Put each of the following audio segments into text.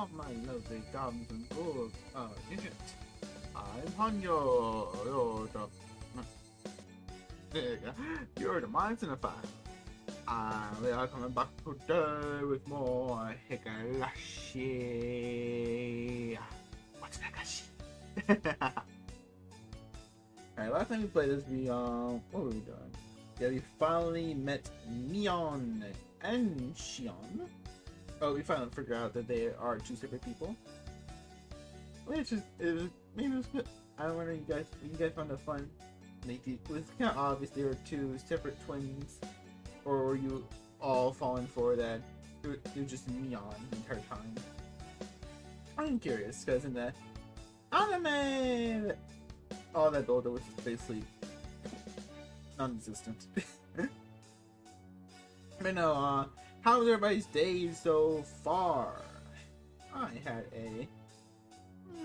all my lovely goblins and ghouls internet. I'm Hanyo, you're the minds in the fire. We are coming back today with more Higurashi. Watanagashi. Alright, last time we played this, what were we doing? Yeah, we finally met Neon and Shion. Oh, we finally figured out that they are two separate people. Which is, maybe it was good. I don't know, you guys found it fun. It was kind of obvious they were two separate twins. Or were you all falling for that? It was just Neon the entire time. I'm curious, because in the anime, all that builder was basically non-existent. But no, how was everybody's day so far? I had a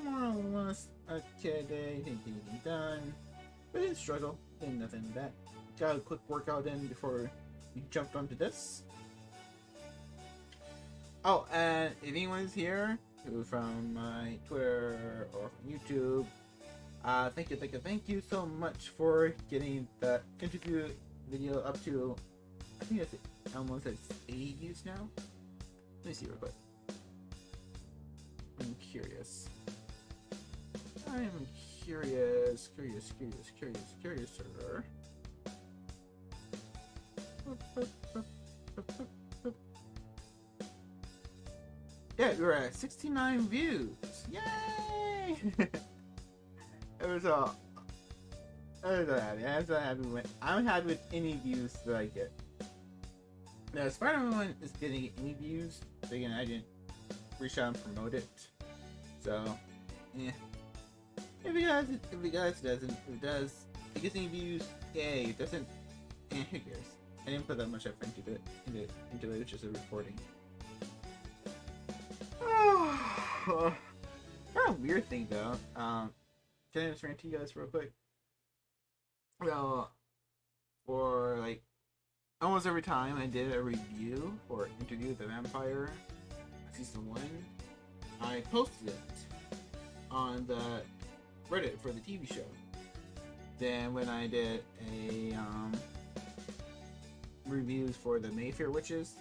more or less okay day, anything done. But didn't struggle, did nothing that. Got a quick workout in before we jumped onto this. Oh, and if anyone's here who from my Twitter or from YouTube, thank you so much for getting the interview video up to, I think it's almost at 80 views now. Let me see real quick. I'm curious. Curiouser. Yeah, we're at 69 views. Yay! I'm so happy. I'm happy with any views that I get. Now, Spider-Man is getting any views, so again, I didn't reach out and promote it. So, yeah. If it does, if it gets any views, yay. If it doesn't, who cares? I didn't put that much effort into it. It's just a recording. Kind of weird thing though. Can I just rant to you guys real quick? Well, for like almost every time I did a review or Interview with the Vampire season 1, I posted it on the Reddit for the TV show. Then when I did a reviews for the Mayfair Witches,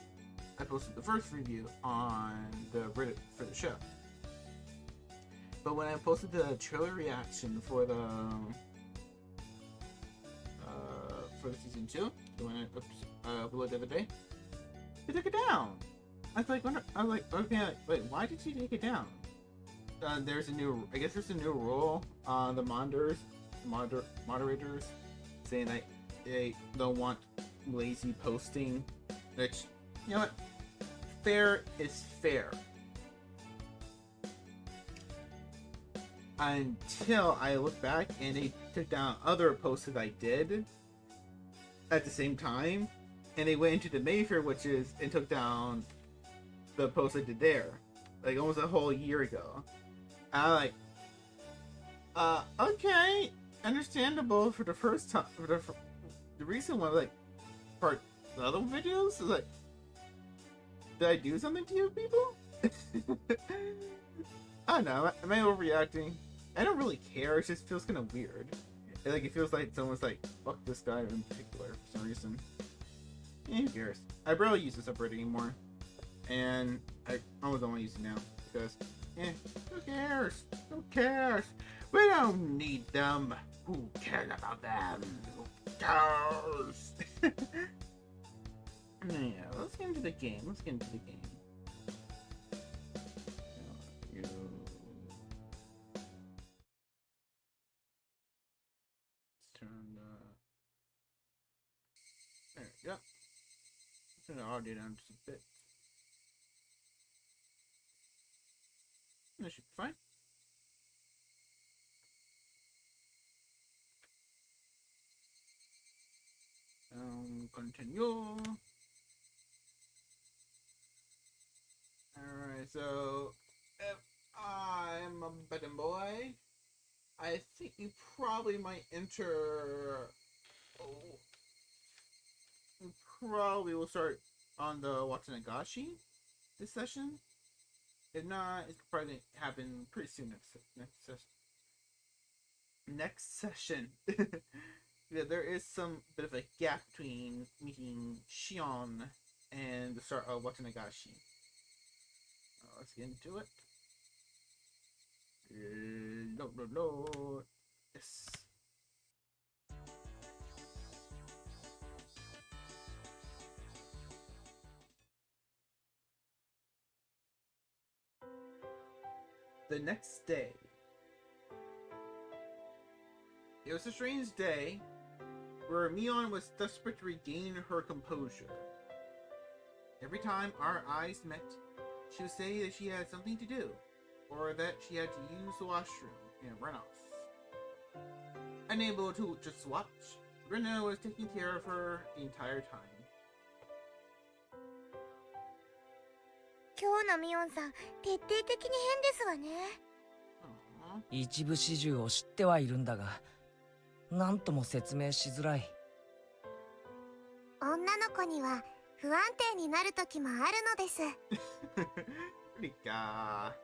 I posted the first review on the Reddit for the show. But when I posted the trailer reaction for the season 2, the one I uploaded the other day, they took it down. I was like, okay, wait, why did you take it down? There's a new rule on the moderators saying that they don't want lazy posting. Which, you know what? Fair is fair. Until I look back and they took down other posts that I did at the same time, and they went into the Mayfair Witches and took down the post I did there, like almost a whole year ago. And I'm like, okay, understandable for the first time. For the recent one, like, for the other videos, is like, did I do something to you people? I don't know. Am I overreacting? I don't really care. It just feels kind of weird. It feels like someone's like, fuck this guy in particular for some reason. Who cares? I barely use this subreddit anymore, and I almost don't want to use it now because, who cares? Who cares? We don't need them. Who cares about them? Who cares? Yeah, let's get into the game. Let's turn there we go. Let's turn the audio down just a bit. That should be fine. Continue. Alright, so if I'm a betting boy, I think you probably might enter. We probably will start on the Watanagashi this session. If not, it's probably gonna happen pretty soon next session. Yeah, there is some bit of a gap between meeting Shion and the start of Watanagashi. Let's get into it. No. Yes. The next day. It was a strange day where Mion was desperate to regain her composure. Every time our eyes met, she would say that she had something to do, or that she had to use the washroom and run off. Unable to just watch, Rina was taking care of her the entire time. 今日のミオンさん、徹底的に変ですわね。一部始終を知ってはいるんだが、なんとも説明しづらい。女の子には不安定になる時もあるのです。Rika.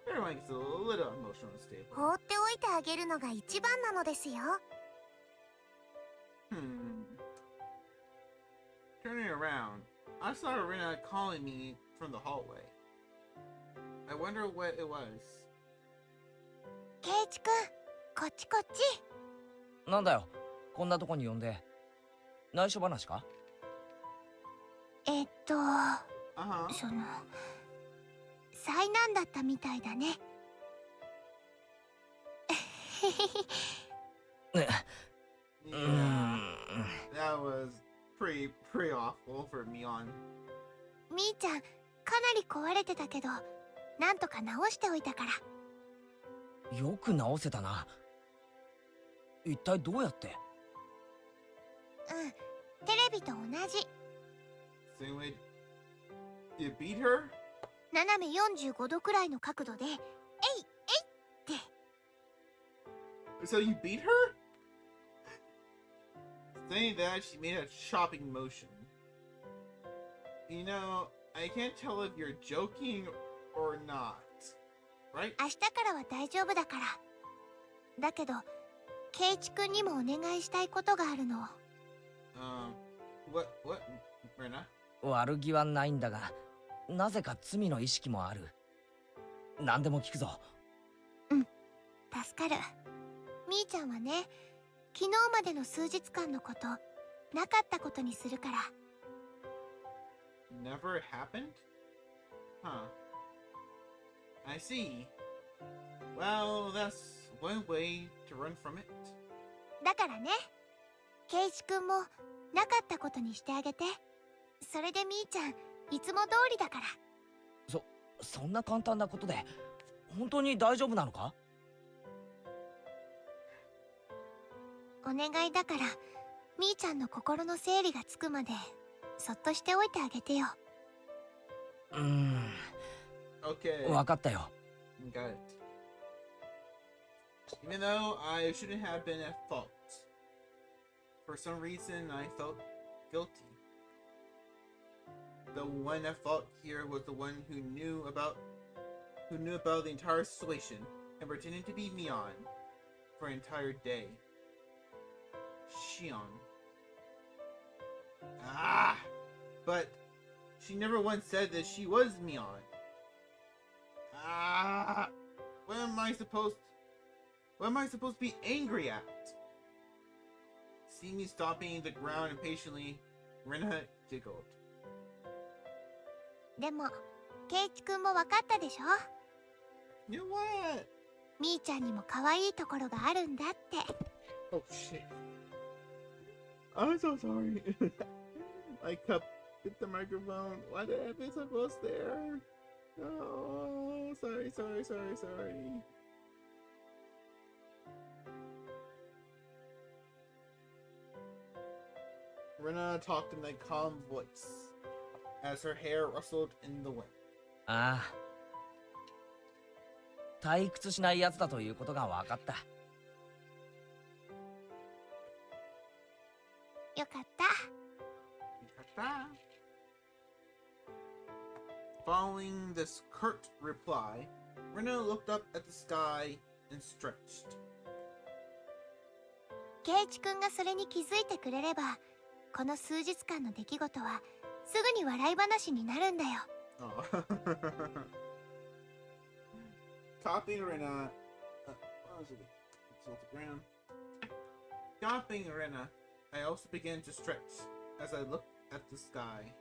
Everyone gets a little emotional and stable. 放っておいてあげるのが一番なのですよ。Turning around, I saw Rina calling me from the hallway. I wonder what it was. ケイチくん、こっちこっち。なんだよ、こんなとこに呼んで。内緒話か？その災難だったみたいだね。That was pretty awful for Mion. みーちゃん、かなり壊れてたけど、なんとか直しておいたから。よく直せたな。一体どうやって？テレビと同じ。Same way. You beat her? 斜め45度くらいの角度で、えいって。So you beat her? Saying that, she made a shopping motion. You know, I can't tell if you're joking or not. Right? 明日からは大丈夫だから。だけど、ケイチくんにもお願いしたいことがあるの。What, Rina? 悪気はないんだが、なぜか罪の意識もある。何でも聞くぞ。助かる。みーちゃんはね、昨日までの数日間のこと、なかったことにするから。Never happened? Huh. I see. Well, that's one way to run from it. だからね、ケイチくんもなかったことにしてあげて。それでみーちゃん、いつも通りだから。そんな簡単なことで本当に大丈夫なのか？お願いだから、みーちゃんの心の整理がつくまでそっとしておいてあげてよ。Okay. 分かったよ。Got it. Even though I shouldn't have been at fault, for some reason I felt guilty. The one at fault here was the one who knew about the entire situation and pretended to be Mion for an entire day. Shion. But she never once said that she was Mion. What am I supposed to be angry at? Seeing me stomping the ground impatiently, Rina giggled. でも、ケイチくんも分かったでしょ？ You know what? みーちゃんにも可愛いところがあるんだって。Oh shit. I'm so sorry. My cup hit the microphone. Why did I be so close there? Oh, sorry. Rina talked in a calm voice as her hair rustled in the wind. ああ、退屈しないやつだということが分かった。よかった。Following this curt reply, Rena looked up at the sky and stretched. 圭一君がそれに気づいてくれれば、この数日間の出来事はすぐに笑い話になるんだよ。Oh. Copying Rena. What was it? It's off the ground. Copying Rena, I also began to stretch as I looked at the sky.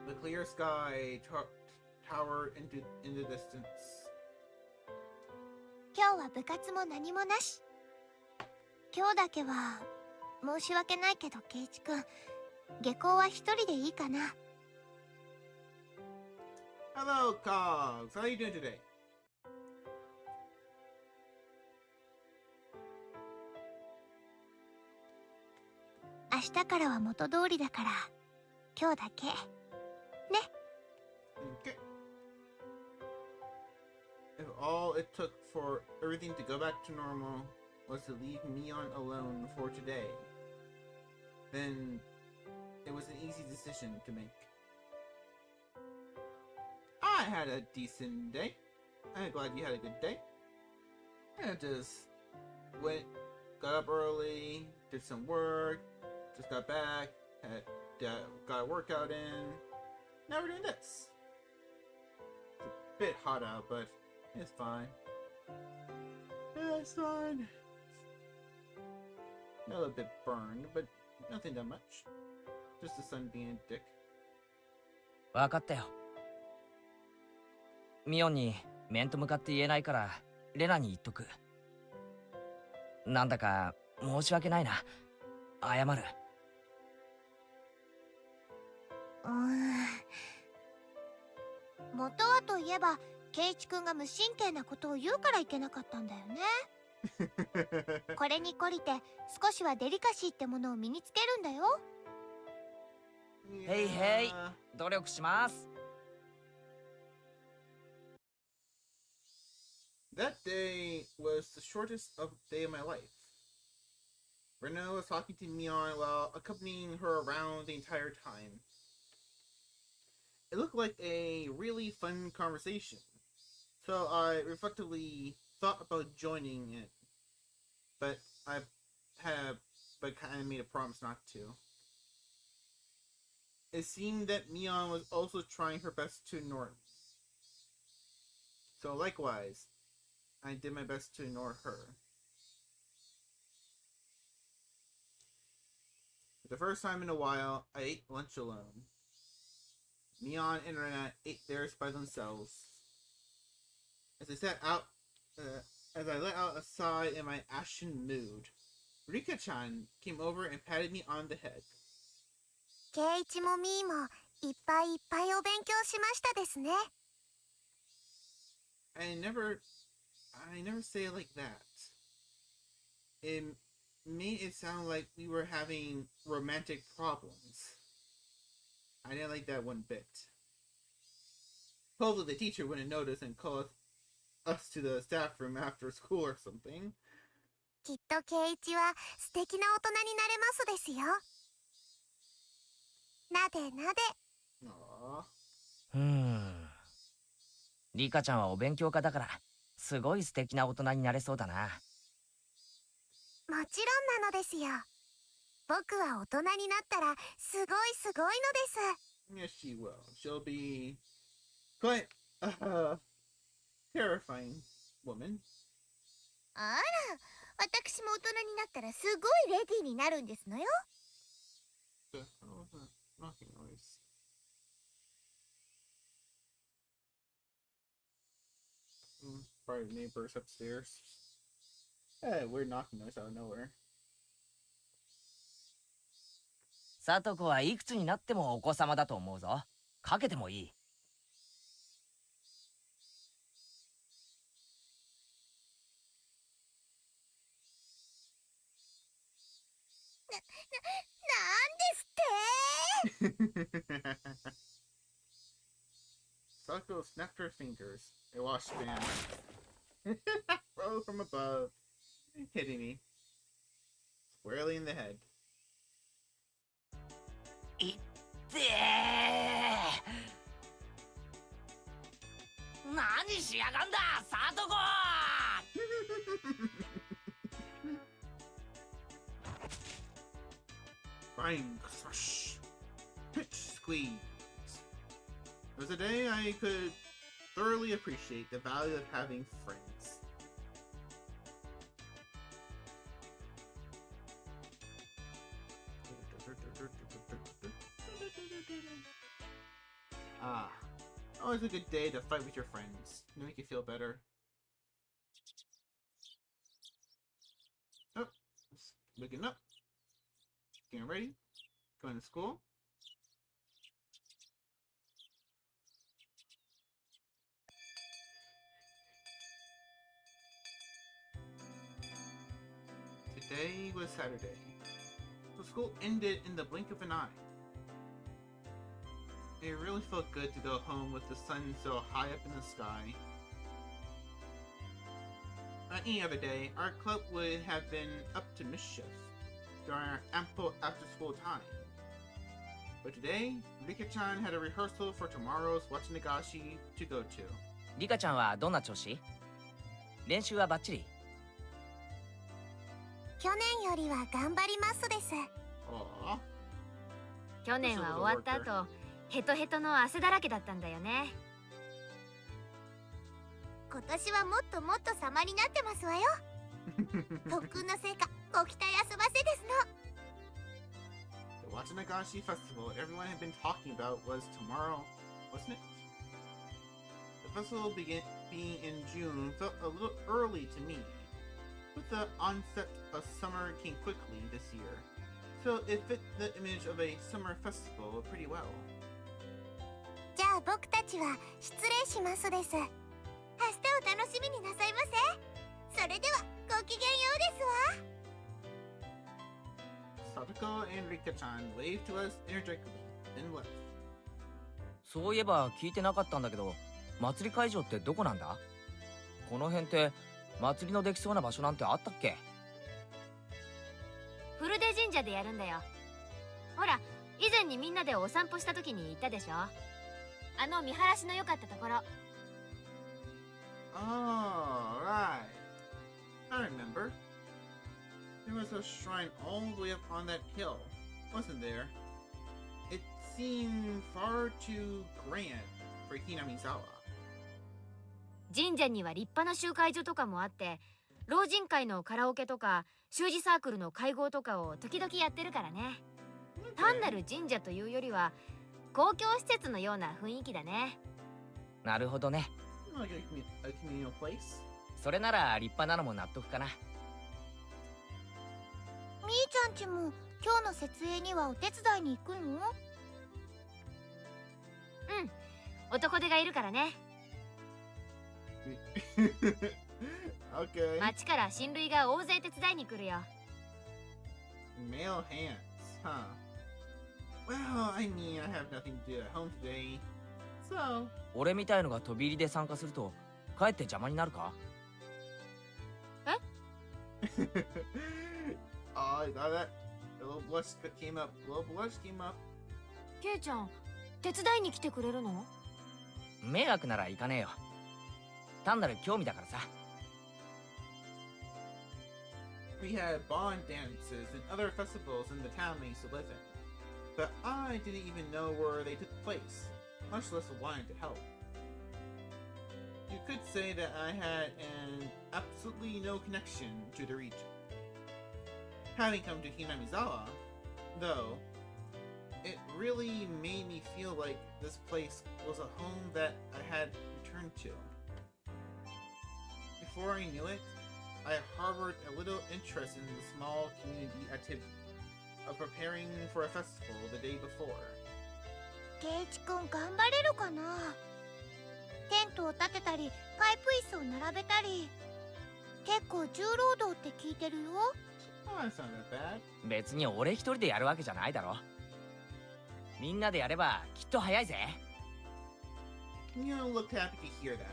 The clear sky towered in the distance. 今日は部活も何もなし。今日だけは申し訳ないけど圭一君、下校は一人でいいかな。Hello, Cogs. How are you doing today? 明日からは元通りだから今日だけね。 Okay. If all it took for everything to go back to normal was to leave Mion alone for today, then it was an easy decision to make. I had a decent day. I'm glad you had a good day. I just got up early, did some work, just got back, got a workout in. Now we're doing this. It's a bit hot out, but it's fine. Yeah, it's fine. A little bit burned, but nothing that much. Just the sun being a dick. わかったよ。ミオンに面と向かって言えないからレナに言っとく。なんだか申し訳ないな。謝る。元はといえば圭一君が無神経なことを言うからいけなかったんだよね。これに懲りて少しはデリカシーってものを身につけるんだよ。へいへい、努力します。That day was the shortest day of my life. Rena was talking to Mion while accompanying her around the entire time. It looked like a really fun conversation, so I reflectively thought about joining it, but kind of made a promise not to. It seemed that Mion was also trying her best to ignore me. So likewise, I did my best to ignore her. For the first time in a while, I ate lunch alone. Mion and Rena ate theirs by themselves. As I let out a sigh in my ashen mood, Rika-chan came over and patted me on the head. 圭一もミーもいっぱいいっぱいお勉強しましたですね。I never say it like that. It made it sound like we were having romantic problems. I didn't like that one bit. Hopefully the teacher wouldn't notice and call us to the staff room after school or something. きっと圭一は素敵な大人になれますですよ。なでなで。リカちゃんはお勉強家だからすごい素敵な大人になれそうだな。もちろんなのですよ。僕は大人になったらすごいすごいのです。 Yes, she will. She'll be quite terrifying woman. あら、私も大人になったらすごいレディーになるんですのよ。What was that knocking noise? Probably neighbors upstairs. Hey, weird knocking noise out of nowhere. さとこはいくつになってもお子様だと思うぞ。かけてもいい。なんですって。Sako snapped her fingers. A washband rose from above, hitting me squarely in the head. いってー。何しやがんだサトコ。Bang, thrush, pitch, squeeze. It was a day I could thoroughly appreciate the value of having friends. Ah, always a good day to fight with your friends. To make you feel better. Oh, waking up. Getting ready. Going to school. Today was Saturday. The school ended in the blink of an eye. It really felt good to go home with the sun so high up in the sky. On any other day, our club would have been up to mischief during our ample after-school time. But today, Rika-chan had a rehearsal for tomorrow's Watanagashi to go to. リカちゃんはどんな調子？練習はバッチリ？去年よりは頑張りますです。Aww. 去年は終わった後、ヘトヘトの汗だらけだったんだよね。今年はもっともっと様になってますわよ。特訓の成果、ご期待あそばせですの。The Watanagashi festival everyone had been talking about was tomorrow, wasn't it? The festival being in June felt a little early to me, but the onset of summer came quickly this year, so it fit the image of a summer festival pretty well. じゃあ僕たちは失礼しますです。明日を楽しみになさいませ。それではごきげんようですわ。Satoko and Rika-chan waved to us energetically, then left. そういえば聞いてなかったんだけど、祭り会場ってどこなんだ？この辺って祭りのできそうな場所なんてあったっけ？フルデ神社でやるんだよ。ほら、以前にみんなでお散歩した時に行ったでしょ。あの見晴らしの良かったところ。Oh, right. I remember. There was a shrine all the way up on that hill, wasn't there? It seemed far too grand for Hinamizawa. 神社には立派な集会所とかもあって、老人会のカラオケとか習字サークルの会合とかを時々やってるからね。単なる神社というよりは公共施設のような雰囲気だね。なるほどね。Like a communal place. それなら立派なのも納得かな。みーちゃんちも今日の設営にはお手伝いに行くの？うん、男手がいるからね。Okay. 町から親類が大勢手伝いに来るよ。Male hands, huh? Well, I mean, I have nothing to do at home today, so. 俺みたいのが飛び入りで参加するとかえって邪魔になるか？Oh, I got that. A little blush came up. A little blush came up. ケイちゃん、手伝いに来てくれるの？迷惑なら行かねえよ。単なる興味だからさ。We had bond dances and other festivals in the town I used to live in, but I didn't even know where they took place, much less wanted to help. You could say that I had an absolutely no connection to the region. Having come to Hinamizawa, though, it really made me feel like this place was a home that I had returned to. Before I knew it, I harbored a little interest in the small community activity of preparing for a festival the day before. ケイチくん頑張れるかな？テントを立てたり、パイプ椅子を並べたり。結構重労働って聞いてるよ。Oh, that's not that bad. 別に俺一人でやるわけじゃないだろ。みんなでやればきっと早いぜ。You don't look happy to hear that,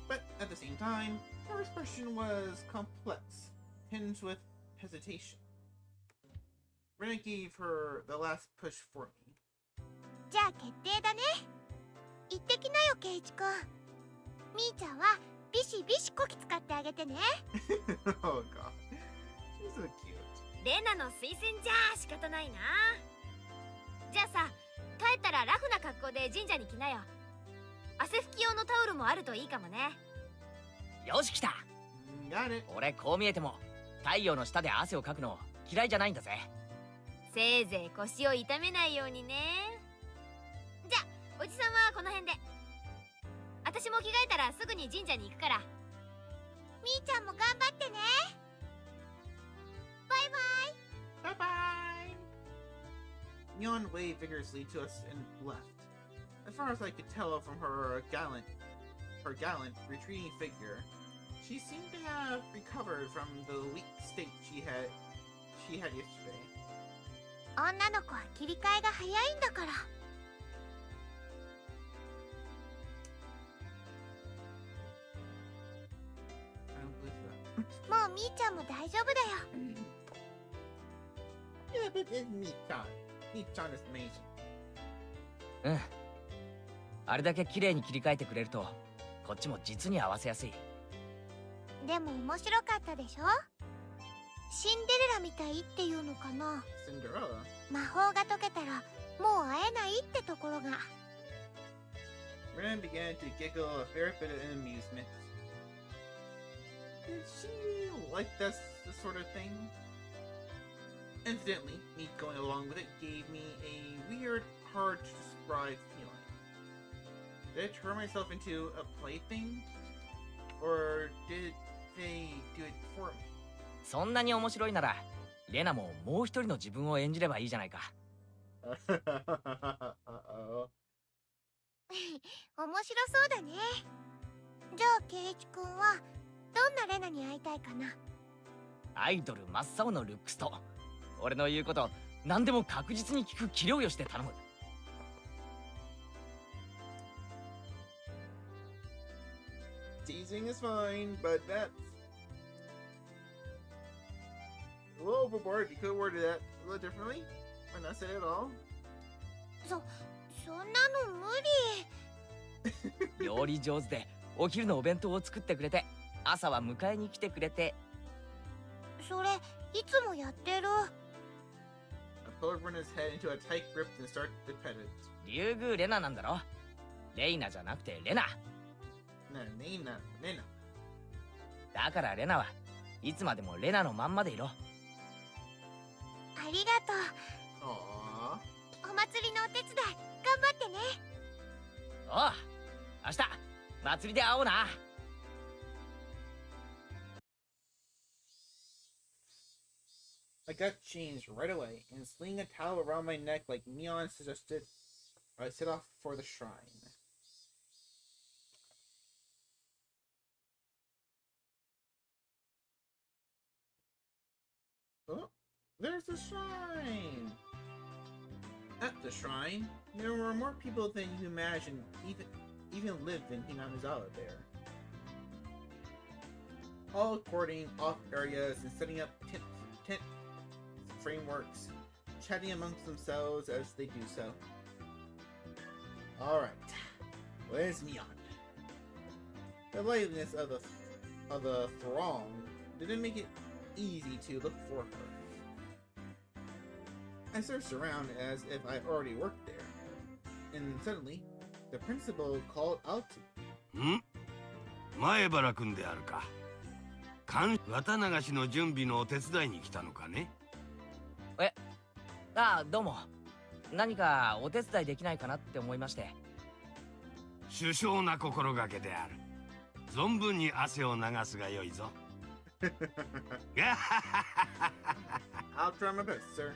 but at the same time, her expression was complex, tinged with hesitation. Rena gave her the last push for me. じゃあ決定だね。行ってきなよ、ケイチくん。みーちゃんはビシビシこき使ってあげてね。Oh god. She's so cute. レナの推薦じゃ仕方ないな。じゃあさ、帰ったらラフな格好で神社に来なよ。汗拭き用のタオルもあるといいかもね。よし来た。 Got it. 俺こう見えても太陽の下で汗をかくの嫌いじゃないんだぜ。せいぜい腰を痛めないようにね。じゃあおじさんはこの辺で。私も着替えたらすぐに神社に行くから。みーちゃんも頑張ってね。バイバイ。 Bye bye. Mion waved vigorously to us and left. As far as I could tell from her gallant, retreating figure, she seemed to have recovered from the weak state she had yesterday. 女の子は切り替えが早いんだから。I don't believe that. もうみーちゃんも大丈夫だよ。Yeah, but it's Mii-chan. Mii-chan is amazing. うん。あれだけ綺麗に切り替えてくれるとこっちも実に合わせやすい。でも面白かったでしょ。シンデレラみたいっていうのかな。 Cinderella? 魔法が解けたらもう会えないってところが。Ren began to giggle a fair bit of amusement. Did she like this sort of thing? Incidentally, me going along with it gave me a weird, hard to describe feeling. Did I turn myself into a plaything? Or did they do it for me? そんなに面白いならレナももう一人の自分を演じればいいじゃないか。Uh-oh. 面白そうだね。じゃあケイチ君はどんなレナに会いたいかな。アイドル真っ青のルックスと俺の言うこと何でも確実に聞く器量よして頼む。Teasing is fine, but that's a little overboard. You could have worded that a little differently, or not said it at all. そんなの無理。料理上手でお昼のお弁当を作ってくれて朝は迎えに来てくれて。それいつもやってる。I pulled Rena's head into a tight grip and started to pet it. 竜宮レナなんだろ。レイナじゃなくてレナ。Nena. だからレナはいつまでもレナのまんまでいろ。ありがと Aww. う。お祭りのお手伝い頑張ってね。おう、明日祭りで会おうな。I got changed right away, and slinging a towel around my neck like Mion suggested, I set off for the shrine. Oh, there's the shrine! At the shrine, there were more people than you imagine even lived in Hinamizawa there. All cording off areas and setting up tent frameworks, chatting amongst themselves as they do so. Alright, where's Mion? The liveliness of the throng didn't make it easy to look for her. I searched around as if I already worked there, and suddenly, the principal called out to me. 前原君であるか。Watanagashiの準備のお手伝いに来たのかね。ああ、どうも。何かお手伝いできないかなって思いまして。殊勝な心がけである。存分に汗を流すがよいぞ。I'll try my best, sir.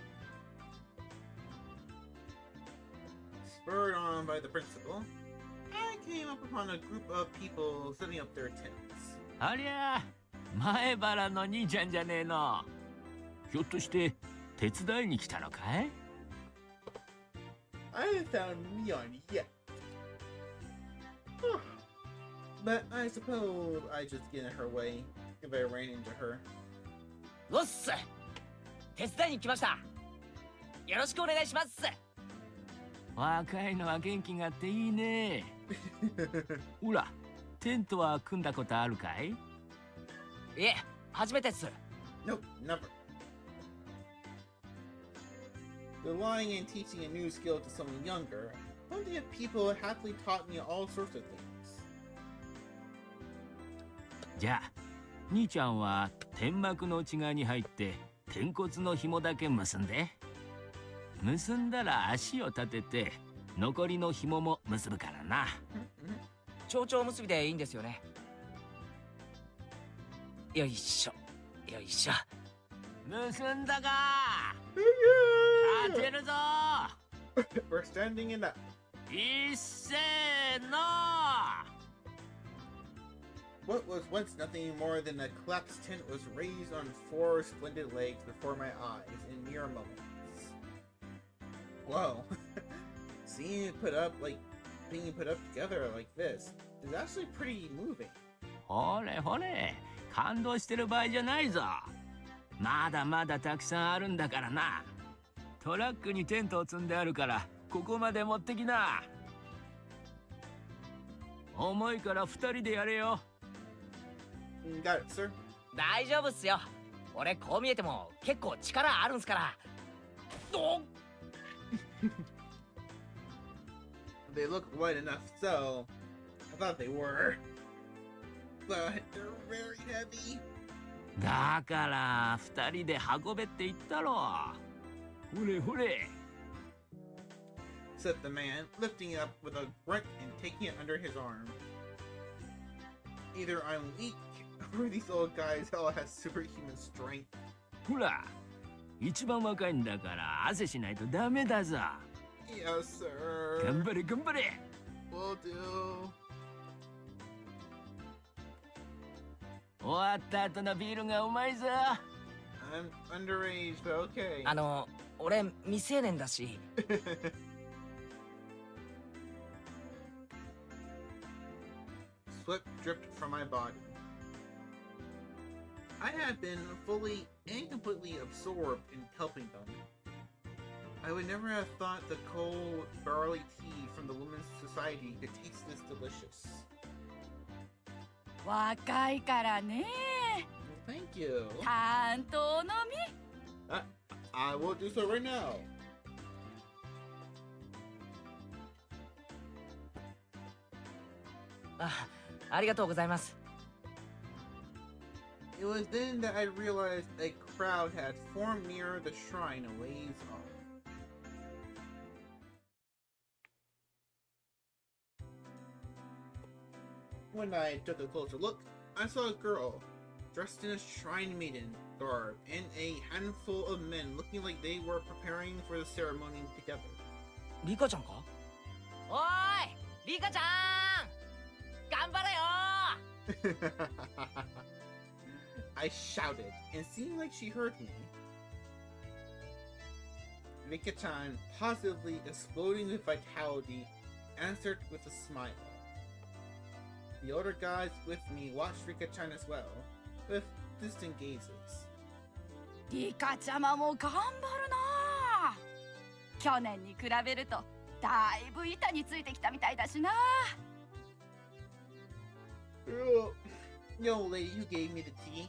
Spurred on by the principal, I came up upon a group of people setting up their tents. ありゃあ、前原の兄ちゃんじゃねえの。ひょっとして手伝いに来たのかい？ I haven't found Mion yet. But I suppose I just get in her way if I ran into her. おっす。手伝いに来ました。よろしくお願いします。若いのは元気があっていいね。ほら、テントは組んだことあるかい？いえ、初めてっす。 Nope, never. Relying and teaching a new skill to someone younger, plenty of people have happily taught me all sorts of things. じゃあ兄ちゃんは天幕の内側に入って天骨の紐だけ結んで、結んだら足を立てて残りの紐も結ぶからな。蝶々結びでいいんですよね。よいしょよいしょ。結んだか。立てるぞ。We're standing it up. いっせーの。What was once nothing more than a collapsed tent was raised on 4 splendid legs before my eyes in mere moments. Whoa. Seeing it being put up together like this is actually pretty moving. ほれほれ、感動してる場合じゃないぞ。まだまだたくさんあるんだからな。トラックにテントを積んであるからここまで持ってきな。重いから2人でやれよ。Got it, sir. 大丈夫っすよ。俺こう見えても結構力あるんすから。おっThey look light enough, so I thought they were. But they're very heavy. だから2人で運べって言ったろ。ほれほれ。Said the man, lifting up with a grunt and taking it under his arm. Either I'm weak, or these old guys all have superhuman strength. ほら、一番若いんだから汗しないとダメだぞ。Yes, sir. 頑張れ頑張れ。 Will do. 終わった後のビールがうまいぞ。I'm underage, but okay. 俺未成年だし。Sweat dripped from my body. I had been fully and completely absorbed in helping them. I would never have thought the cold barley tea from the Women's Society could taste this delicious. 若いからね。 Thank you. 担当のみ。 I will do so right now. ありがとうございます。 It was then that I realized a crowd had formed near the shrine a ways off. When I took a closer look, I saw a girl dressed in a shrine maiden garb and a handful of men looking like they were preparing for the ceremony together. リカちゃんか？おーいリカちゃん頑張れよ I shouted, and seemed like she heard me. Rika-chan, positively exploding with vitality, answered with a smile. The older guys with me watched Rika-chan as well, with distant gazes. リカちゃまも頑張るな。去年に比べるとだいぶ板についてきたみたいだしな。The old lady who gave me the tea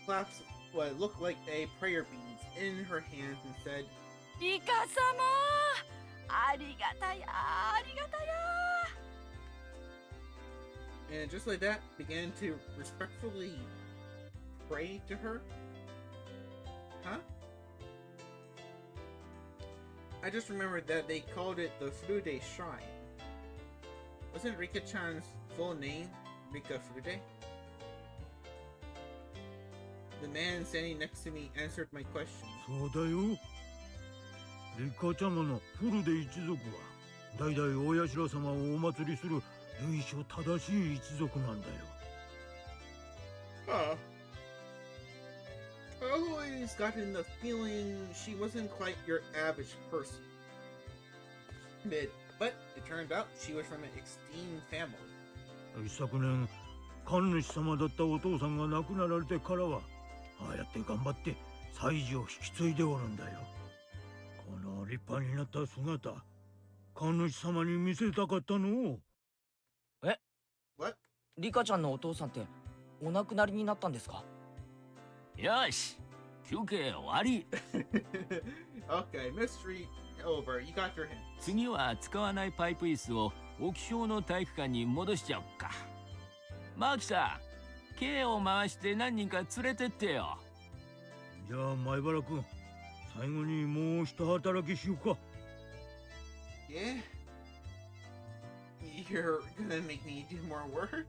claps what looked like a prayer beads in her hands and said, リカ様、ありがたや、ありがたや。 and just like that began to respectfully pray to her. Huh? I just remembered that they called it the Furude Shrine. Wasn't Rika-chan's full name Rika Furude? The man standing next to me answered my question. そうだよ。リカちゃまのフルデ一族は代々大社様をお祭りする由緒正しい一族なんだよ。Huh. I always gotten the feeling she wasn't quite your average person. But it turned out she was from an esteemed family. 一昨年、神主様だったお父さんが亡くなられてからは、ああやって頑張って祭事を引き継いでおるんだよ。この立派になった姿、神主様に見せたかったの。え、What? リカちゃんのお父さんってお亡くなりになったんですか？よし、休憩終わり。Okay, mystery over. You got your hint. 次は使わないパイプ椅子を沖小の体育館に戻しちゃおっか。マキさん、K を回して何人か連れてってよ。じゃあ前原君、最後にもう一働きしようか。Yeah? You're gonna make me do more work?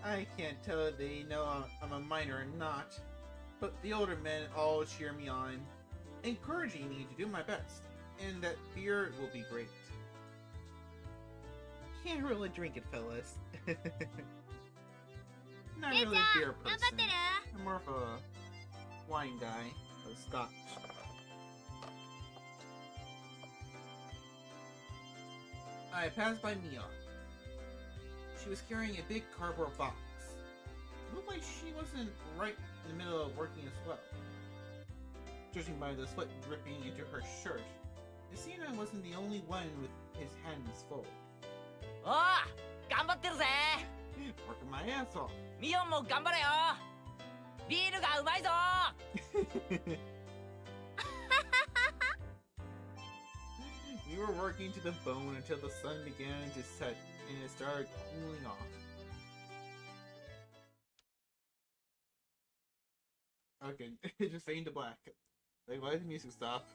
I can't tell if they know I'm a minor or not, but the older men all cheer me on, encouraging me to do my best, and that beer will be great. Can't really drink it, fellas. Not really a beer 頑張って person. る I'm more of a wine guy, or scotch. I passed by Mia. She was carrying a big cardboard box. It looked like she wasn't right in the middle of working as well. Judging by the sweat dripping into her shirt, it seemed I wasn't the only one with his hands full. おお、頑張ってるぜ。 Working my ass off. ミオンも頑張れよ。ビールがうまいぞ。We were working to the bone until the sun began to set and it started cooling off. Okay, it just faded to black. Like, why did the music stop?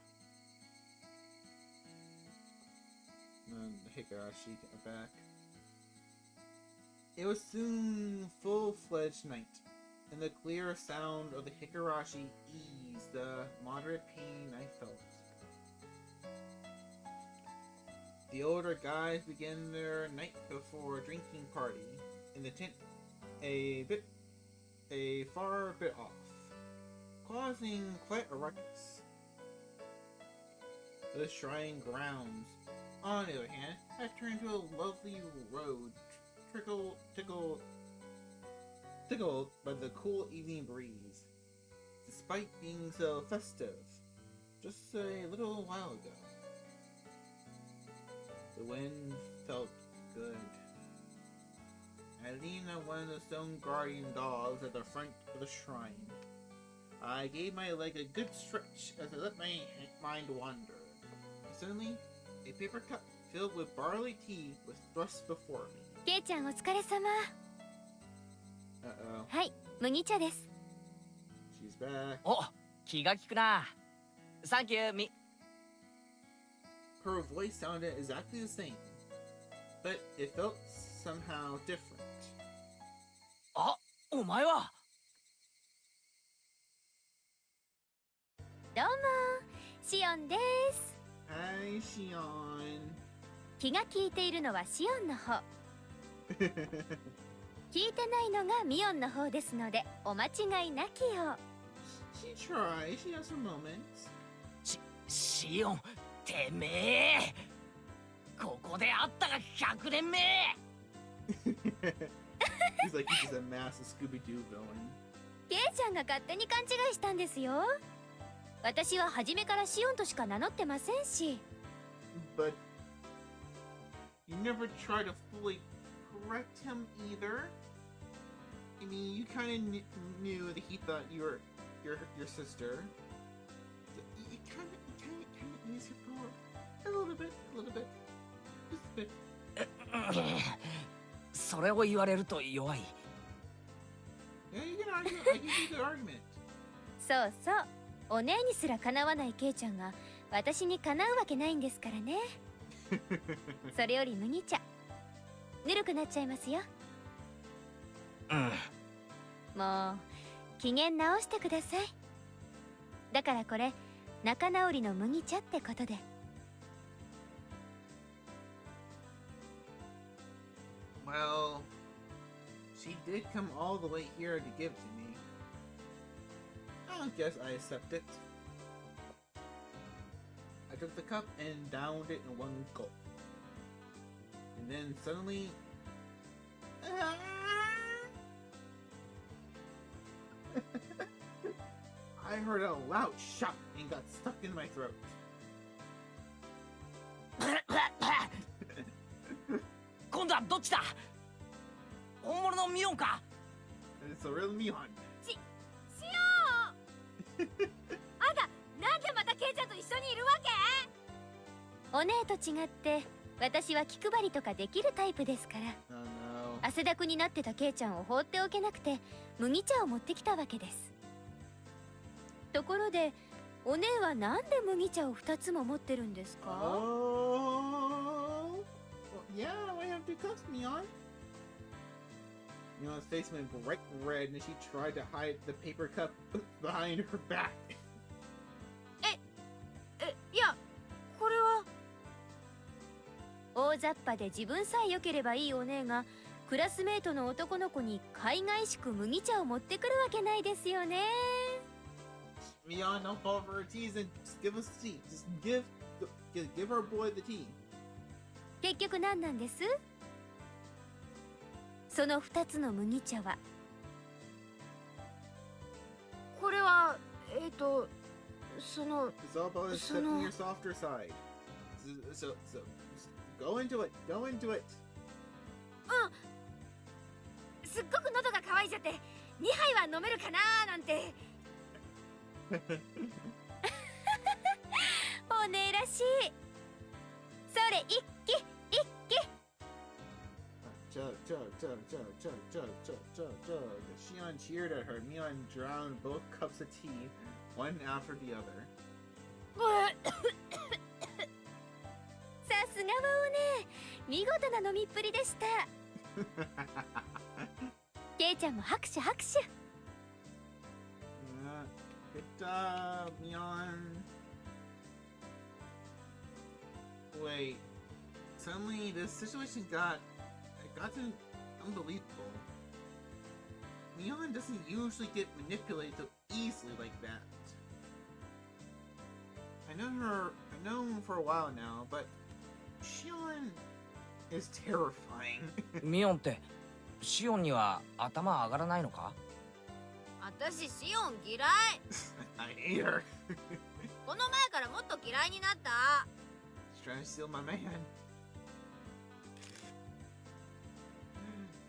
And then the Higurashi got back. It was soon full-fledged night, and the clear sound of the Higurashi eased the moderate pain I felt. The older guys began their night before drinking party in the tent a far bit off, causing quite a ruckus. The shrine grounds, on the other hand, had turned to a lovely road, tickled by the cool evening breeze, despite being so festive just a little while ago. The wind felt good. I leaned on one of the stone guardian dogs at the front of the shrine. I gave my leg a good stretch as I let my mind wander. Suddenly, a paper cup filled with barley tea was thrust before me. ケイちゃんお疲れ様。 Uh-oh. はい、麦茶です。 She's back. お、気が利くな。サンキューミ。Her voice sounded exactly the same, but it felt somehow different. あ、お前は。どうも、シオンです。 Hi, Shion. 気が利いているのはシオンの方。聞いてないのがミオンの方ですので、お間違いなきよう。She tries. She has her moments. シオン、てめえ。ここで会ったが100年目。He's like he's just a massive Scooby-Doo villain. ケイちゃんが勝手に勘違いしたんですよ。私は初めからシオンとしか名乗ってませんし。But you never try to fully correct him either. I mean, you kind of knew that he thought you were your sister. So you kind of use it for a little bit, just a bit. それを言われると弱い。Yeah, you can argue. I can see the argument. そうそう。お姉にすらかなわないケイちゃんが私にかなうわけないんですからね。それより麦茶。ぬるくなっちゃいますよ。うん。もう機嫌直してください。だからこれ仲直りの麦茶ってことで。Well, she did come all the way here to give to me. I guess I accept it. I took the cup and downed it in one gulp. And then suddenly... I heard a loud shout and got stuck in my throat. 今度はどっちだ。のミオンか。 It's a real Mion. シオンあんたなんでまたケイちゃんと一緒にいるわけ？お姉と違って私は気配りとかできるタイプですから。 Oh no. 汗だくになってたケイちゃんを放っておけなくて麦茶を持ってきたわけです。ところでお姉はなんで麦茶を2つも持ってるんですか？ Oh. Well, yeah, I have two cups, Mion. Mion's face went bright red and she tried to hide the paper cup behind her back. いやこれは大雑把で自分さえ良ければいいお姉がクラスメートの男の子に海外しく麦茶を持ってくるわけないですよね。 Mion, don't fall for her teas and just give us tea. Just give her boy the tea. 結局何なんです？その2つの麦茶は。これはその It's all about accepting your softer side. So go into it. Go into it. すっごく喉が渇いちゃって2杯は飲めるかなーなんて。お姉らしい。それ一気一気。Shion cheered at her. Mion drowned both cups of tea, one after the other. さすがはお姉、見事な飲みっぷりでした。ケイちゃんも拍手拍手。Good job, Mion. Wait, suddenly this situation got unbelievable. Mion doesn't usually get manipulated so easily like that. I know him for a while now, but Shion is terrifying. ミオンってシオンには頭上がらないのか？私シオン嫌い。 I hate her. この前からもっと嫌いになった。 She's trying to steal my man.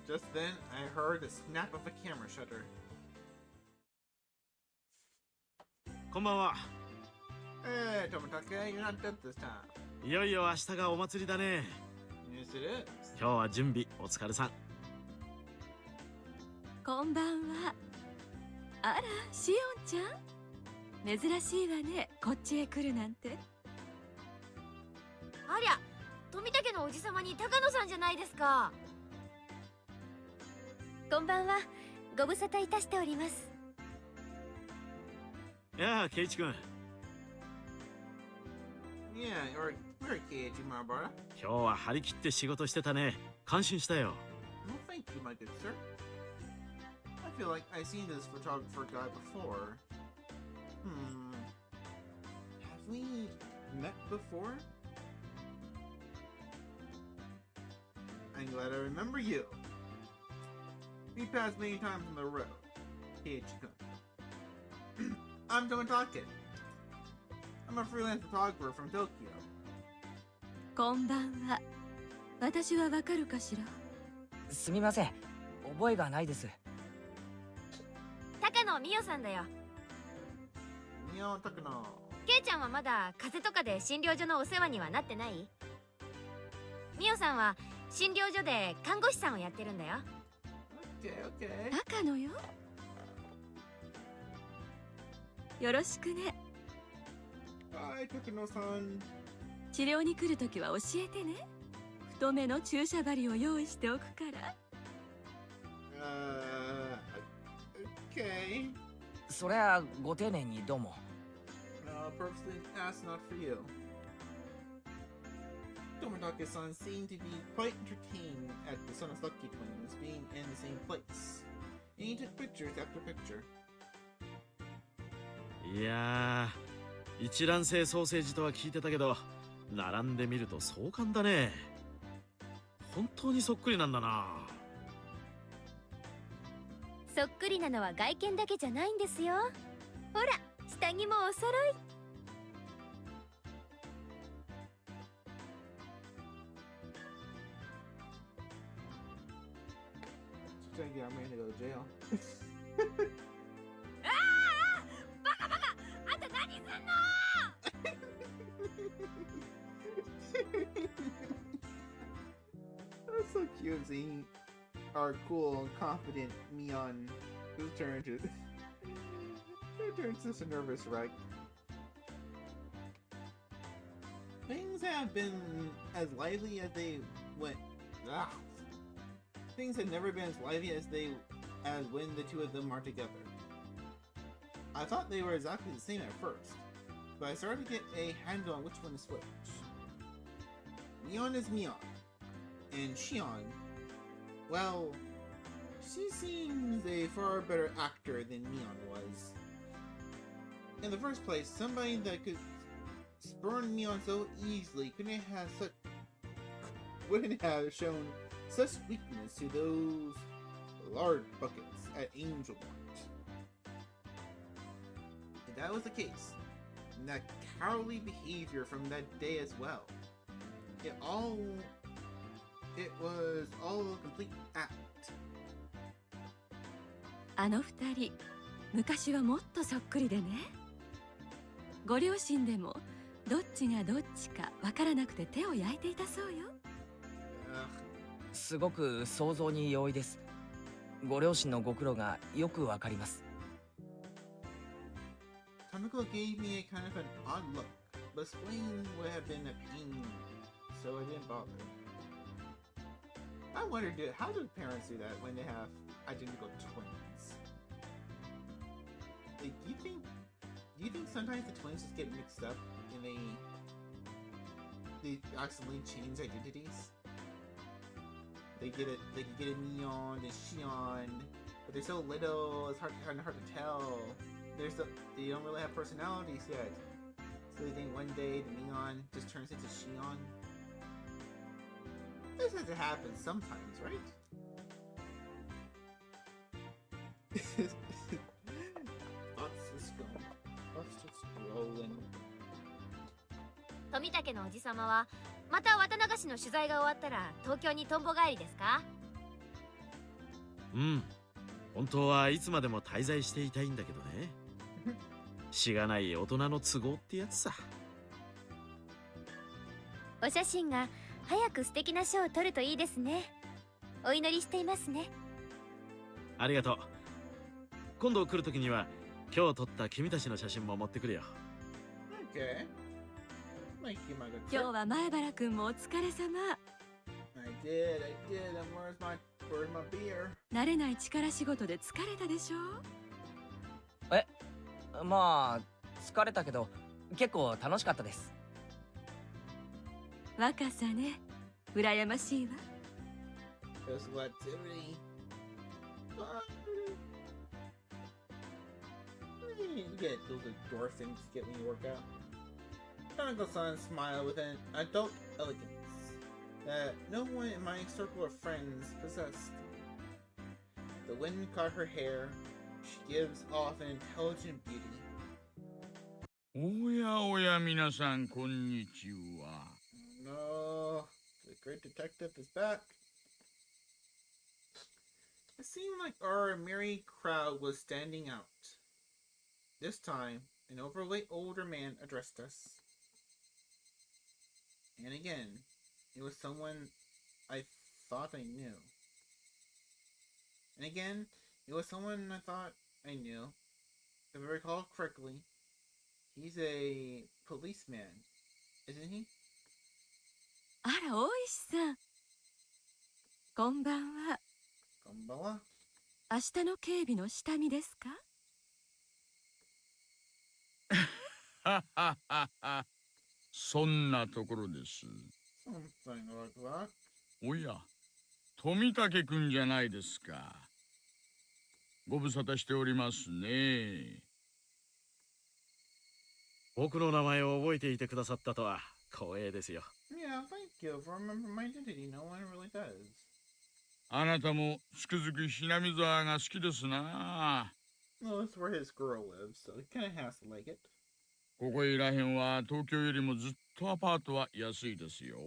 Just then, I heard the snap of a camera shutter. こんばんは。 Hey, Tomitake, you're not dead this time. いよいよ明日がお祭りだね。 Yes, it is. 今日は準備お疲れさん。こんばんは。あら、シオンちゃん、珍しいわね、こっちへ来るなんて。ありゃ富武のおじさまに高野さんじゃないですか。こんばんは。ご無沙汰いたしております。やあ、ケイチ君。 Yeah, you're KG, my brother. 今日は張り切って仕事してたね。感心したよ。 Well, thank you, my good sir. I feel like I've seen this photographer guy before. Have we met before? I'm glad I remember you. We passed many times on the road. KH-kun. I'm Tomitake. I'm a freelance photographer from Tokyo. こんばんは。私はわかるかしら。すみません、覚えがないです。高野美代さんだよ。Mio Takano. ケイちゃんはまだ風邪とかで診療所のお世話にはなってない？美代さんは診療所で看護師さんをやってるんだよ。Okay, okay. 高野よ。よろしくね。Hi, Takano-san. 治療に来るときは教えてね。太めの注射針を用意しておくから。Okay. そりゃご丁寧にどうも。Purposely asked not for you. Tomitake-san seemed to be quite entertained at the Sonosaki twins being in the same place, and he took pictures after picture. いやー、一卵性ソーセージとは聞いてたけど、並んでみると壮観だね。本当にそっくりなんだな。そっくりなのは外見だけじゃないんですよ。ほら、下着もお揃い。trying to get our man to go to jail. ああバカバカあんた何すんの That's so cute seeing our cool and confident Mion just turn into such a nervous wreck. Things have been as lively as they went. Ah. Things have never been as lively as when the two of them are together. I thought they were exactly the same at first, but I started to get a handle on which one is which. Mion is Mion, and Shion, well, she seems a far better actor than Mion was. In the first place, somebody that could spurn Mion so easily wouldn't have shown such weakness to those lard buckets at Angel Point. If that was the case, and that cowardly behavior from that day as well, it was all a complete act. あの二人、昔はもっとそっくりでね。ご両親でもどっちがどっちかわからなくて手を焼いていたそうよ。すごく想像に容易です。ご両親のご苦労がよくわかります。Tamiko gave me a kind of an odd look, but explaining would have been a pain, so I didn't bother. I wondered, how do parents do that when they have identical twins? Like, do you think sometimes the twins just get mixed up and they accidentally change identities? They get a Neon and Shion, but they're so little, it's hard to tell. They don't really have personalities yet. So they think one day the Neon just turns into Shion. This has to happen sometimes, right? Thoughts just rolling. 富武のおじさまはまた綿流しの取材が終わったら東京にとんぼ帰りですか？うん、本当はいつまでも滞在していたいんだけどね。しがない大人の都合ってやつさ。お写真が早く素敵な賞を取るといいですね。お祈りしていますね。ありがとう。今度来るときには今日撮った君たちの写真も持ってくるよ。Okay. 今日は前原くんもお疲れ様。I did. And where's my beer? 慣れない力仕事で疲れたでしょ？まあ疲れたけど結構楽しかったです。若さね、羨ましいわ。Physical activity. You get those endorphins you get when you work out. Tanako-san smiled with an adult elegance that no one in my circle of friends possessed. The wind caught her hair. She gives off an intelligent beauty. おやおや皆さんこんにちは。No, the great detective is back. It seemed like our merry crowd was standing out. This time, an overweight older man addressed us. And again, it was someone I thought I knew. And again, it was someone I thought I knew. If I recall correctly, he's a policeman, isn't he? あら、大石さん。こんばんは。こんばんは。明日の警備の下見ですか？はははは。そんなところです。Something like that. おや、富武くんじゃないですか。ご無沙汰しておりますね。僕の名前を覚えていてくださったとは光栄ですよ。Yeah, thank you for remembering my identity. No one really does. あなたもつくづくひなみ沢が好きですな。Well, that's where his girl lives, so he kind of has to like it. ここいらへんは東京よりもずっとアパートは安いですよ。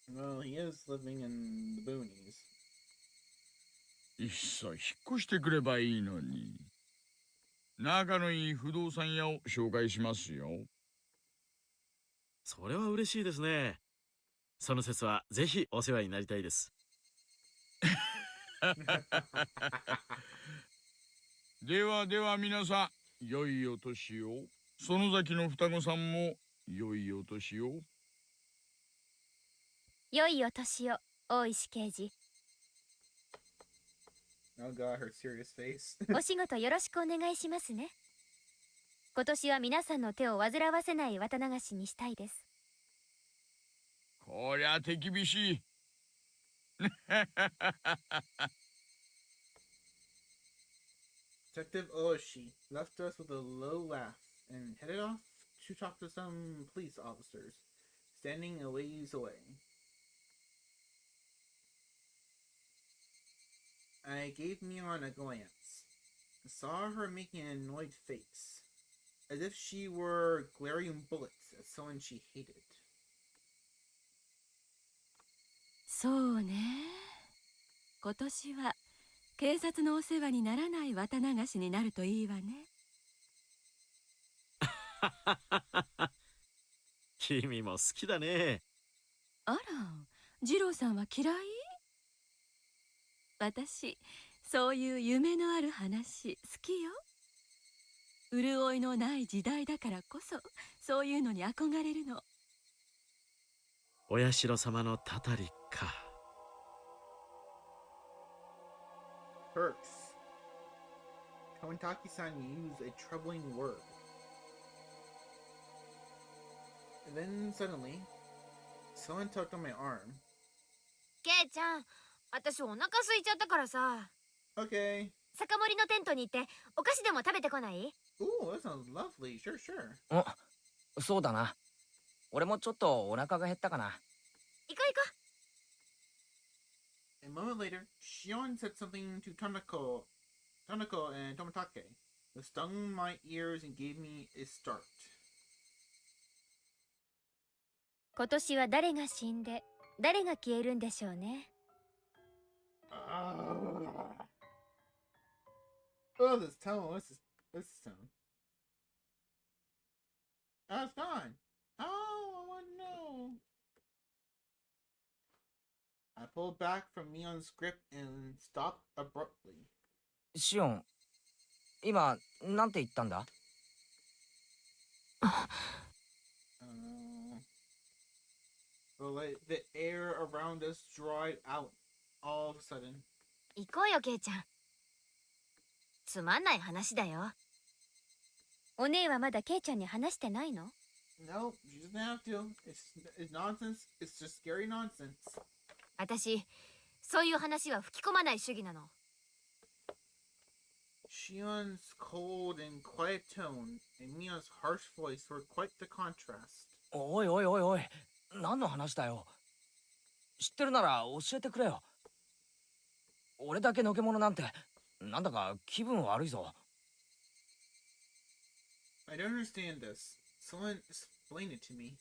Well, he is living in the boonies. いっそ引っ越してくればいいのに。仲のいい不動産屋を紹介しますよ。それは嬉しいですね。その説はぜひお世話になりたいです。ではでは皆さん、良いお年を。園崎の双子さんも良いお年を。良いお年を、大石刑事。Oh god, her serious face. お仕事よろしくお願いしますね。今年は皆さんの手を煩わせない綿流しにしたいです。こりゃ手厳しい。Detective Oishi left us with a low laugh and headed off to talk to some police officers, standing a ways away. I gave Mion a glance. Saw her making an annoyed face, as if she were glaring bullets at someone she hated. そうね。今年は警察のお世話にならない綿流しになるといいわね。君も好きだね。あら、二郎さんは嫌い？私、そういう夢のある話好きよ。潤いのない時代だからこそ、そういうのに憧れるの。お社様のたたりか。Perks. Kawataki-san used a troubling word. And then suddenly, someone tugged on my arm. ケイちゃん、私お腹空いちゃったからさ。Okay. 酒盛りのテントに行ってお菓子でも食べてこない？ Ooh, that sounds lovely. Sure, sure. お、そうだな。俺もちょっとお腹が減ったかな。行こう行こ A moment later, Shion said something to Tanako and Tomitake. It stung my ears and gave me a start. う。今年は誰が死んで誰が消えるんでしょうね。Oh, this tone. What's this tone? Oh, it's gone. Oh, no. I pulled back from Neon's grip and stopped abruptly. シオン、今、なんて言ったんだ？ The air around us dried out all of a sudden. 行こうよケイちゃん。つまんない話だよ。お姉はまだケイちゃんに話してないの？ No, she doesn't have to. It's nonsense. It's just scary nonsense. 私、そういう話は吹き込まない主義なの。Shion's cold and quiet tone and Mia's harsh voice were quite the contrast. おいおいおいおい、何の話だよ。知ってるなら教えてくれよ。俺だけのけ者なんて、なんだか気分悪いぞ。I don't understand this. Someone explain it to me.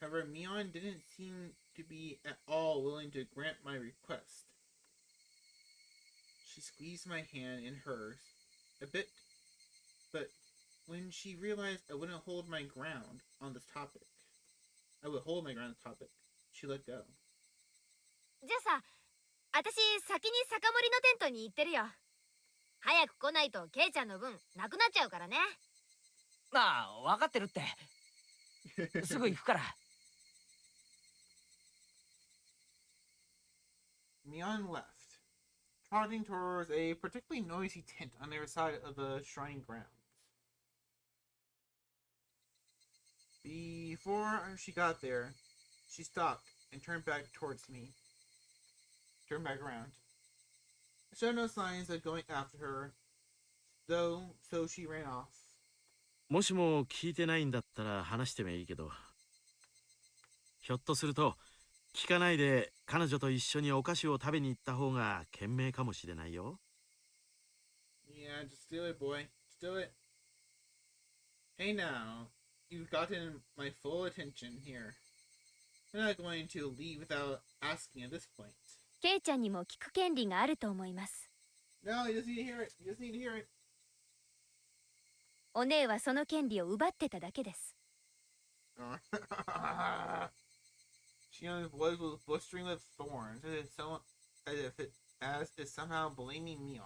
However, Mion didn't seem to be at all willing to grant my request. She squeezed my hand in hers a bit, but when she realized I wouldn't hold my ground on this topic, she let go. じゃあさ、私先に酒盛りのテントに行ってるよ。早く来ないとケイちゃんの分なくなっちゃうからね。ああ、分かってるって。すぐ行くから。Mion left, trotting towards a particularly noisy tent on the other side of the shrine grounds. Before she got there, she stopped and turned back around. I showed no signs of going after her, though, so she ran off. もしも聞いてないんだったら話してもいいけど、ひょっとすると聞かないで彼女と一緒にお菓子を食べに行った方が賢明かもしれないよ。Yeah, just do it, boy. Just do it. Hey now, you've gotten my full attention here. I'm not going to leave without asking at this point. ケイちゃんにも聞く権利があると思います。 No, you just need to hear it. You just need to hear it. お姉はその権利を奪ってただけです。Shion's voice was blistering with thorns, as if somehow blaming Mion.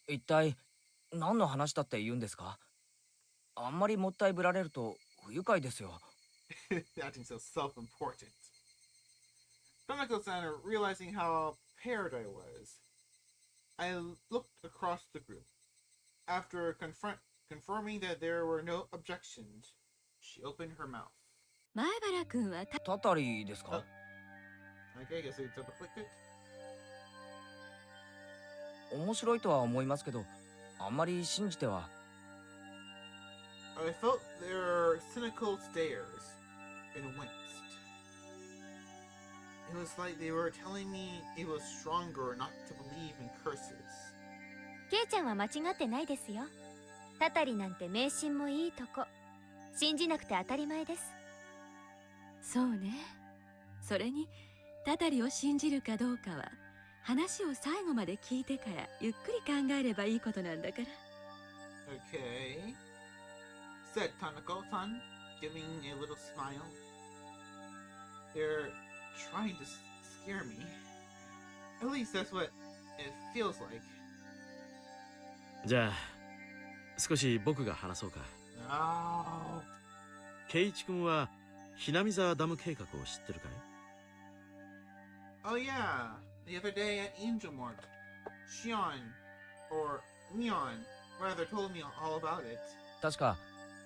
一体何の話だって言うんですか？あんまりもったいぶられると不愉快ですよ。Acting so self-important. Tanako-san, realizing how paired I was, I looked across the group. After confirming that there were no objections, she opened her mouth. 前原君はたたりですか？ Okay, I guess it's afflicted. 面白いとは思いますけど、あんまり信じては。I felt their cynical stares and winced. It was like they were telling me it was stronger not to believe in curses. ケイちゃんは間違ってないですよ。たたりなんて迷信もいいとこ。信じなくて当たり前です。そうね。それにたたりを信じるかどうかは話を最後まで聞いてからゆっくり考えればいいことなんだから。Okay, said Tanako-san, giving a little smile. They're trying to scare me. At least that's what it feels like. じゃあ少し僕が話そうか。Oh. ケイイチ君はひなみ沢ダム計画を知ってるかい？ Oh yeah, the other day at Angelmort, Shion, or Mion, rather told me all about it. 確か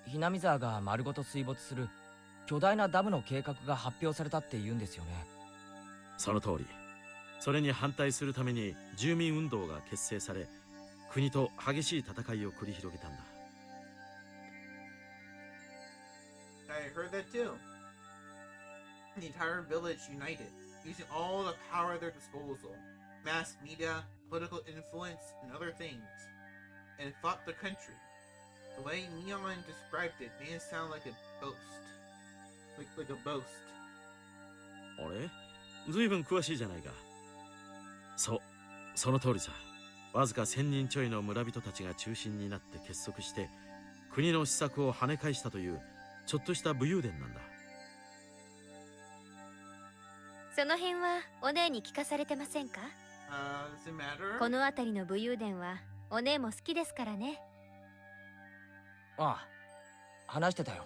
ひなみ沢が丸ごと水没する巨大なダムの計画が発表されたって言うんですよね。その通り。それに反対するために住民運動が結成され、国と激しい戦いを繰り広げたんだ。I heard that too. The entire village united, using all the power at their disposal, mass media, political influence, and other things, and fought the country. The way Mion described it made it sound like a boast. Like a boast. あれ？ずいぶん詳しいじゃないか。その通りさ。わずか1000人ちょいの村人たちが中心になって結束して国の施策を跳ね返したというちょっとした武勇伝なんだ。その辺はお姉に聞かされてませんか？ Does it matter? この辺りの武勇伝はお姉も好きですからね。ああ、話してたよ。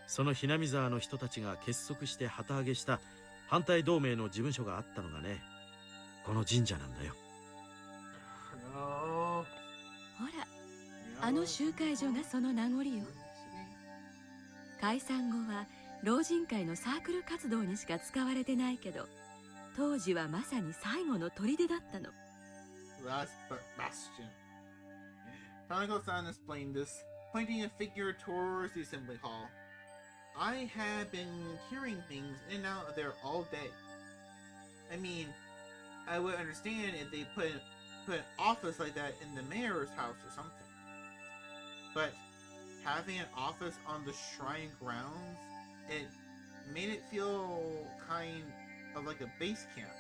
そのひなみ沢の人たちが結束して旗揚げした反対同盟の事務所があったのがね、この神社なんだよ。No. ほら、あの集会所がその名残よ。解散後は老人会のサークル活動にしか使われてないけど、当時はまさに最後の砦だったの。Last bastion. Tanako-san explained this, pointing a figure towards the assembly hall. I had been hearing things in and out of there all day. I mean, I would understand if they put an office like that in the mayor's house or something. But having an office on the shrine grounds, it made it feel kind of like a base camp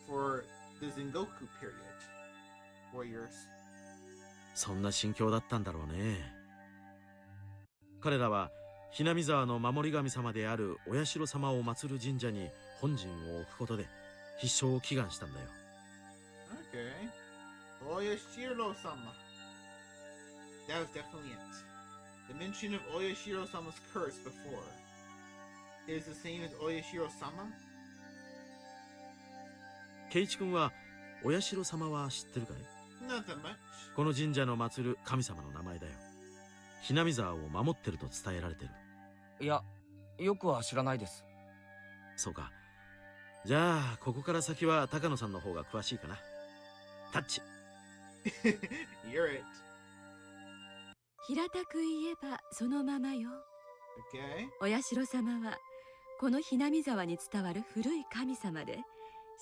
for the Zengoku period warriors. そんな心境だったんだろうね。彼らはひなみ沢の守り神様であるお社様を祀る神社に本陣を置くことで必勝を祈願したんだよ。Okay. Oyashiro-sama. That was definitely it. The mention of Oyashiro-sama's curse before is the same as Oyashiro-sama? ケイイチ君はお社様は知ってるかい？ Not that much. この神社の祀る神様の名前だよ。ひなみ沢を守ってると伝えられてる。いや、よくは知らないです。そうか。じゃあここから先は高野さんの方が詳しいかな。タッチ。You're it. 平たく言えばそのままよ。Okay. お社様はこのひなみ沢に伝わる古い神様で、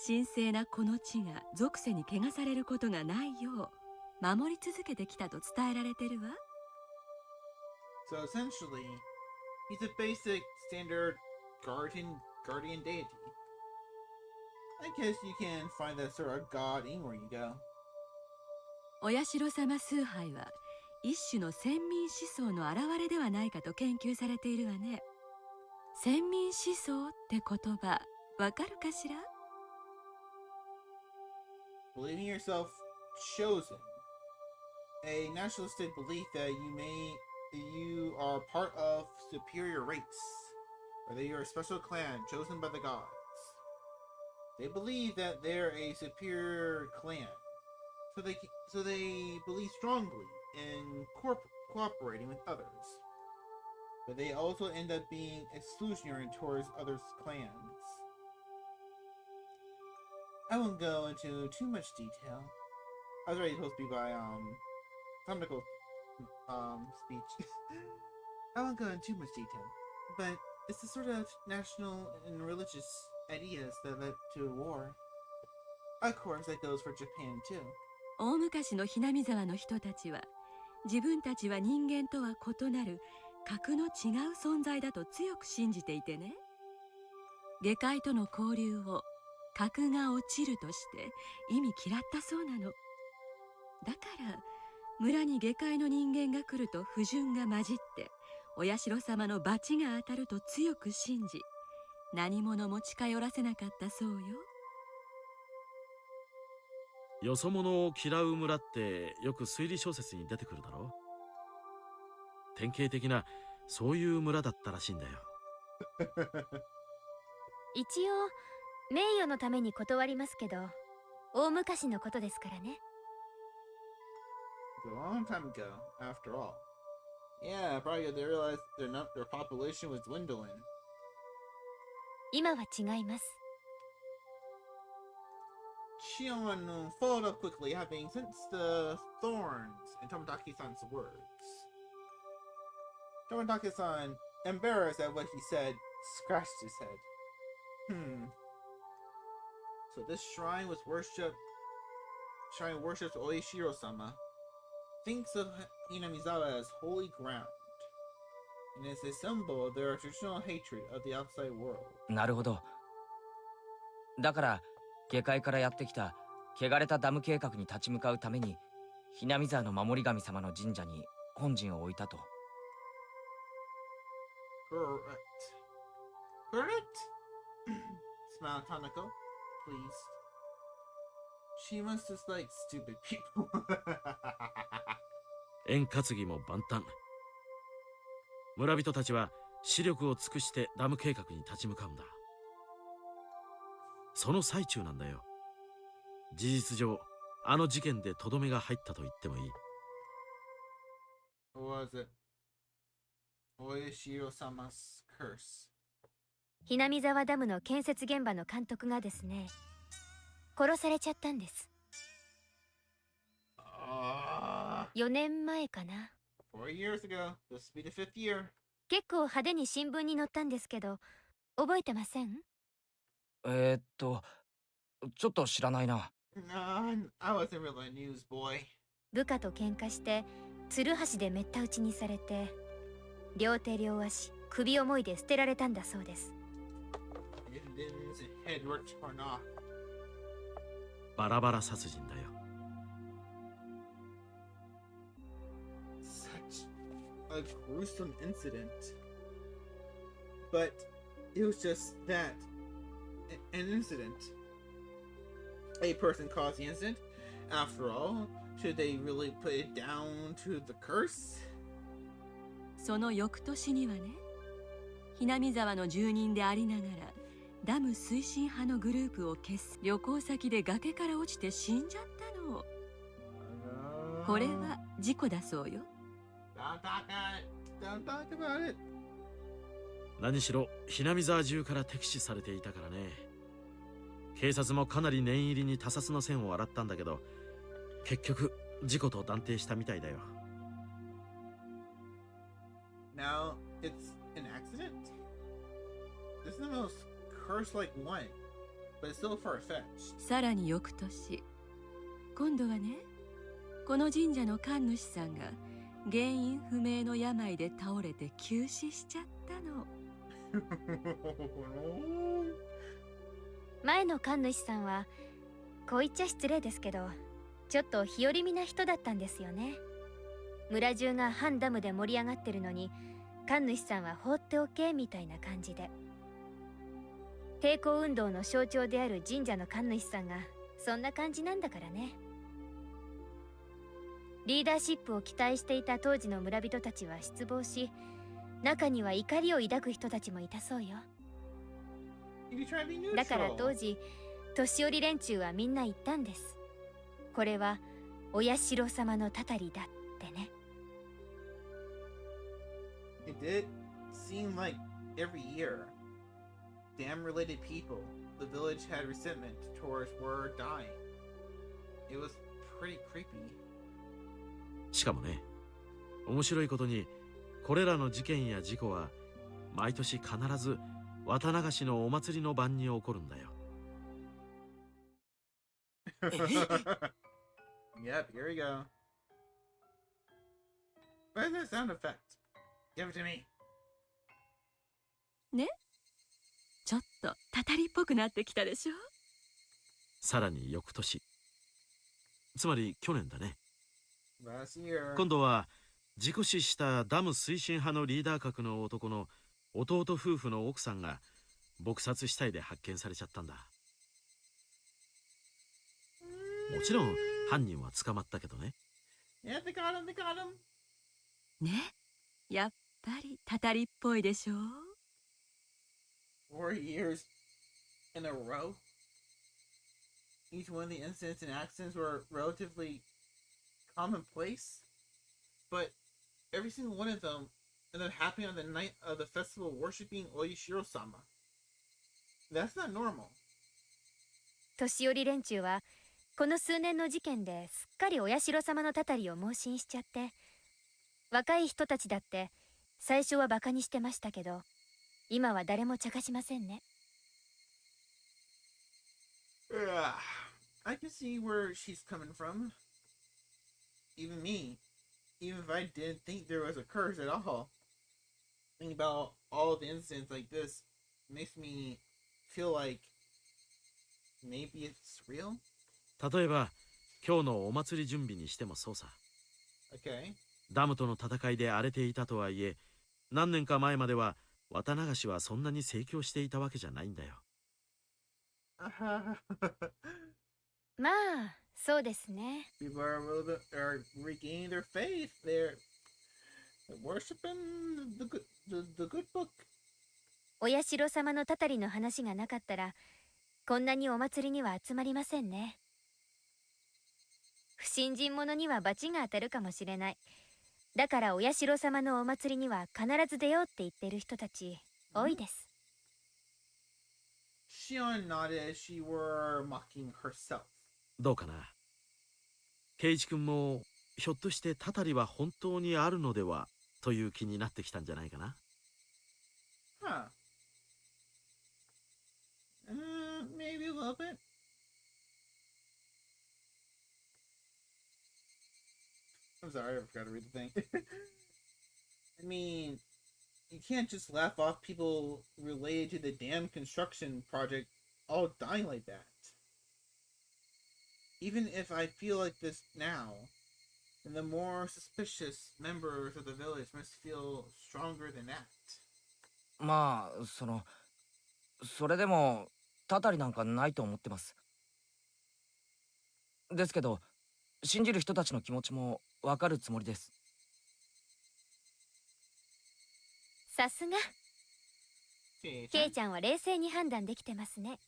神聖なこの地が属世に汚されることがないよう守り続けてきたと伝えられてるわ。So essentially, he's a basic standard guardian deity. I guess you can find that sort of god anywhere you go. お社様崇拝は一種の先民思想の表れではないかと研究されているわね。先民思想って言葉わかるかしら？ Believing yourself chosen, a nationalistic belief that you are part of superior race, or that you're a special clan chosen by the gods. They believe that they're a superior clan, so they believe strongly in cooperating with others. But they also end up being exclusionary towards others' clans. I won't go into too much detail. I was already supposed to be by Tamiko's speech. I won't go into too much detail, but it's the sort of national and religious ideas that led to war. Of course, that goes for Japan too. 大昔のひなみ沢の人たちは自分たちは人間とは異なる格の違う存在だと強く信じていてね。下界との交流を格が落ちるとして意味嫌ったそうなの。だから村に下界の人間が来ると不純が混じってお社様の罰が当たると強く信じ、何者も近寄らせなかったそうよ。よそ者を嫌う村ってよく推理小説に出てくるだろ。典型的なそういう村だったらしいんだよ。一応名誉のために断りますけど、大昔のことですからね。A long time ago, after all. Yeah, probably they realized their population was dwindling. 今は違います。Shion followed up quickly, having sensed the thorns in Tomotaki-san's words. Tomotaki-san, embarrassed at what he said, scratched his head. So this shrine worships Oishiro-sama, thinks of Hinamizawa as holy ground, and is a symbol of their traditional hatred of the outside world. なるほど。だから下界からやってきた汚れたダム計画に立ち向かうためにひなみ沢の守り神様の神社に本陣を置いたと。Correct. Smile, Tanako, please. She must dislike stupid people. 円担ぎも万端。村人たちは視力を尽くしてダム計画に立ち向かうんだ。その最中なんだよ。事実上あの事件でとどめが入ったと言ってもいい。What was it? Oishiro-sama's curse. ひなみ沢ダムの建設現場の監督がですね、殺されちゃったんです。4年前かな。4 years ago. This will be the 5th year. 結構派手に新聞に載ったんですけど、覚えてません？ちょっと知らないな。No, I wasn't really a newsboy. 部下と喧嘩してツルハシでめった打ちにされて、両手両足首思いで捨てられたんだそうです。バラバラ殺人だよ。Such a gruesome incident. But it was just that, an incident. A person caused the incident. After all, should they really put it down to the curse? その翌年にはね、ひなみ沢の住人でありながらダム推進派のグループを消す旅行先で崖から落ちて死んじゃったの。これは事故だそうよ。Don't talk about it. 何しろひなみ沢中から敵視されていたからね。警察もかなり念入りに他殺の線を洗ったんだけど、結局事故と断定したみたいだよ。Now it's an accident. This is the most curse-like one, but it's still far-fetched. さらに翌年、今度はね、この神社の神主さんが原因不明の病で倒れて急死しちゃったの。前の神主さんはこう言っちゃ失礼ですけど、ちょっと日和見な人だったんですよね。村中が反ダムで盛り上がってるのに、神主さんは放っておけみたいな感じで。抵抗運動の象徴である神社の神主さんがそんな感じなんだからね。リーダーシップを期待していた当時の村人たちは失望し、中には怒りを抱く人たちもいたそうよ。だから当時年寄り連中はみんな言ったんです。これはお社様のたたりだってね。It did seem like every year, dam-related people, the village had resentment towards were dying. It was pretty creepy. しかもね、面白いことにこれらの事件や事故は毎年必ず綿流しのお祭りの晩に起こるんだよ。Yep, here we go. What is that sound effect? Give it to me. ね、ちょっとたたりっぽくなってきたでしょ。さらに翌年、つまり去年だね。Last year. 今度は事故死したダム推進派のリーダー格の男の弟夫婦の奥さんが撲殺死体で発見されちゃったんだ。もちろん犯人は捕まったけどね。Yeah, they got him, they got him. ね、やっぱりたたりっぽいでしょ。 4 years in a row. Each one of the incidents and accidents were relatively commonplace, but every single one of them ended up happening on the night of the festival worshiping Oishiro-sama. That's not normal. 年寄り連中はこの数年の事件ですっかりお社様のたたりを盲信しちゃって、若い人たちだって最初はバカにしてましたけど、今は誰も茶化しませんね。I can see where she's coming from. Even me, even if I didn't think there was a curse at all, thinking about all the incidents like this makes me feel like maybe it's real. 例えば今日のお祭り準備にしてもそうさ。Okay. ダムとの戦いで荒れていたとはいえ、何年か前までは綿流しはそんなに盛況していたわけじゃないんだよ。まあそうですね。 People are a little bit are regaining their faith. They're worshiping the good book. お社様のたたりの話がなかったらこんなにお祭りには集まりませんね。不信心者には罰が当たるかもしれない。だからお社様のお祭りには必ず出ようって言ってる人たち多いです。Shion nodded as she were mocking herself. どうかな。圭一君もひょっとしてたたりは本当にあるのではという気になってきたんじゃないかな。Huh. Maybe a little bit. I'm sorry, I forgot to read the thing. I mean, you can't just laugh off people related to the dam construction project all dying like that. Even if I feel like this now, then the more suspicious members of the village must feel stronger than that. まあそれでもたたりなんかないと思ってます。ですけど信じる人たちの気持ちもわかるつもりです。さすがケイちゃんは冷静に判断できてますね。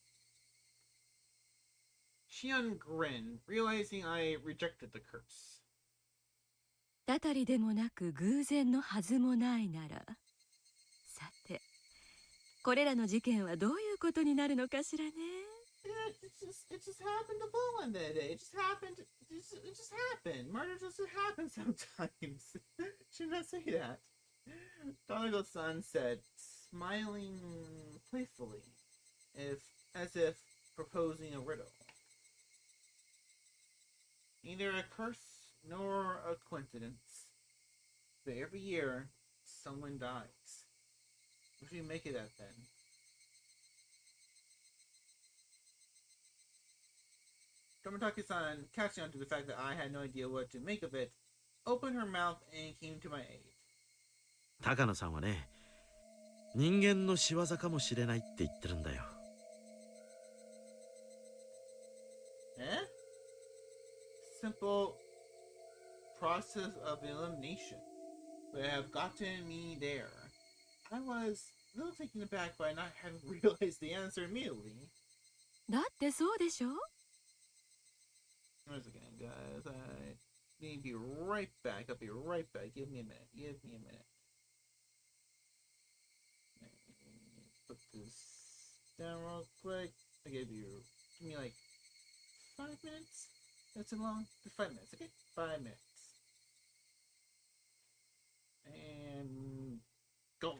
Shion grinned, realizing I rejected the curse. たたりでもなく偶然のはずもないなら、さてこれらの事件はどういうことになるのかしらね。It just happened to fall one day. It just happened. It just happened. Murder just happens sometimes. Should not say that. Tanago-san said, smiling playfully, as if proposing a riddle. Neither a curse nor a coincidence, but every year someone dies. What should we make of that then? Tomitaki-san, catching on to the fact that I had no idea what to make of it, opened her mouth and came to my aid. 高野さんはね、人間の仕業かもしれないって言ってるんだよ。Eh? Simple process of elimination would have gotten me there. I was a little taken aback by not having realized the answer immediately. だってそうでしょ。 Once again, guys, I need to be right back. I'll be right back. Give me a minute. Give me a minute. Put this down real quick. Give me like 5 minutes. That's too long. 5 minutes, okay? 5 minutes. And go.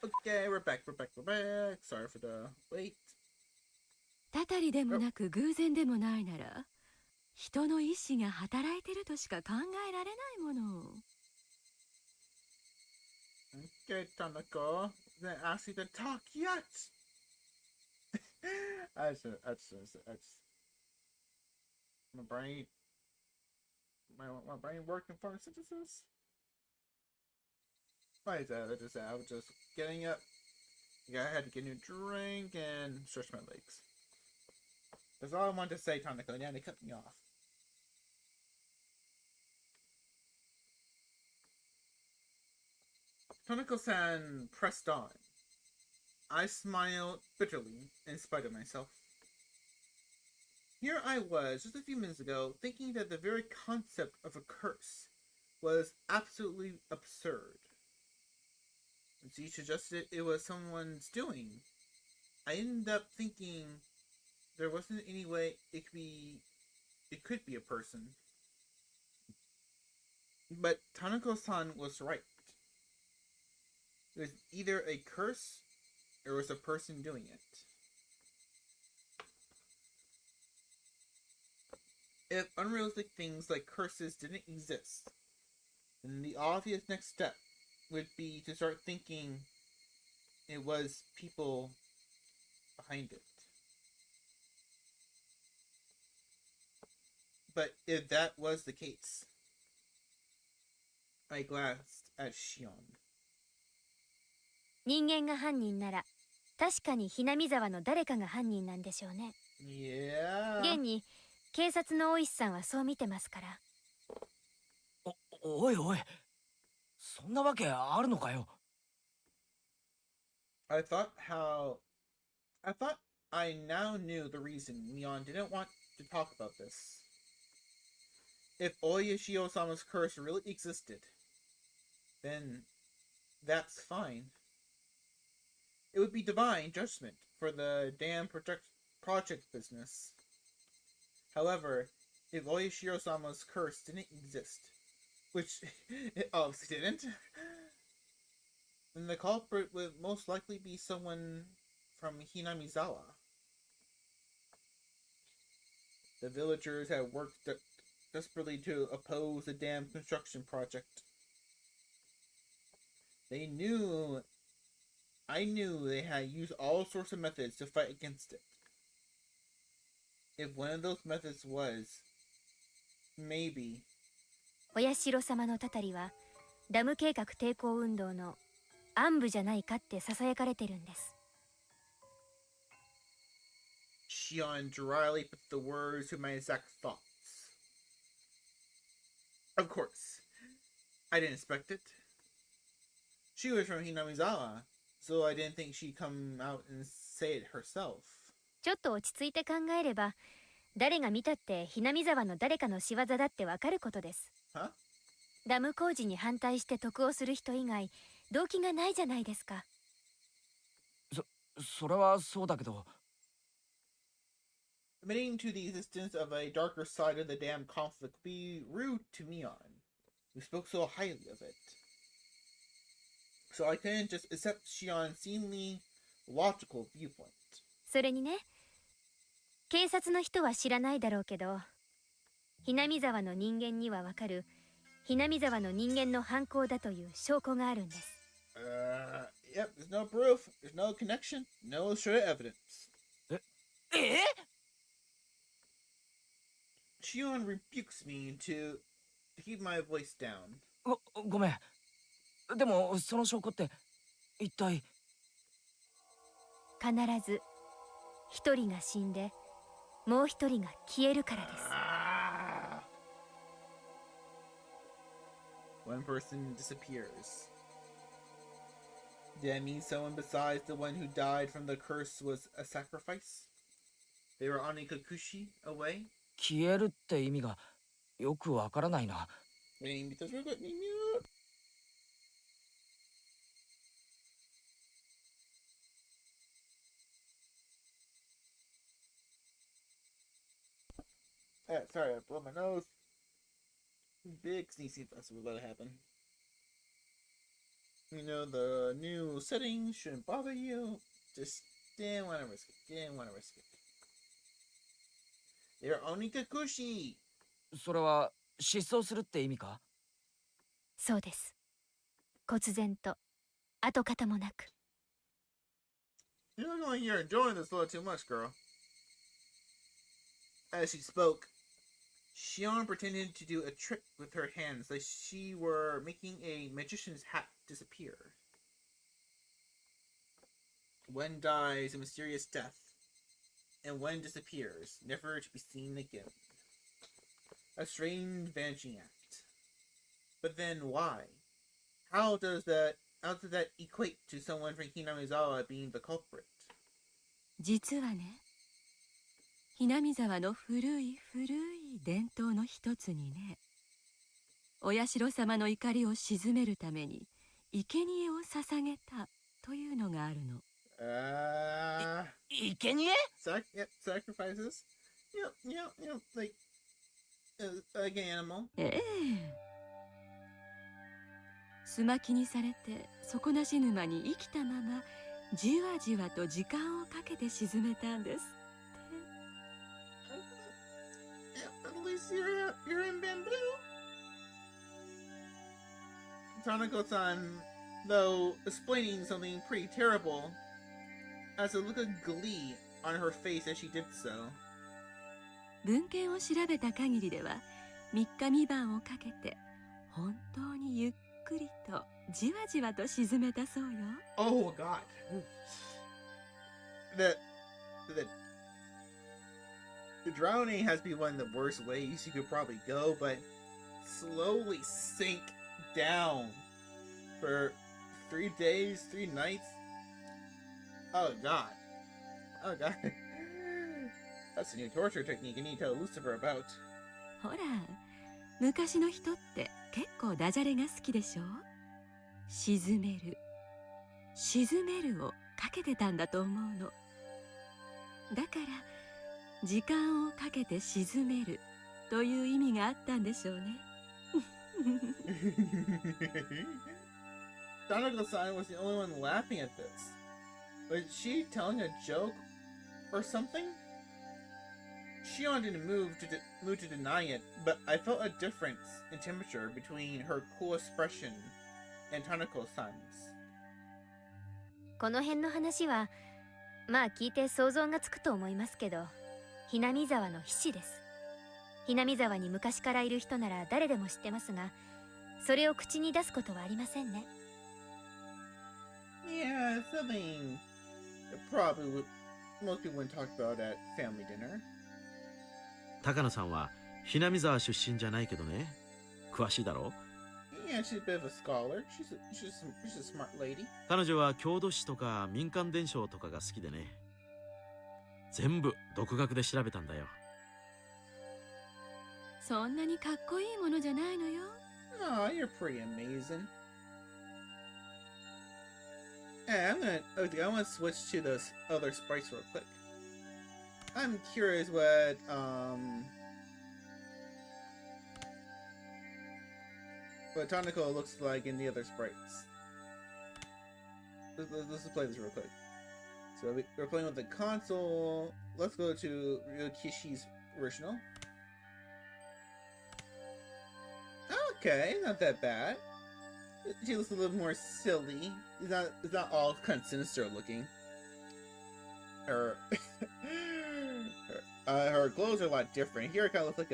Okay, we're back. Sorry for the wait. たたりでもなく偶然でもないなら、人の意志が働いてるとしか考えられないもの。Okay, Tanaka. Didn't ask you to talk yet. I just, my brain, my brain working photosynthesis. Why is that? I was just getting up. Yeah, I had to get a new drink and stretch my legs. That's all I wanted to say, Tanaka. And they cut me off. Tanaka-san pressed on. I smiled bitterly in spite of myself. Here I was, just a few minutes ago, thinking that the very concept of a curse was absolutely absurd. As he suggested it was someone's doing, I ended up thinking there wasn't any way it could be a person. But Tanako-san was right. It was either a curse or it was a person doing it. If unrealistic things like curses didn't exist, then the obvious next step would be to start thinking it was people behind it. But if that was the case, I glanced at Shion. 人間が犯人なら確かにひなみ沢の誰かが犯人なんでしょうね。Yeah. 現に警察の大石さんはそう見てますから。おいおい、そんなわけあるのかよ。I thought I now knew the reason Mion didn't want to talk about this. If Oyashio-sama's curse really existed, then that's fine. It would be divine judgment for the damn project business. However, if Oyashiro-sama's curse didn't exist, which it obviously didn't, then the culprit would most likely be someone from Hinamizawa. The villagers had worked desperately to oppose the damn construction project. I knew they had used all sorts of methods to fight against it. If one of those methods was, maybe... お社様のたたりはダム計画抵抗運動の暗部じゃないかって囁かれてるんです。Shion dryly put the words to my exact thoughts. Of course, I didn't expect it. She was from Hinamizawa, so I didn't think she'd come out and say it herself. ちょっと落ち着いて考えれば、誰が見たってひなみ沢の誰かの仕業だってわかることです。Huh? ダム工事に反対して得をする人以外、動機がないじゃないですか。それはそうだけど。Admitting to the existence of a darker side of the damn conflict would be rude to Mion, who spoke so highly of it. So I couldn't just accept Shion's seemingly logical viewpoint. それにね、警察の人は知らないだろうけど、ひなみ沢の人間にはわかる、ひなみ沢の人間の犯行だという証拠があるんです。Yep, there's no proof, there's no connection, no straight evidence. えShion rebukes me to keep my voice down. ごめん。でもその証拠って一体。必ず一人が死んでもう一人が消えるからです。One person disappears. Did that mean someone besides the one who died from the curse was a sacrifice? They were on a Kakushi away? 消えるって意味がよくわからないな。Sorry, I blew my nose. Big sneezing festival about to happen. You know, the new settings shouldn't bother you. Just didn't want to risk it. Didn't want to risk it. They're only Kakushi. それは失踪するって意味か？そうです。忽然と跡形もなく。You look like you're enjoying this a little too much, girl. As she spoke, Shion pretended to do a trick with her hands, like she were making a magician's hat disappear. One dies a mysterious death, and one disappears, never to be seen again. A strange vanishing act. But then why? How does that equate to someone from Hinamizawa being the culprit? 実はね、ひなみ沢の古い伝統の一つにね、お社様の怒りを鎮めるために生贄を捧げたというのがあるの。生贄？ Yep, sacrifices. Yep, like an animal. ええ。すまきにされて底なし沼に生きたままじわじわと時間をかけて沈めたんですって。At least you're in bamboo. Tanako-san, though explaining something pretty terrible, has a look of glee on her face as she did so. 文献を調べた限りでは3日3晩をかけて本当にゆっくりとじわじわと沈めたそうよ。Oh God. The drowning has to be one of the worst ways you could probably go, but slowly sink down for 3 days, 3 nights. Oh God. Oh God. That's a new torture technique you need to tell Lucifer about. ほら、昔の人って結構ダジャレが好きでしょ。沈めるをかけてたんだと思うの。だから時間をかけて沈めるという意味があったんでしょうね。Tanaka-san was the only one laughing at this. Was she telling a joke or something? Shion didn't move to deny it, but I felt a difference in temperature between her cool expression and Tanako-san's. この辺の話はまあ聞いて想像がつくと思いますけど、ひなみ沢の秘士です。ひなみ沢に昔からいる人なら誰でも知ってますが、それを口に出すことはありませんね。Yeah, something probably most people wouldn't talk about at family dinner. 高野さんはひなみ沢出身じゃないけどね。詳しいだろ？ Yeah, she's a bit of a scholar. She's a smart lady. 彼女は郷土史とか民間伝承とかが好きでね。全部独学で調べたんだよ。そんなにかっこいいものじゃないのよ。Oh, you're pretty amazing. Hey, I want to switch to those other sprites real quick. I'm curious what Tanako looks like in the other sprites. Let's play this real quick. So we're playing with the console. Let's go to Ryukishi's original. Okay, not that bad. She looks a little more silly. It's not all kind of sinister looking. Her her clothes are a lot different. Here it kind of looks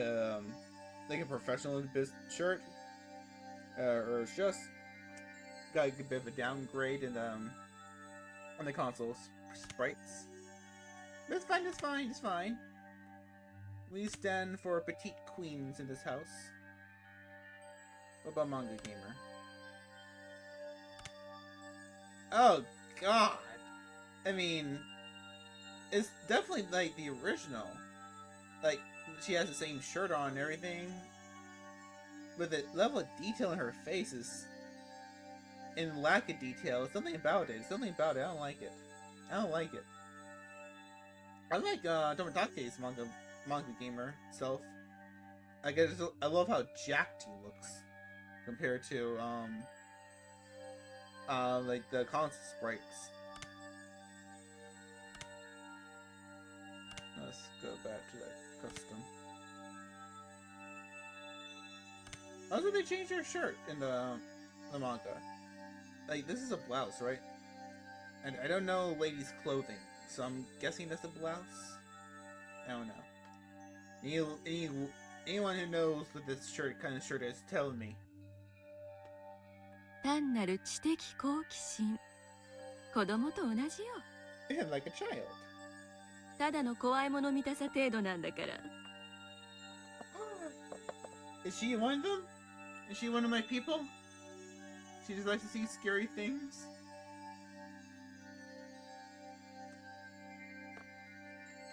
like a professional shirt. Or it's just got a bit of a downgrade in on the console sprites. But it's fine. We stand for petite queens in this house. What about Manga Gamer? Oh God! I mean, it's definitely like the original. Like, she has the same shirt on and everything. But the level of detail in her face is... in lack of detail. Something about it. I don't like it. I like Tomitake's manga gamer self. I love how jacked he looks compared to like the console sprites. Let's go back to that custom. Also, they changed her shirt in the manga. Like, this is a blouse, right? And I don't know ladies' clothing, so I'm guessing that's a blouse. I don't know. Anyone who knows what this kind of shirt is, tell me. 単なる知的好奇心。子供と同じよ。Yeah, like a child. ただの怖いもの見たさ程度なんだから。Is she one of them? Is she one of my people? She just likes to see scary things?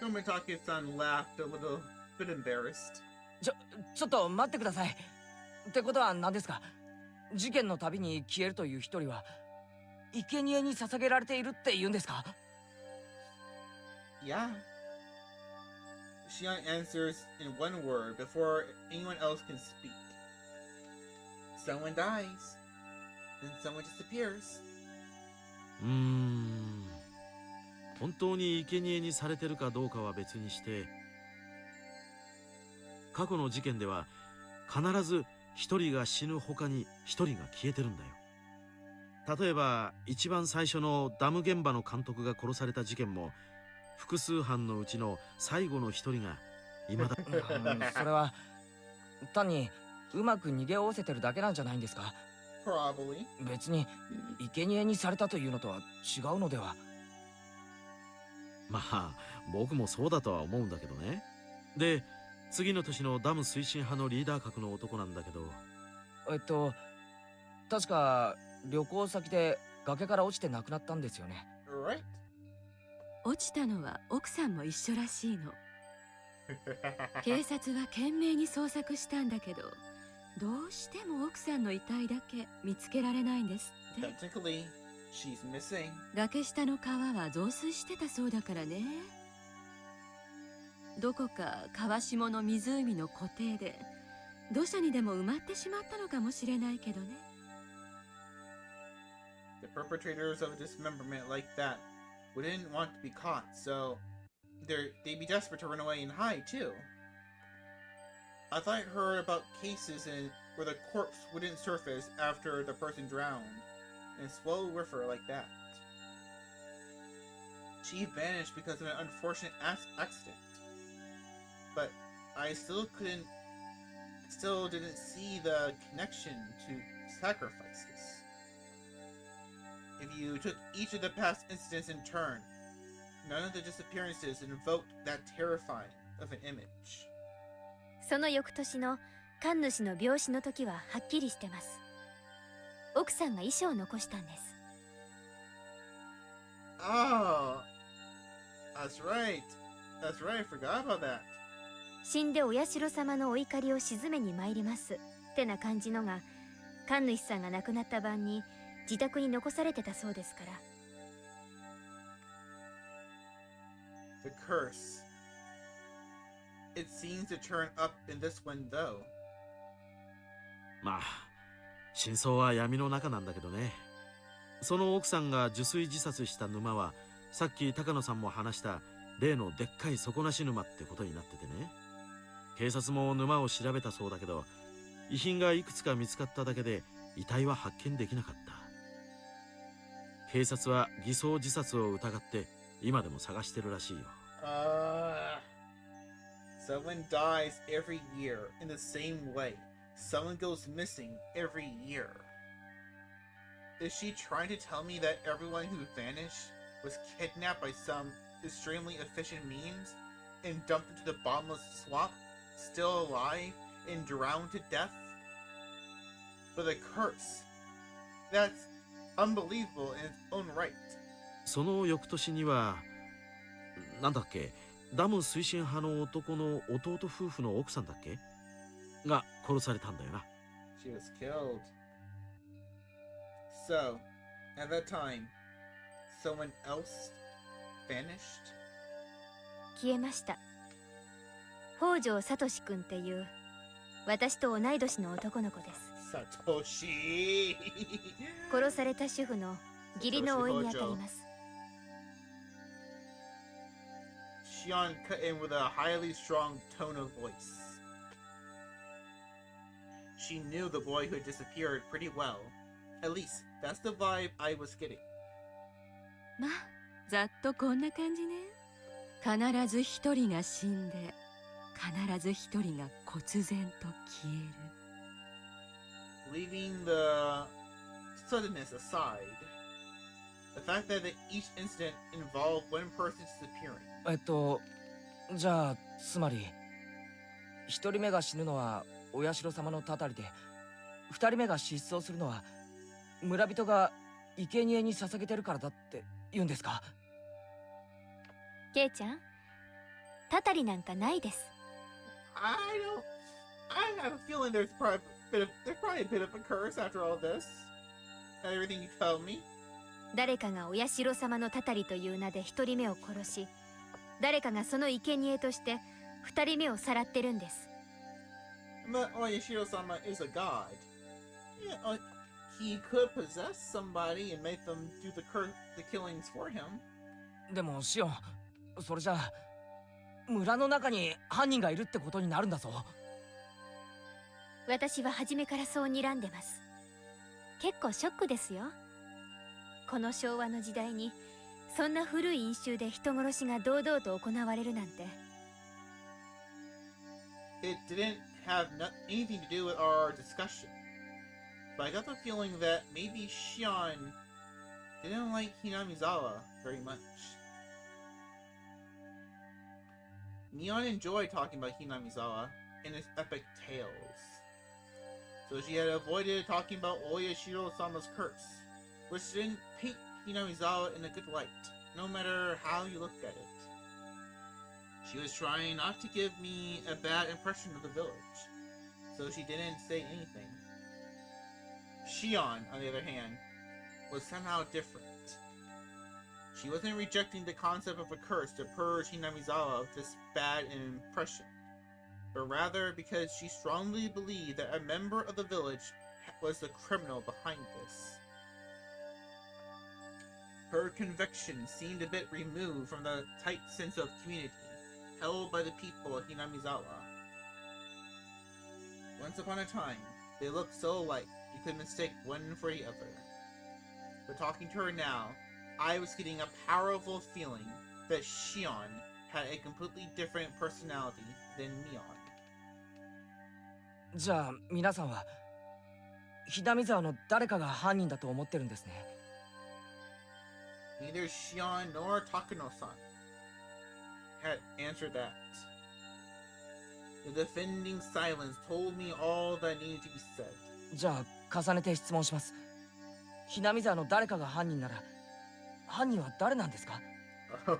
Tomitake-san laughed a little bit embarrassed. ちょっと待ってください。ってことは何ですか？事件のたびに消えるという一人は生贄に捧げられているって言うんですか？ Yeah. Shion answers in one word before anyone else can speak. Someone dies. Then someone disappears. 本当に生贄にされてるかどうかは別にして、過去の事件では必ず一人が死ぬ他に一人が消えてるんだよ。例えば一番最初のダム現場の監督が殺された事件も、複数犯のうちの最後の一人が未だそれは単にうまく逃げおおせてるだけなんじゃないんですか？ Probably. 別に生贄にされたというのとは違うのでは？まあ僕もそうだとは思うんだけどね。で次の年のダム推進派のリーダー格の男なんだけど、確か旅行先で崖から落ちて亡くなったんですよね。 Right? 落ちたのは奥さんも一緒らしいの。警察は懸命に捜索したんだけど、どうしても奥さんの遺体だけ見つけられないんですって。 Technically, she's missing. 崖下の川は増水してたそうだからね。どこか川下の湖の湖底で土砂にでも埋まってしまったのかもしれないけどね。 The perpetrators of a dismemberment like that wouldn't want to be caught, so they'd be desperate to run away and hide too. I thought I heard about cases where the corpse wouldn't surface after the person drowned, and swallow a river like that. She vanished because of an unfortunate accident. But I still didn't see the connection to sacrifices. If you took each of the past incidents in turn, none of the disappearances invoked that terrifying of an image. その翌年の神主の病死の時ははっきりしてます。奥さんが遺書を残したんです。 Oh, that's right. That's right. I forgot about that. 死んでお社様のお怒りを鎮めに参りますってな感じのが、神主さんが亡くなった晩に自宅に残されてたそうですから。 The curse. It seems to turn up in this one though. まあ真相は闇の中なんだけどね。その奥さんが受水自殺した沼は、さっき高野さんも話した例のでっかい底なし沼ってことになっててね。警察も沼を調べたそうだけど、遺品がいくつか見つかっただけで遺体は発見できなかった。警察は偽装自殺を疑って今でも探してるらしいよ。Someone dies every year in the same way. Someone goes missing every year. Is she trying to tell me that everyone who vanished was kidnapped by some extremely efficient means and dumped into the bottomless swamp, still alive and drowned to death? But the curse, that's unbelievable in its own right. その翌年にはなんだっけ、ダム推進派の男の弟夫婦の奥さんだっけが殺されたんだよな。 She was killed. So, at that time, someone else vanished? 消えました。北条聡君っていう私と同い年の男の子です。Satoshi. 殺された主婦の義理の甥にあたります。 Shion cut in with a highly strong tone of voice. She knew the boy who had disappeared pretty well. At least, that's the vibe I was getting. まあ、ざっとこんな感じね。必ず一人が死んで、必ず一人が忽然と消える。Leaving the suddenness aside, the fact that each incident involved one person disappearing. じゃあつまり一人目が死ぬのはお社様のたたりで、二人目が失踪するのは村人が生贄に捧げてるからだって言うんですか？ケイちゃん、たたりなんかないです。I have a feeling there's probably a bit of a curse after all this. Everything you tell me. 誰かがお社様のたたりという名で一人目を殺し、誰かがその生贄として二人目をさらってるんです。But Oyashiro-sama is a god. Yeah, he could possess somebody and make them do the killings for him. でもシオン、それじゃあ村の中に犯人がいるってことになるんだぞ。私は初めからそう睨んでます。結構ショックですよ。この昭和の時代にそんな古い因習で人殺しが堂々と行われるなんて。It didn't have anything to do with our discussion, but I got the feeling that maybe Shion didn't like Hinamizawa very much. Neon enjoyed talking about Hinamizawa in his epic tales, so she had avoided talking about Oyashiro-sama's curse, which didn't paint Hinamizawa in a good light, no matter how you looked at it. She was trying not to give me a bad impression of the village, so she didn't say anything. Shion, on the other hand, was somehow different. She wasn't rejecting the concept of a curse to purge Hinamizawa of this bad impression, but rather because she strongly believed that a member of the village was the criminal behind this. Her conviction seemed a bit removed from the tight sense of community held by the people of Hinamizawa. Once upon a time, they looked so alike you could mistake one for the other. But talking to her now, I was getting a powerful feeling that Shion had a completely different personality than Mion. じゃあ皆さんはひなみ沢の誰かが犯人だと思ってるんですね。Neither Shion nor Takano-san had answered that. The defending silence told me all that needed to be said. じゃあ重ねて質問します。ひなみ沢の誰かが犯人なら犯人は誰なんですか？ That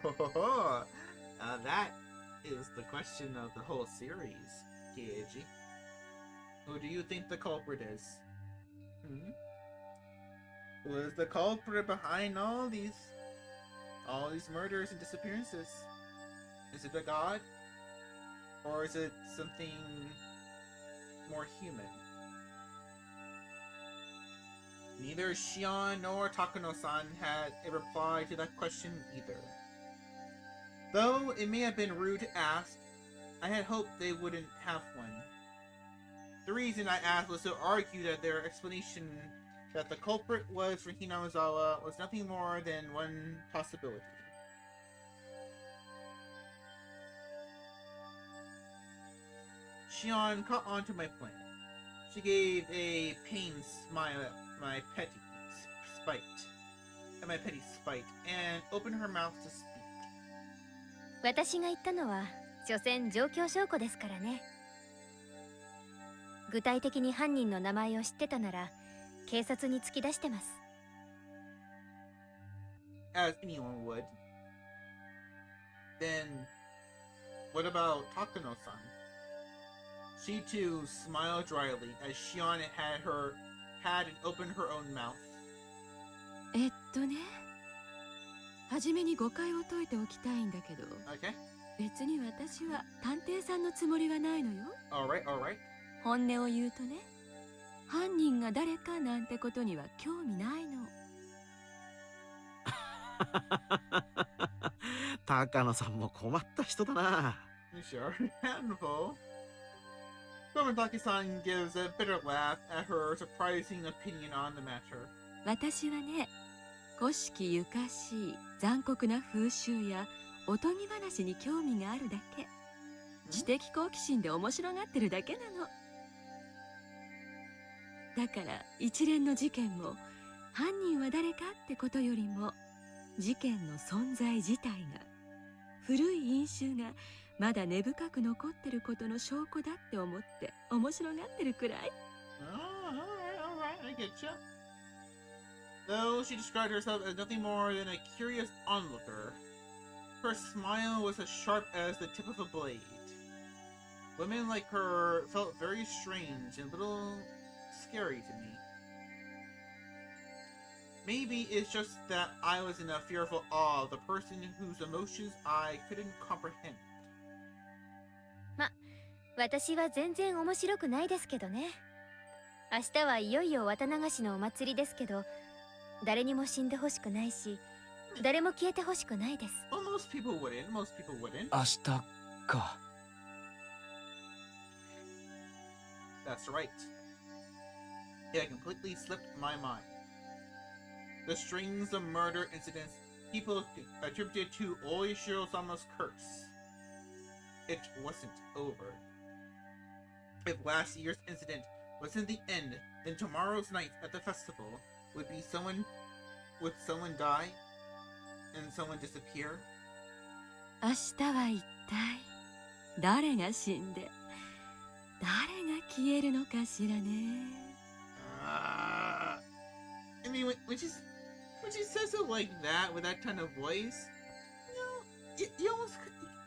is the question of the whole series, Keiji. Who do you think the culprit is? Who is the culprit behind all these murders and disappearances? Is it a god? Or is it something more human? Neither Shion nor Takano-san had a reply to that question either. Though it may have been rude to ask, I had hoped they wouldn't have one. The reason I asked was to argue that their explanation that the culprit was for Hinamizawa was nothing more than one possibility. Shion caught on to my plan. She gave a pained smile at my petty spite, and opened her mouth to speak. 私が言ったのは所詮状況証拠ですからね。具体的に犯人の名前を知ってたなら警察に突き出してます。As anyone would. Then, what about Takano-san? She too smiled dryly as Shion had opened her own mouth. 初めに誤解を解いておきたいんだけど、Okay. 別に私は探偵さんのつもりはないのよ。Alright. 本音を言うとね、犯人が誰かなんてことには興味ないの。高野さんも困った人だな。You sure? Handful. Tomitaki-san gives a bitter laugh at her surprising opinion on the matter. 私はね、古式ゆかしい残酷な風習やおとぎ話に興味があるだけ。知的好奇心で面白がってるだけなの。だから一連の事件も犯人は誰かってことよりも事件の存在自体が古い因習がまだ根深く残ってることの証拠だって思って面白がってるくらい。Alright, I get ya. Though she described herself as nothing more than a curious onlooker, her smile was as sharp as the tip of a blade. Women like her felt very strange and a little scary to me. Maybe it's just that I was in a fearful awe of the person whose emotions I couldn't comprehend. 私は全然面白くないですけどね。明日はいよいよ綿流しのお祭りですけど、誰にも死んでほしくないし、誰も消えてほしくないです。Well, most people wouldn't. Most people wouldn't. 明日か。That's right. It had completely slipped my mind. The strings of murder incidents people attributed to Oishiro-sama's curse. It wasn't over. If last year's incident wasn't the end, then tomorrow's night at the festival would someone die and someone disappear? 明日は一体誰が死んで誰が消えるのかしらね。I mean, when she says it like that with that kind of voice, you almost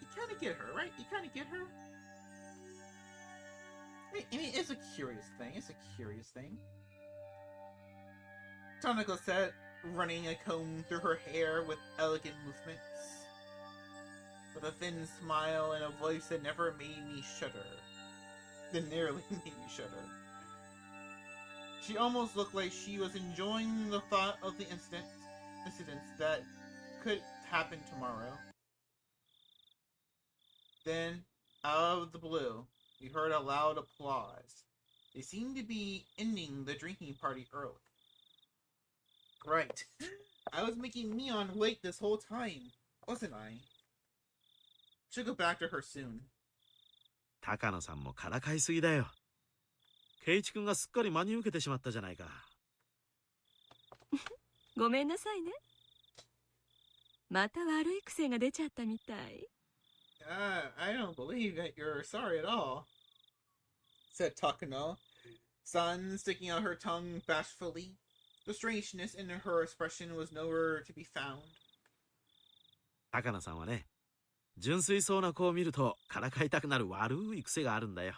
you kind of get her, right? You kind of get her. I mean, it's a curious thing. It's a curious thing. Tanako said, running a comb through her hair with elegant movements, with a thin smile and a voice that never made me shudder. That nearly made me shudder. She almost looked like she was enjoying the thought of the incidents that could happen tomorrow. Then, out of the blue, we heard a loud applause. They seemed to be ending the drinking party early. Right. I was making Neon wait this whole time, wasn't I? She'll go back to her soon. 高野さんもからかいすぎだよ。圭一君がすっかり真に受けてしまったじゃないか。ごめんなさいね。また悪い癖が出ちゃったみたい。I don't believe that you're sorry at all, said Takano, San sticking out her tongue bashfully. The strangeness in her expression was nowhere to be found. 高野さんはね、純粋そうな子を見るとからかいたくなる悪い癖があるんだよ。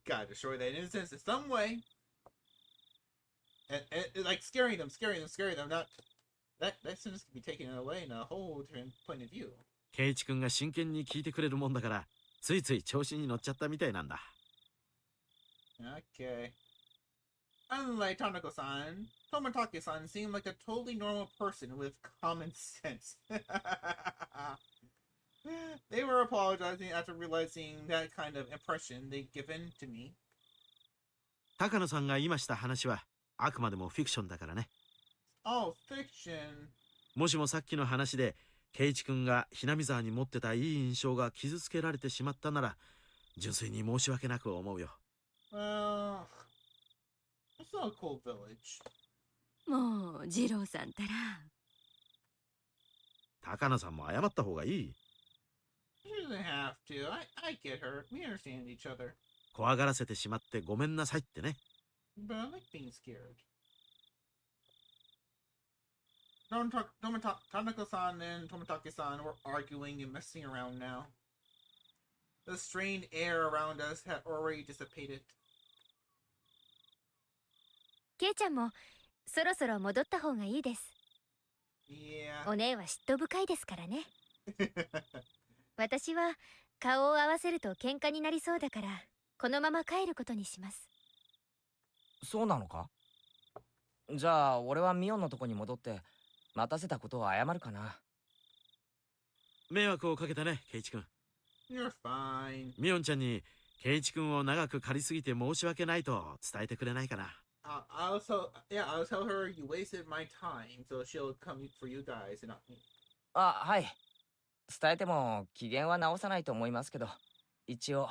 Gotta destroy that innocence in some way. And like scaring them. Not that innocence can be taken away in a whole different point of view. 圭一君が真剣に聞いてくれるもんだから、ついつい調子に乗っちゃったみたいなんだ。Okay. Unlike Tanako-san, Tomitaki-san seemed like a totally normal person with common sense. They were apologizing after realizing that kind of impression they'd given to me. 高野さんが今した話はあくまでもフィクションだからね。Oh, fiction. もしもさっきの話で圭一君がひなみ沢に持ってたいい印象が傷つけられてしまったなら、純粋に申し訳なく思うよ。Well, it's not a cool village. もう二郎さんたら。高野さんも謝った方がいい。She doesn't have to. I get her. We understand each other. 怖がらせてしまってごめんなさいってね。But I like being scared. Tanaka-san and Tomitaki-san were arguing and messing around now. The strained air around us had already dissipated. ケイちゃんもそろそろ戻った方がいいです。Yeah. お姉は嫉妬深いですからね。私は顔を合わせると喧嘩になりそうだからこのまま帰ることにします。そうなのか？じゃあ俺はミオンのとこに戻って待たせたことを謝るかな。迷惑をかけたね、ケイチ君。You're fine. ミオンちゃんにケイチ君を長く借りすぎて申し訳ないと伝えてくれないかな。I'll tell her you wasted my time, so she'll come for you guys and not me. あ、はい。伝えても機嫌は直さないと思いますけど、一応。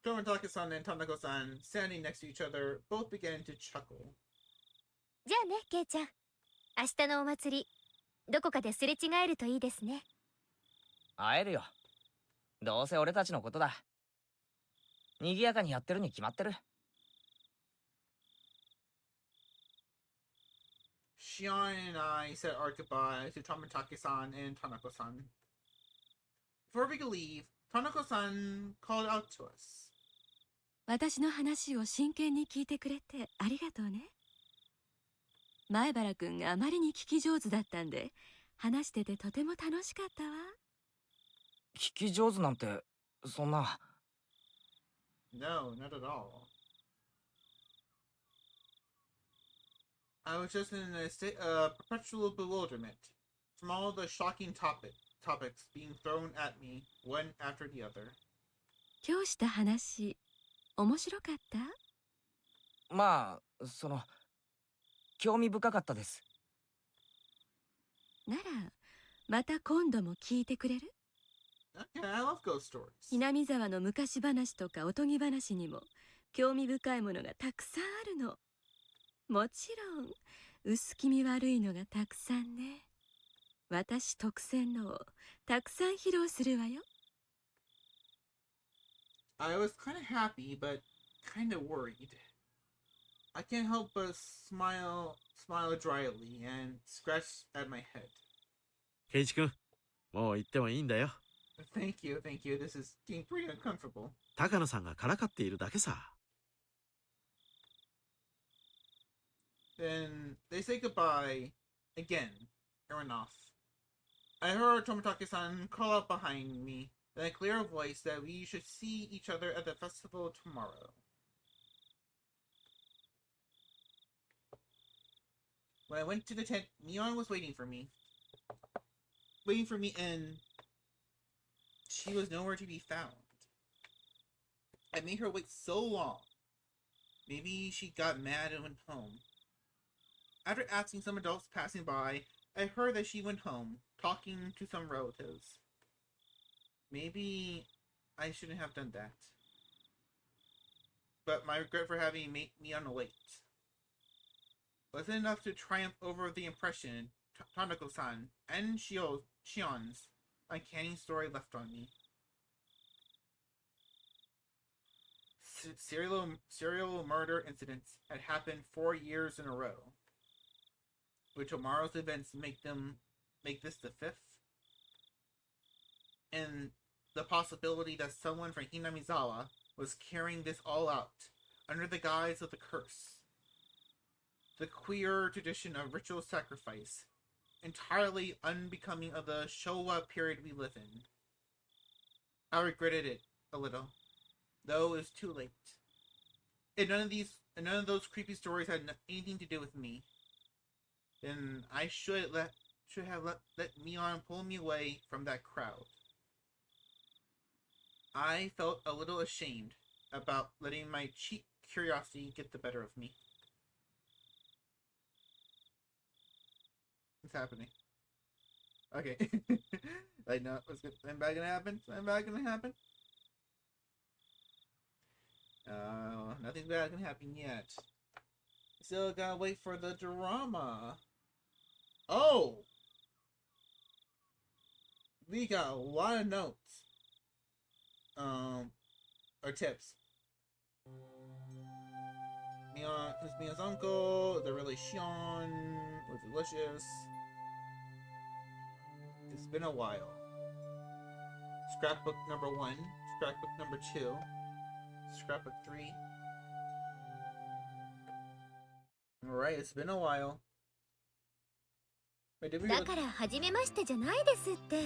Tomitake-san and Tanako-san, standing next to each other, both began to chuckle. じゃあね、ケイちゃん。明日のお祭り、どこかですれ違えるといいですね。会えるよ。どうせ俺たちのことだ。賑やかにやってるに決まってる。Shion and I said our goodbyes to Tomitake-san and Tanako-san. Before we could leave, Tanako-san called out to us. 私の話を真剣に聞いてくれてありがとうね。前原くんがあまりに聞き上手だったんで、話しててとても楽しかったわ。聞き上手なんて、そんな。No, not at all. I was just in a state of perpetual bewilderment from all the shocking topics being thrown at me, one after the other. 今日した話、面白かった？まあ、興味深かったです。なら、また今度も聞いてくれる？ Okay, I love ghost stories. 南沢の昔話とかおとぎ話にも興味深いものがたくさんあるの。もちろん薄気味悪いのがたくさんね。私特選のをたくさん披露するわよ。I was kind of happy, but kind of worried. I can't help but smile dryly and scratch at my head. ケイチ君、もう行ってもいいんだよ。Thank you. This is getting pretty uncomfortable. 高野さんがからかっているだけさ。Then they say goodbye again and went off. I heard Tomitake-san call out behind me in a clear voice that we should see each other at the festival tomorrow. When I went to the tent, Mion was waiting for me, and she was nowhere to be found. I made her wait so long. Maybe she got mad and went home. After asking some adults passing by, I heard that she went home, talking to some relatives. Maybe I shouldn't have done that. But my regret for having made Mion wait was enough to triumph over the impression Tanako-san and Shion's uncanny story left on me. Serial murder incidents had happened 4 years in a row. Would tomorrow's events make this the 5th? And the possibility that someone from Hinamizawa was carrying this all out under the guise of the curse. The queer tradition of ritual sacrifice, entirely unbecoming of the Showa period we live in. I regretted it a little, though it was too late. And none of those creepy stories had anything to do with me. Then I should have let Mion pull me away from that crowd. I felt a little ashamed about letting my cheap curiosity get the better of me. What's happening? Okay. I know what's good. Something bad gonna happen? Nothing's bad gonna happen yet. Still gotta wait for the drama. Oh! We got a lot of notes. Or tips. Mion's uncle, the relation was delicious. It's been a while. Scrapbook number 1, scrapbook number 2, scrapbook 3. Alright, it's been a while. Wait, did we だから初めましてじゃないですって。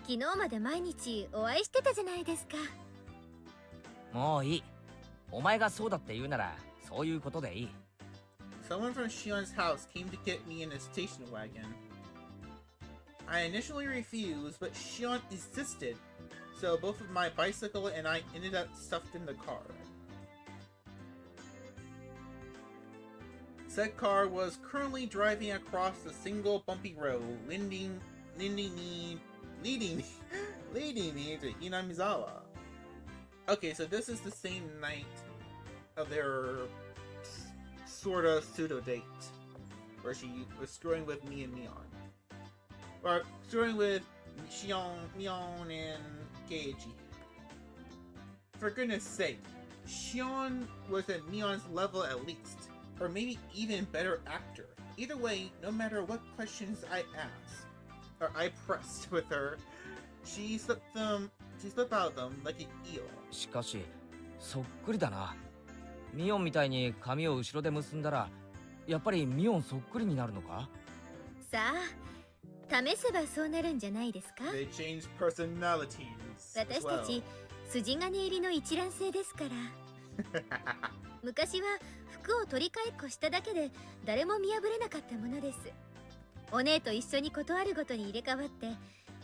昨日まで毎日お会いしてたじゃないですか。もういい。お前がそうだって言うならそういうことでいい。 Someone from Shion's house came to get me in a station wagon. I initially refused, but Shion insisted, so both of my bicycle and I ended up stuffed in the car. Said car was currently driving across the single bumpy road, leading me to Hinamizawa. Okay, so this is the same night of their sorta pseudo date, where she was screwing with me and Mion. Or screwing with Mion and Keiji. For goodness sake, Shion was at Mion's level at least, or maybe even better actor. Either way, no matter what questions I asked, or I pressed with her, she slipped out of them like an eel. しかしそっくりだな。ミオンみたいに髪を後ろで結んだらやっぱりミオンそっくりになるのか？さあ、試せばそうなるんじゃないですか。 They changed personalities. 私たち、筋金入りの一卵性ですから。昔は服を取り替えっこしただけで誰も見破れなかったものです。お姉と一緒にことあるごとに入れ替わって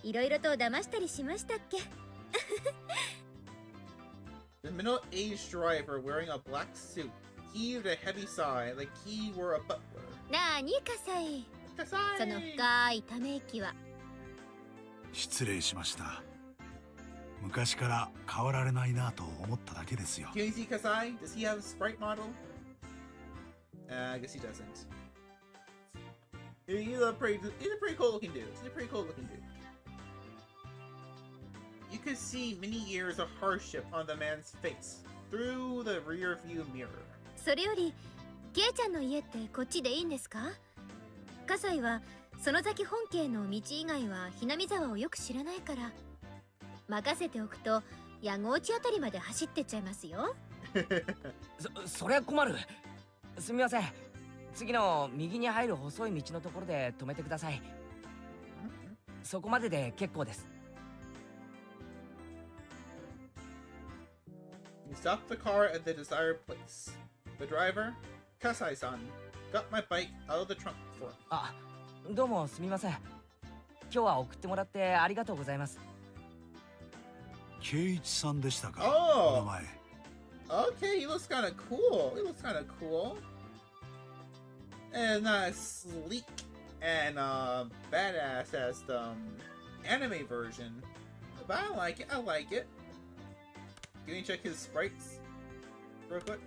いろいろと騙したりしましたっけ。The middle-aged driver wearing a black suit heaved a heavy sigh like he were a butler. なあにかさい。その深いため息は。失礼しました。昔から変わられないなと思っただけですよ。Can you see Kasai? Does he have a sprite model? I guess he doesn't. He's a pretty cool looking dude. You could see many years of hardship on the man's face through the rear view mirror. それより、ケイちゃんの家ってこっちでいいんですか？葛西はその先本家の道以外はひなみ沢をよく知らないから、任せておくと矢後地あたりまで走ってっちゃいますよ。そりゃ困る。すみません。次の右に入る細い道のところで止めてください。そこまでで結構です。We stopped the car at the desired place. The driver, Kasai-san, got my bike out of the trunk for me. あ、どうもすみません。今日は送ってもらってありがとうございます。圭一さんでしたか。お名前。Okay, he looks kind of cool. And not as sleek and badass as the anime version. But I like it. Can you check his sprites real quick?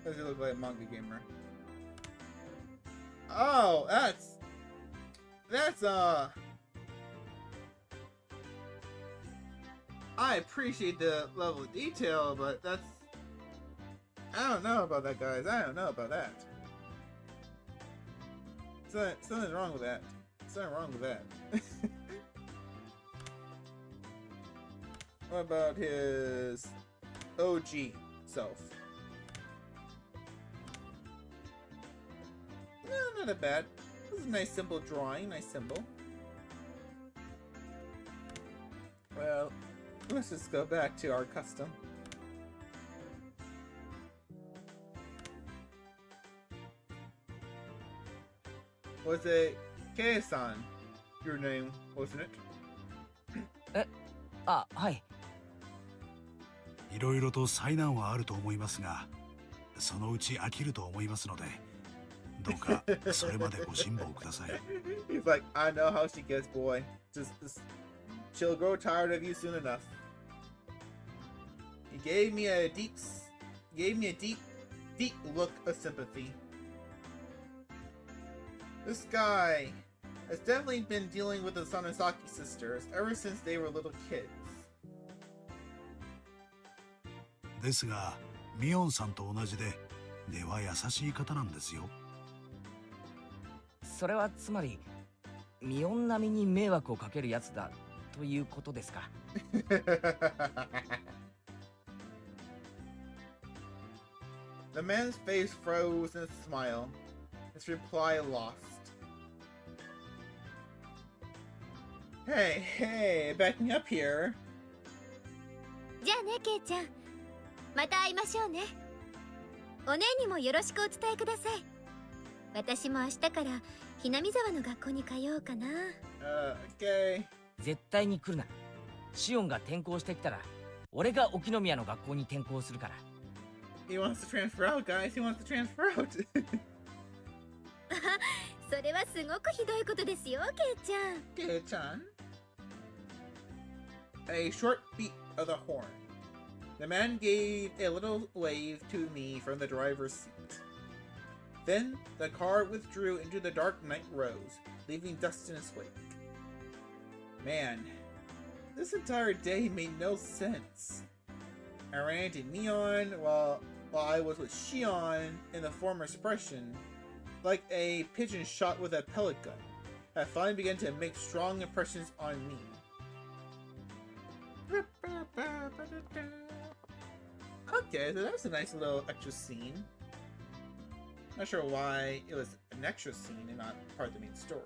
Does he look like a manga gamer? Oh, that's I appreciate the level of detail, but I don't know about that, guys. I don't know about that. Something's wrong with that. What about his OG self? No, not that bad. This is a nice simple drawing, nice symbol. Well, let's just go back to our custom. Was it Kei-san, your name, wasn't it? あ、はい。いろいろと災難はあると思いますが、そのうち飽きると思いますので、どうかそれまでご辛抱ください。He's like, I know how she gets, boy. Just she'll grow tired of you soon enough. He gave me a deep look of sympathy. This guy has definitely been dealing with the Sonosaki sisters ever since they were little kids. ですが、ミオンさんと同じで、根は優しい方なんですよ。それはつまり、ミオン並みに迷惑をかけるやつだということですか。The man's face froze in a smile. His reply lost. Hey, backing up here. じゃあね、ケイちゃん。また会いましょうね。お姉にもよろしくお伝えください。私も明日からひなみ沢の学校に通おうかな。Okay. 絶対に来るな。シオンが転校してきたら俺が沖宮の学校に転校するから。 He wants to transfer out, guys. He wants to transfer out. それはすごくひどいことですよ、ケイちゃん。ケイちゃん A short beat of the horn. The man gave a little wave to me from the driver's seat. Then the car withdrew into the dark night rose, leaving dust in its wake. Man, this entire day made no sense. I ran into Neon while I was with Shion in the former expression, like a pigeon shot with a pellet gun. I finally began to make strong impressions on me. Okay, so that was a nice little extra scene. Not sure why it was an extra scene and not part of the main story.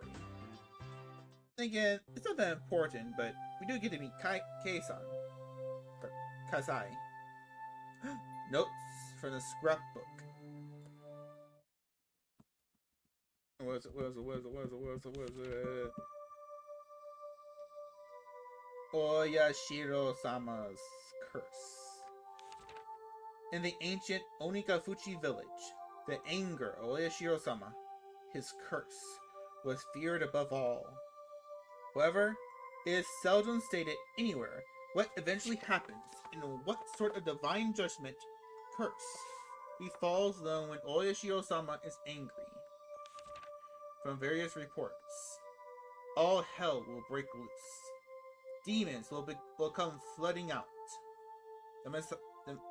Again, it's not that important, but we do get to meet Kei-san. Or Kazai. Notes from the scrapbook. What is it? Oyashiro-sama's curse. In the ancient Onikafuchi village, the anger of Oyashiro-sama, his curse, was feared above all. However, it is seldom stated anywhere what eventually happens and what sort of divine judgment, curse, befalls them when Oyashiro-sama is angry. From various reports, all hell will break loose. Demons will come flooding out. The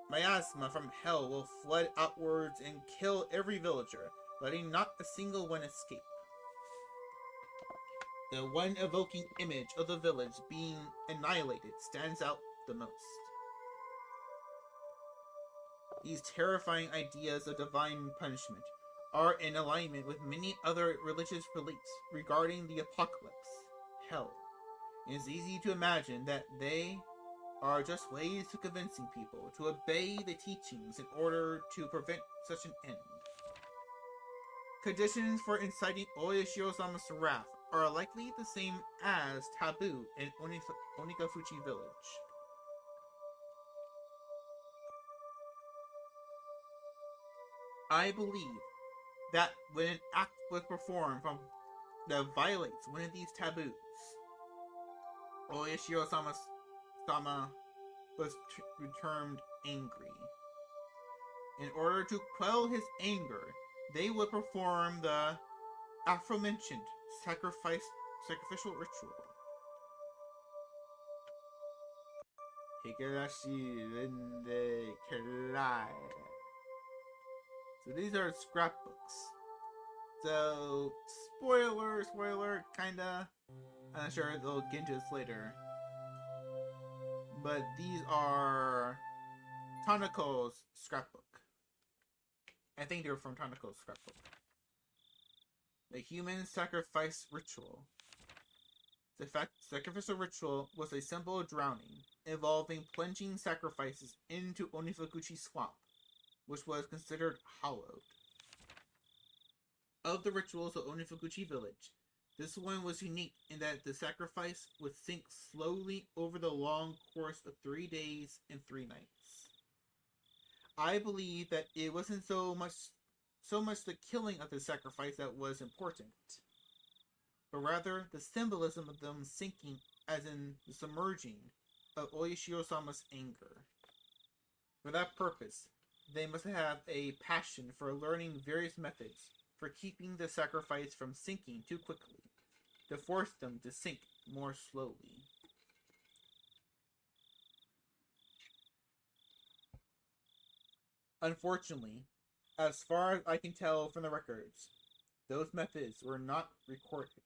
miasma from hell will flood outwards and kill every villager, letting not a single one escape. The one evoking image of the village being annihilated stands out the most. These terrifying ideas of divine punishment are in alignment with many other religious beliefs regarding the apocalypse, hell. It is easy to imagine that they are just ways of convincing people to obey the teachings in order to prevent such an end. Conditions for inciting Oyashiro-sama's wrath are likely the same as taboo in Onikafuchi village. I believe that when an act was performed that violates one of these taboos, Oyashiro-sama was returned angry. In order to quell his anger, they would perform the aforementioned sacrificial ritual. Higurashi Rende Kerai. So these are scrapbooks. So, spoiler, kinda. I'm not sure they'll get into this later. But these are Tanako's scrapbook. I think they're from Tanako's scrapbook. The human sacrifice ritual. The sacrificial ritual was a simple drowning, involving plunging sacrifices into Onifukuchi swamp, which was considered hallowed. Of the rituals of Onifukuchi village, this one was unique in that the sacrifice would sink slowly over the long course of 3 days and 3 nights. I believe that it wasn't so much the killing of the sacrifice that was important, but rather the symbolism of them sinking, as in the submerging of Oyashiro-sama's anger. For that purpose, they must have a passion for learning various methods for keeping the sacrifice from sinking too quickly, to force them to sink more slowly. Unfortunately, as far as I can tell from the records, those methods were not recorded.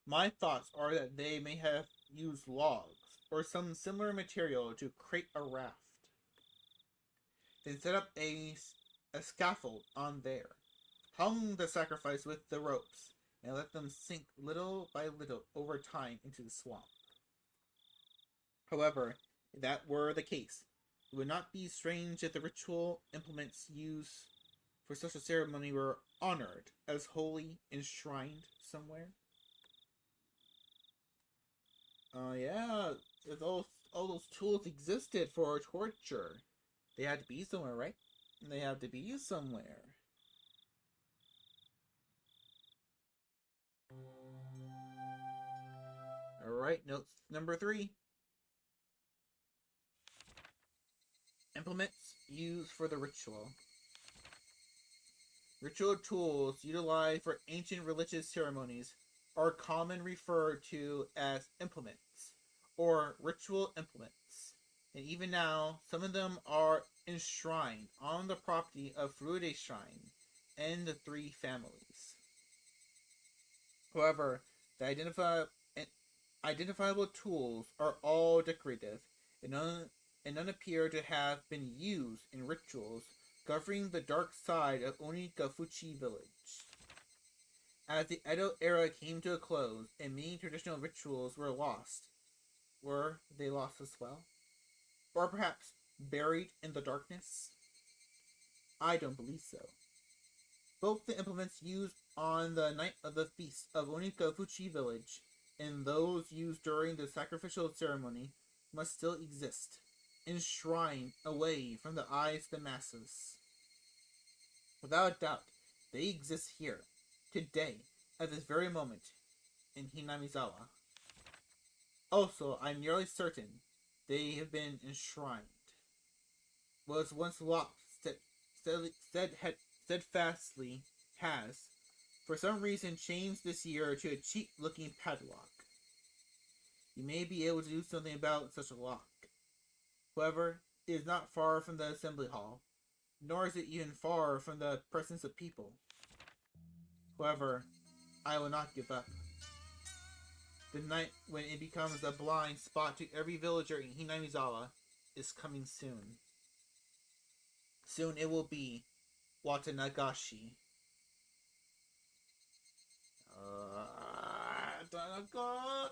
My thoughts are that they may have used logs or some similar material to create a raft, then set up a scaffold on there, hung the sacrifice with the ropes, and let them sink little by little over time into the swamp. However, if that were the case, it would not be strange if the ritual implements used for such a ceremony were honored as holy, enshrined somewhere. Yeah, if all those tools existed for torture, they had to be somewhere, right? They have to be somewhere. Alright, note number 3. Implements used for the ritual. Ritual tools utilized for ancient religious ceremonies are commonly referred to as implements, or ritual implements. And even now, some of them are enshrined on the property of Furude Shrine and the 3 families. However, the identifiable tools are all decorative, and none appear to have been used in rituals governing the dark side of Onikafuchi village. As the Edo era came to a close and many traditional rituals were lost, were they lost as well? Or perhaps buried in the darkness? I don't believe so. Both the implements used on the night of the feast of Onikafuchi village and those used during the sacrificial ceremony must still exist, enshrined away from the eyes of the masses. Without a doubt, they exist here, today, at this very moment, in Hinamizawa. Also, I'm nearly certain they have been enshrined. What was once locked steadfastly has, for some reason, changed this year to a cheap-looking padlock. You may be able to do something about such a lock. However, it is not far from the assembly hall, nor is it even far from the presence of people. However, I will not give up. The night when it becomes a blind spot to every villager in Hinamizawa is coming soon. Soon it will be Watanagashi.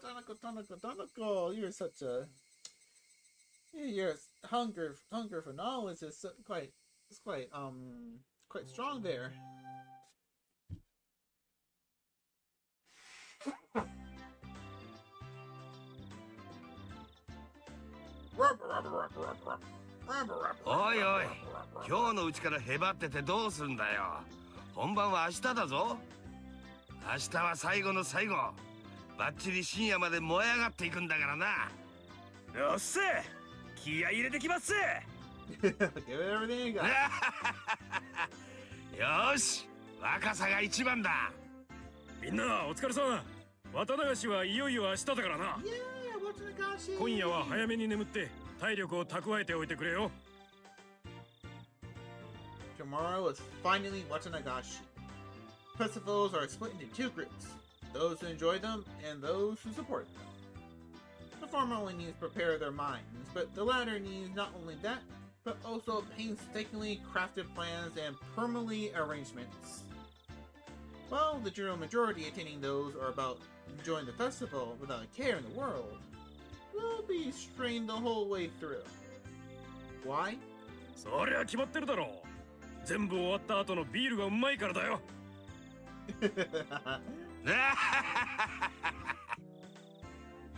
Tanako, you're such a... Your hunger for knowledge is quite strong there.おいおい、今日のうちからへばっててどうすんだよ。本番は明日だぞ。明日は最後の最後。バッチリ深夜まで燃え上がっていくんだからな。よっせ、気合い入れてきますよし、若さが一番だ。みんなお疲れさん。綿流しはいよいよ明日だからな。今夜は早めに眠って体力を蓄えておいてくれよ。Tomorrow is finally Watanagashi. Festivals are split into 2 groups, those who enjoy them and those who support them. The former only needs to prepare their minds, but the latter needs not only that, but also painstakingly crafted plans and permanently arrangements. While the general majority attending those are about enjoying the festival without a care in the world, will be strained the whole way through. Why? そりゃ決まってるだろう。全部終わった後のビールがうまいからだよ。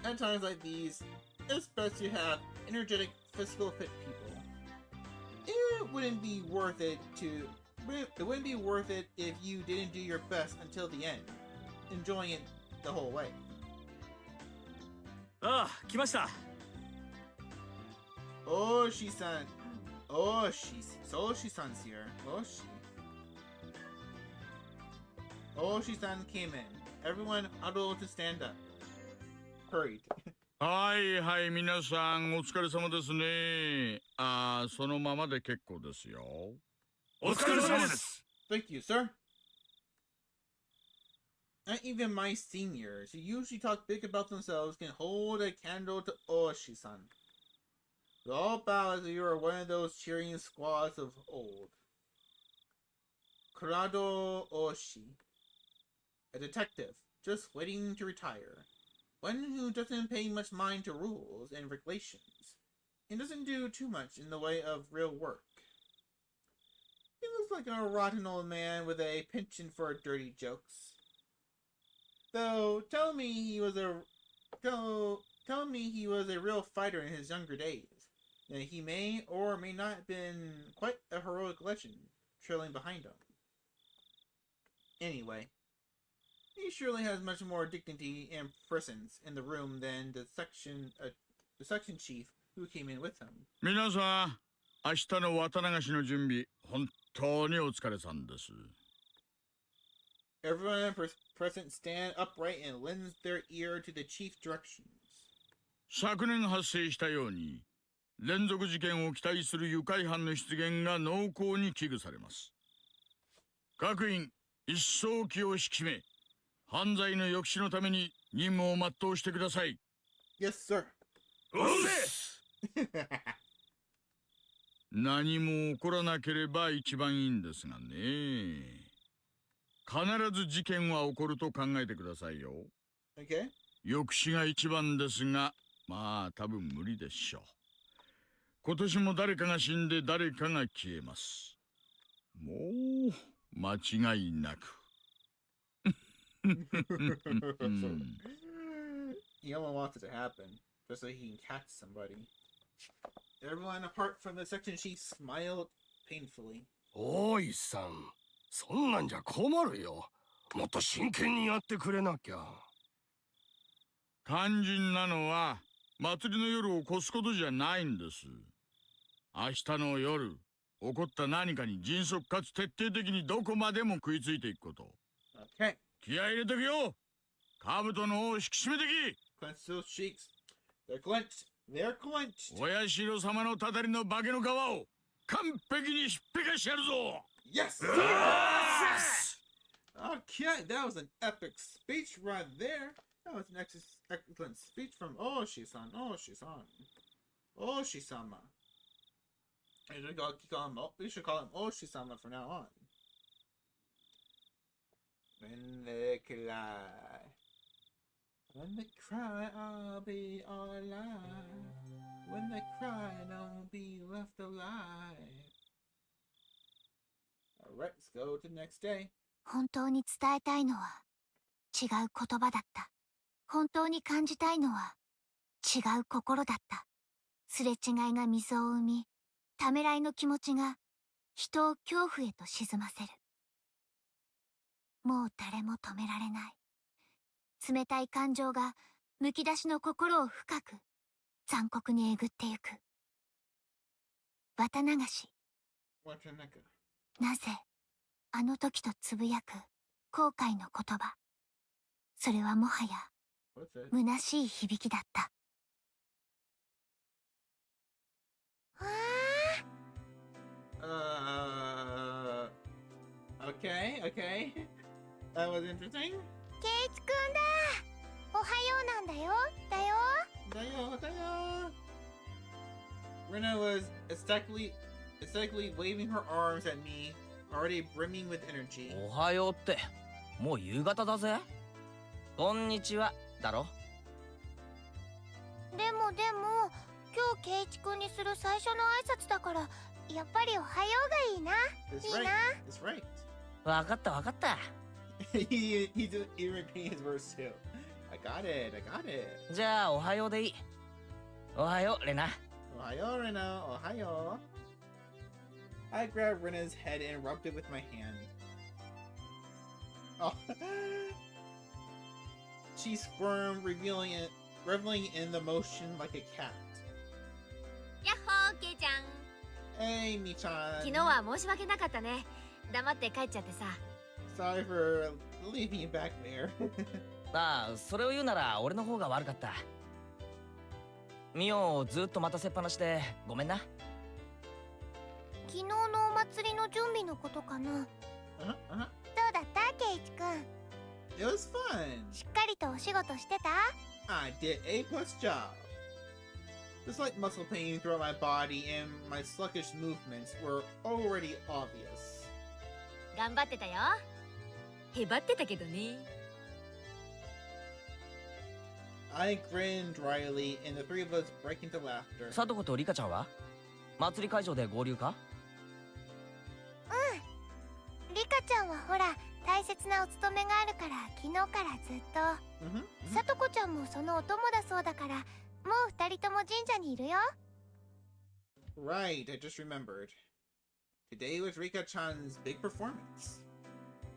At times like these, it's best to have energetic, physical fit people. It wouldn't be worth it if you didn't do your best until the end, enjoying it the whole way. ああ、来ました。Oshi-san. Oshi-san's here. Oshi-san came in. Everyone huddled to stand up. Hurried. はいはい、皆さんお疲れ様ですね。そのままで結構ですよ。お疲れ様です。Thank you, sir. Not even my seniors, who usually talk big about themselves, can hold a candle to Oshi-san. We all bow as if you are one of those cheering squads of old. Kurado Oshi, a detective, just waiting to retire. one who doesn't pay much mind to rules and regulations, and doesn't do too much in the way of real work. He looks like a rotten old man with a penchant for dirty jokes. Though, tell me he was a real fighter in his younger days. And he may or may not have been quite a heroic legend trailing behind him. Anyway, he surely has much more dignity and presence in the room than the section chief who came in with him. 皆さん、明日の綿流しの準備、本当にお疲れさんです。Everyone present stand upright and lends their ear to the chief's directions. 昨年発生したように、連続事件を期待する愉快犯の出現が濃厚に危惧されます。各員、一層気を引き締め、犯罪の抑止のために任務を全うしてください。Yes, sir. おっせ何も起こらなければ一番いいんですがね。必ず事件は起こると考えてくださいよ。Okay. 抑止が一番ですが、まあ多分無理でしょう。今年も誰かが死んで誰かが消えます。もう間違いなく。He almost wants it to happen, just so he can catch somebody. Everyone apart from the section chief smiled painfully. 大石さん、そんなんじゃ困るよ。もっと真剣にやってくれなきゃ。肝心なのは祭りの夜を越すことじゃないんです。明日の夜起こった何かに迅速かつ徹底的にどこまでも食いついていくこと。Okay. 気合い入れてくよ。兜の尾を引き締めてき。 Clench those cheeks. They're clenched. They're clenched. お社様のたたりの化けの皮を完璧にひっぺかしてやるぞ。Yes! Okay, that was an epic speech right there. That was an excellent speech from Oshi-san. Oshi-sama. We should call him Oshi-sama from now on. When they cry, I'll be alive. When they cry, don't be left alive. Alright, let's go to the next day. 本当に伝えたいのは違う言葉だった。本当に感じたいのは違う心だった。すれ違いが溝を生み、ためらいの気持ちが人を恐怖へと沈ませる。もう誰も止められない。冷たい感情がむき出しの心を深く残酷にえぐってゆく。綿流し。なぜあの時とつぶやく後悔の言葉。それはもはや虚しい響きだった。Okay. That was interesting. ケイチくんだ。おはようなんだよ。だよ。Rena was ecstatically waving her arms at me, already brimming with energy. おはようってもう夕方だぜ。こんにちはだろ。でも今日ケイチくんにする最初の挨拶だからやっぱりおはようがいいな。That's right. わかった。He repeated his words too. I got it. じゃあおはようでいい。おはようレナ。おはようレナ。おはよう。I grabbed Rena's head and rubbed it with my hand. Oh. She squirmed, reveling in the motion like a cat. やっほー、ケイちゃん。Hey, Mi-chan. 昨日は申し訳なかったね。黙って帰っちゃってさ。Sorry for leaving you back there. ああ、それを言うなら俺の方が悪かった。ミオをずっと待たせっぱなしでごめんな。昨日のお祭りの準備のことかな。どうだったケイチくん。It was fun. しっかりとお仕事してた？ I did A+ job. The slight muscle pain throughout my body and my sluggish movements were already obvious. 頑張ってたよ。へばってたけどね。I grinned dryly, and the three of us break into laughter. サトコとリカちゃんは祭り会場で合流か？うん。リカちゃんはほら、大切なお勤めがあるから昨日からずっと。さとこちゃんもそのお供だそうだから、もう二人とも神社にいるよ。Right, I just remembered. Today was Rika-chan's big performance.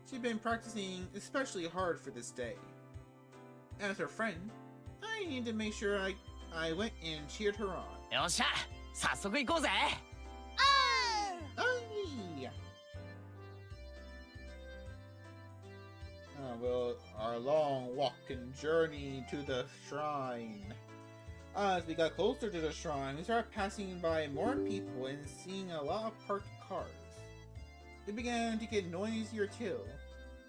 She'd been practicing especially hard for this day. As her friend, I needed to make sure I went and cheered her on. よっしゃ、早速行こうぜ。Aye! Well, our long walk and journey to the shrine. As we got closer to the shrine, we started passing by more people and seeing a lot of parked cars. It began to get noisier too.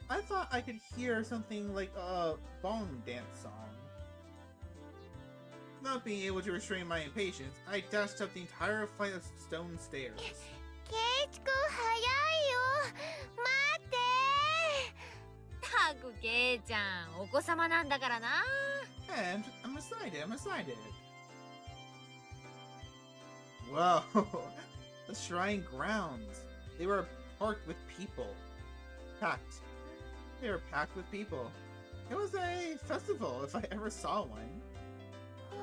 I thought I could hear something like a bong dance song. Not being able to restrain my impatience, I dashed up the entire flight of stone stairs. ケイチくん早いよ。待って。たくケイちゃん、お子様なんだからな。And I'm excited. Wow, the shrine grounds. They were parked with people. Packed. They were packed with people. It was a festival if I ever saw one. わあ、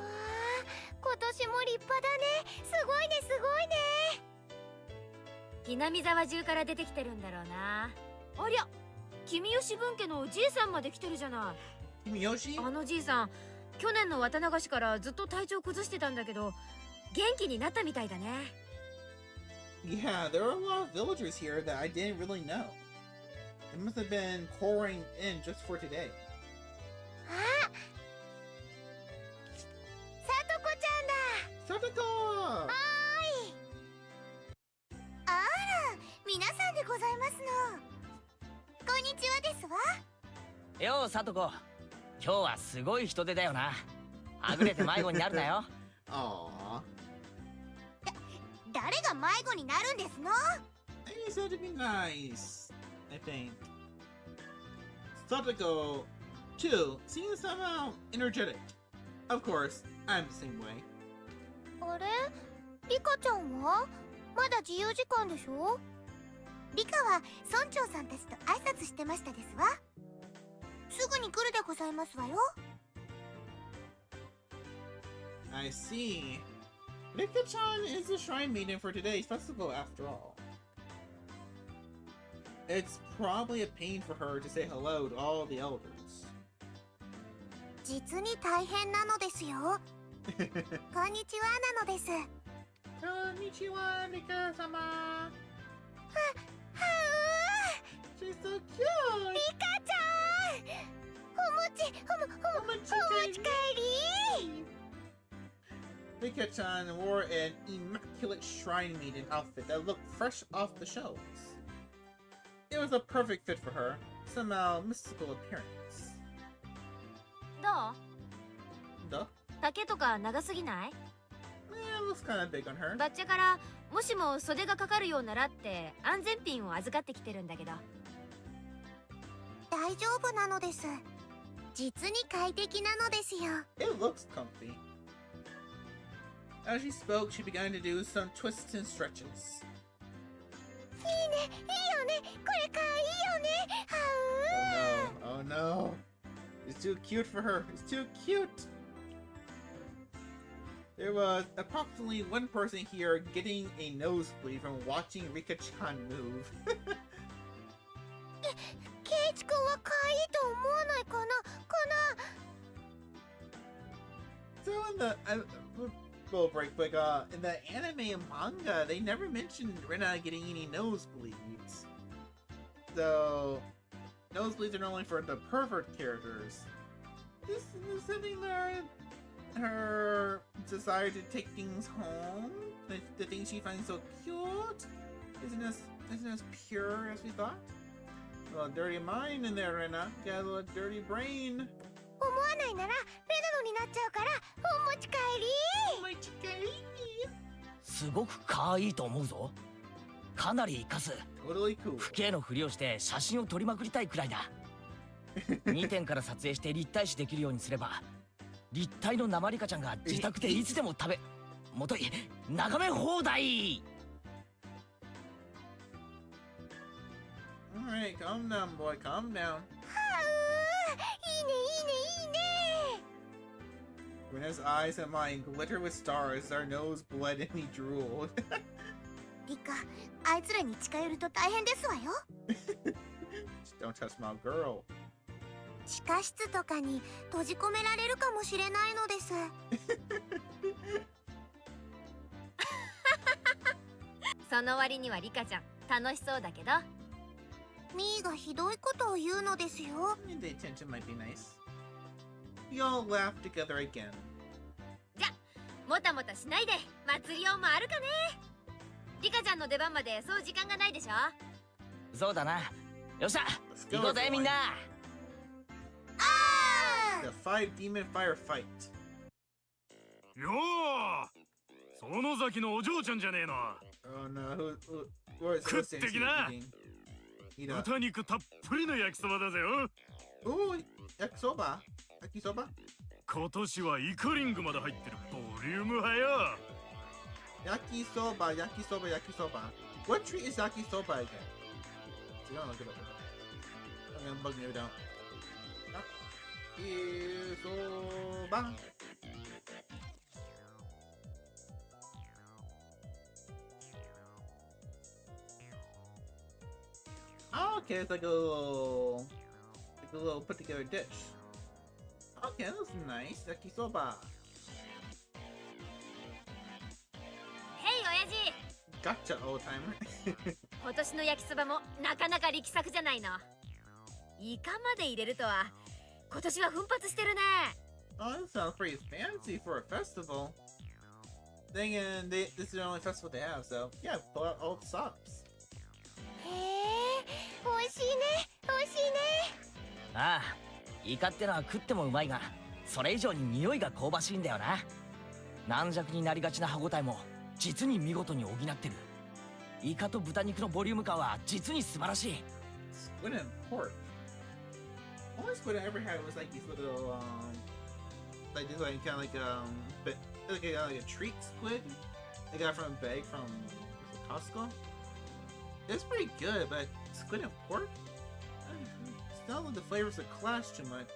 今年も立派だね。すごいね、すごいね。ひなみ沢中から出てきてるんだろうな。ありゃ、君吉分家のおじいさんまで来てるじゃない。君吉？あのじいさん、去年の渡流しからずっと体調崩してたんだけど、元気になったみたいだね。Yeah, there are a lot of villagers here that I didn't really know. They must have been pouring in just for today. あ、さとこちゃんだ。さとこ！はーい。あら、皆さんでございますの。こんにちはですわ。よう、さとこ。今日はすごい人手だよな。はぐれて迷子になるなよ。Aww. 誰が迷子になるんですの？ I just had to be nice, I think. Satoko, too, seems somehow energetic. Of course, I'm the same way. あれ？リカちゃんは？まだ自由時間でしょ？リカは村長さんたちと挨拶してましたですわ。すぐに来るでございますわよ。I see. Rika-chan is the shrine maiden for today's festival after all. It's probably a pain for her to say hello to all the elders. 実に大変なのですよ。こんにちはなのです。こんにちは、Rika-sama. はう。 She's so cute. リカちゃん。お持ち帰り。Rika-chan wore an immaculate shrine maiden outfit that looked fresh off the shelves. It was a perfect fit for her, somehow mystical appearance. どう？Duh. 丈とか長すぎない？ Yeah, it looks kind of big on her. バッチャからもしも袖がかかるようならって安全ピンを預かってきてるんだけど。大丈夫なのです。実に快適なのですよ。 It looks comfy. As she spoke, she began to do some twists and stretches. いいね、いいよね。これかわいいよね。はう。 Oh no. It's too cute for her. It's too cute. There was approximately one person here getting a nosebleed from watching Rika-chan move. ケイチ君は可愛いと思わないかな。So in the little break, but in the anime and manga, they never mentioned Rena getting any nosebleeds. So nosebleeds are normally for the pervert characters. This is something there. Her desire to take things home, the things she finds so cute, isn't as pure as we thought. A little dirty mind in there, Rena. Got a little dirty brain. 思わないならレナノになっちゃうからお持ち帰り。お持ち帰り。すごく可愛いと思うぞ。かなり活かす。Totally cool. 不敬のふりをして写真を撮りまくりたいくらいだ。2点から撮影して立体視できるようにすれば立体の生リカちゃんが自宅でいつでももとい眺め放題。 Alright, calm down, boy, calm down. いいねいいねいいね。 When his eyes and mine glitter with stars, our nose bled and he drooled. リカ、あいつらに近寄ると大変ですわよ。Don't touch my girl. 地下室とかに閉じ込められるかもしれないのです。その割にはリカちゃん楽しそうだけど。ミーがひどいことを言うのですよ。The attention might be nice. We all laugh together again. じゃ、もたもたしないで祭りを回るかね。リカちゃんの出番までそう時間がないでしょ。そうだな。よっしゃ、行こうぜみんな。The five demon firefight. よー、園崎のお嬢ちゃんじゃねえの。 Oh no, who is 食ってきな。豚肉たっぷりの焼きそばだぜよ。おー、焼きそば？焼きそば？今年はイカリングまで入ってるボリューム派よ。焼きそば、焼きそば、焼きそば。What treat is 焼きそば again? So I'm gonna look it up. I'm gonna bug it down. 焼きそば。Oh, okay, it's like a little put together dish. Okay, that looks nice. Yakisoba. Hey, 親父。 Gotcha, old timer. 今年の焼きそばもなかなか力作じゃないの。イカまで入れるとは今年は奮発してるね。 Oh, that sounds pretty fancy for a festival. Then again, this is the only festival they have, so yeah, pull out all the stops. へえ、美味しいね美味しいね。ああ、イカってのは食ってもうまいが、それ以上に匂いが香ばしいんだよな。軟弱になりがちな歯ごたえも実に見事に補ってる。イカと豚肉のボリューム感は実に素晴らしい。 Squid and pork. Only squid I ever had was like these little like this like kind of like but like a treat squid. I got from a bag from Costco. It's pretty good, but squid and pork? I don't know the flavors that clash too much.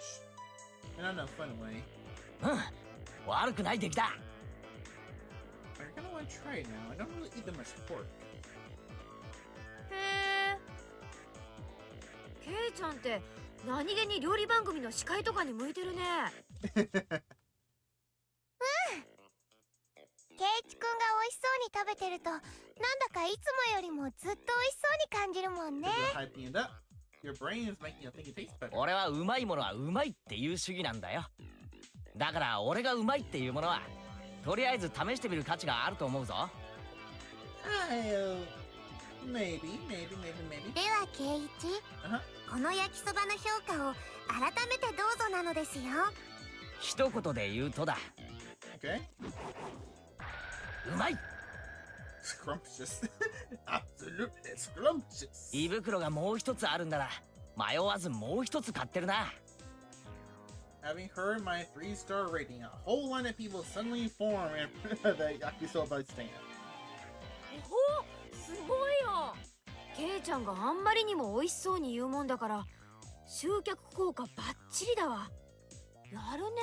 And not in a fun way. うん、悪くない出来だ。I kinda want to try it now. I don't really eat that much pork. へえ。ケイちゃんって何気に料理番組の司会とかに向いてるね。ケイチくんが美味しそうに食べてると、なんだかいつもよりもずっと美味しそうに感じるもんね。Hyping it up. Your brain is making you think it tastes better. 俺はうまいものはうまいっていう主義なんだよ。だから俺がうまいっていうものはとりあえず試してみる価値があると思うぞ。Maybe. ではケイイチ、この焼きそばの評価を改めてどうぞなのですよ。一言で言うとだ。Okay. うまい。Scrumptious. Absolutely scrumptious. 胃袋がもう一つあるんだら迷わずもう一つ買ってるな。Having heard my 3-star rating, a whole line of people suddenly form in front of the yakisoba stand. おお、すごいよ。ケイちゃんがあんまりにも美味しそうに言うもんだから集客効果バッチリだわ。やるね。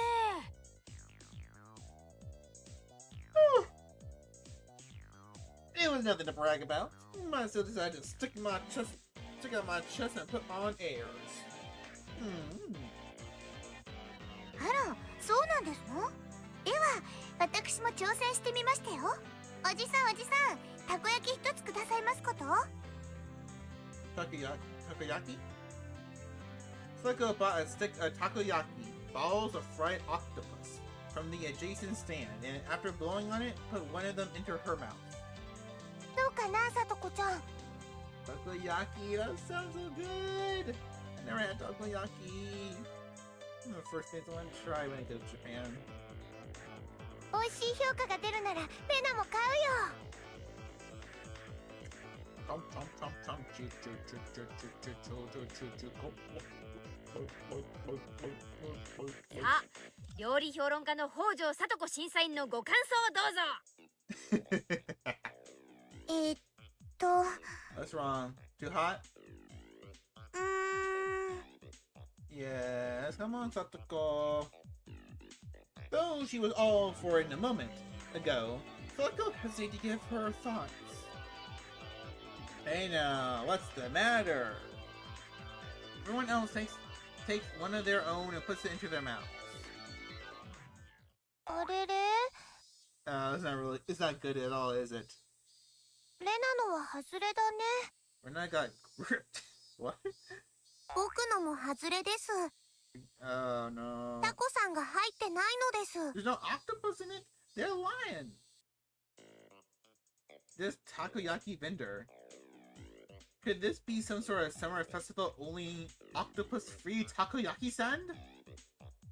It was nothing to brag about. Might still decided to stick out my chest and put on airs. あら、そうなんですの？では、私も挑戦してみましたよ。おじさん、たこ焼き一つくださいますこと？ Takoyaki? Suko bought a stick of takoyaki, balls of fried octopus, from the adjacent stand, and after blowing on it, put one of them into her mouth. どうかな、さとこちゃん。 Takoyaki, that sounds so good! I never had takoyaki. One of the first things I want to try when I go to Japan. 美味しい評価が出るなら、レナも買うよ。Chomp, chomp, chomp, chomp, chew, chew, chew, chew, chew, chew, chew, chew, chew, chew, あ、料理評論家の北条聡子審査員のご感想をどうぞ。What's wrong? Too hot? Yes, come on, Satoko. Though she was all for it in a moment ago, Satoko hesitated to give her thoughts. Hey now, what's the matter? Everyone else takes one of their own and puts it into their mouths. It's not good at all, is it? レナのは外れだね。Renna got gripped. What? 僕のも外れです。Oh no. タコさんが入ってないのです。 There's no octopus in it. They're lying. This takoyaki vendor. Could this be some sort of summer festival only octopus-free takoyaki stand?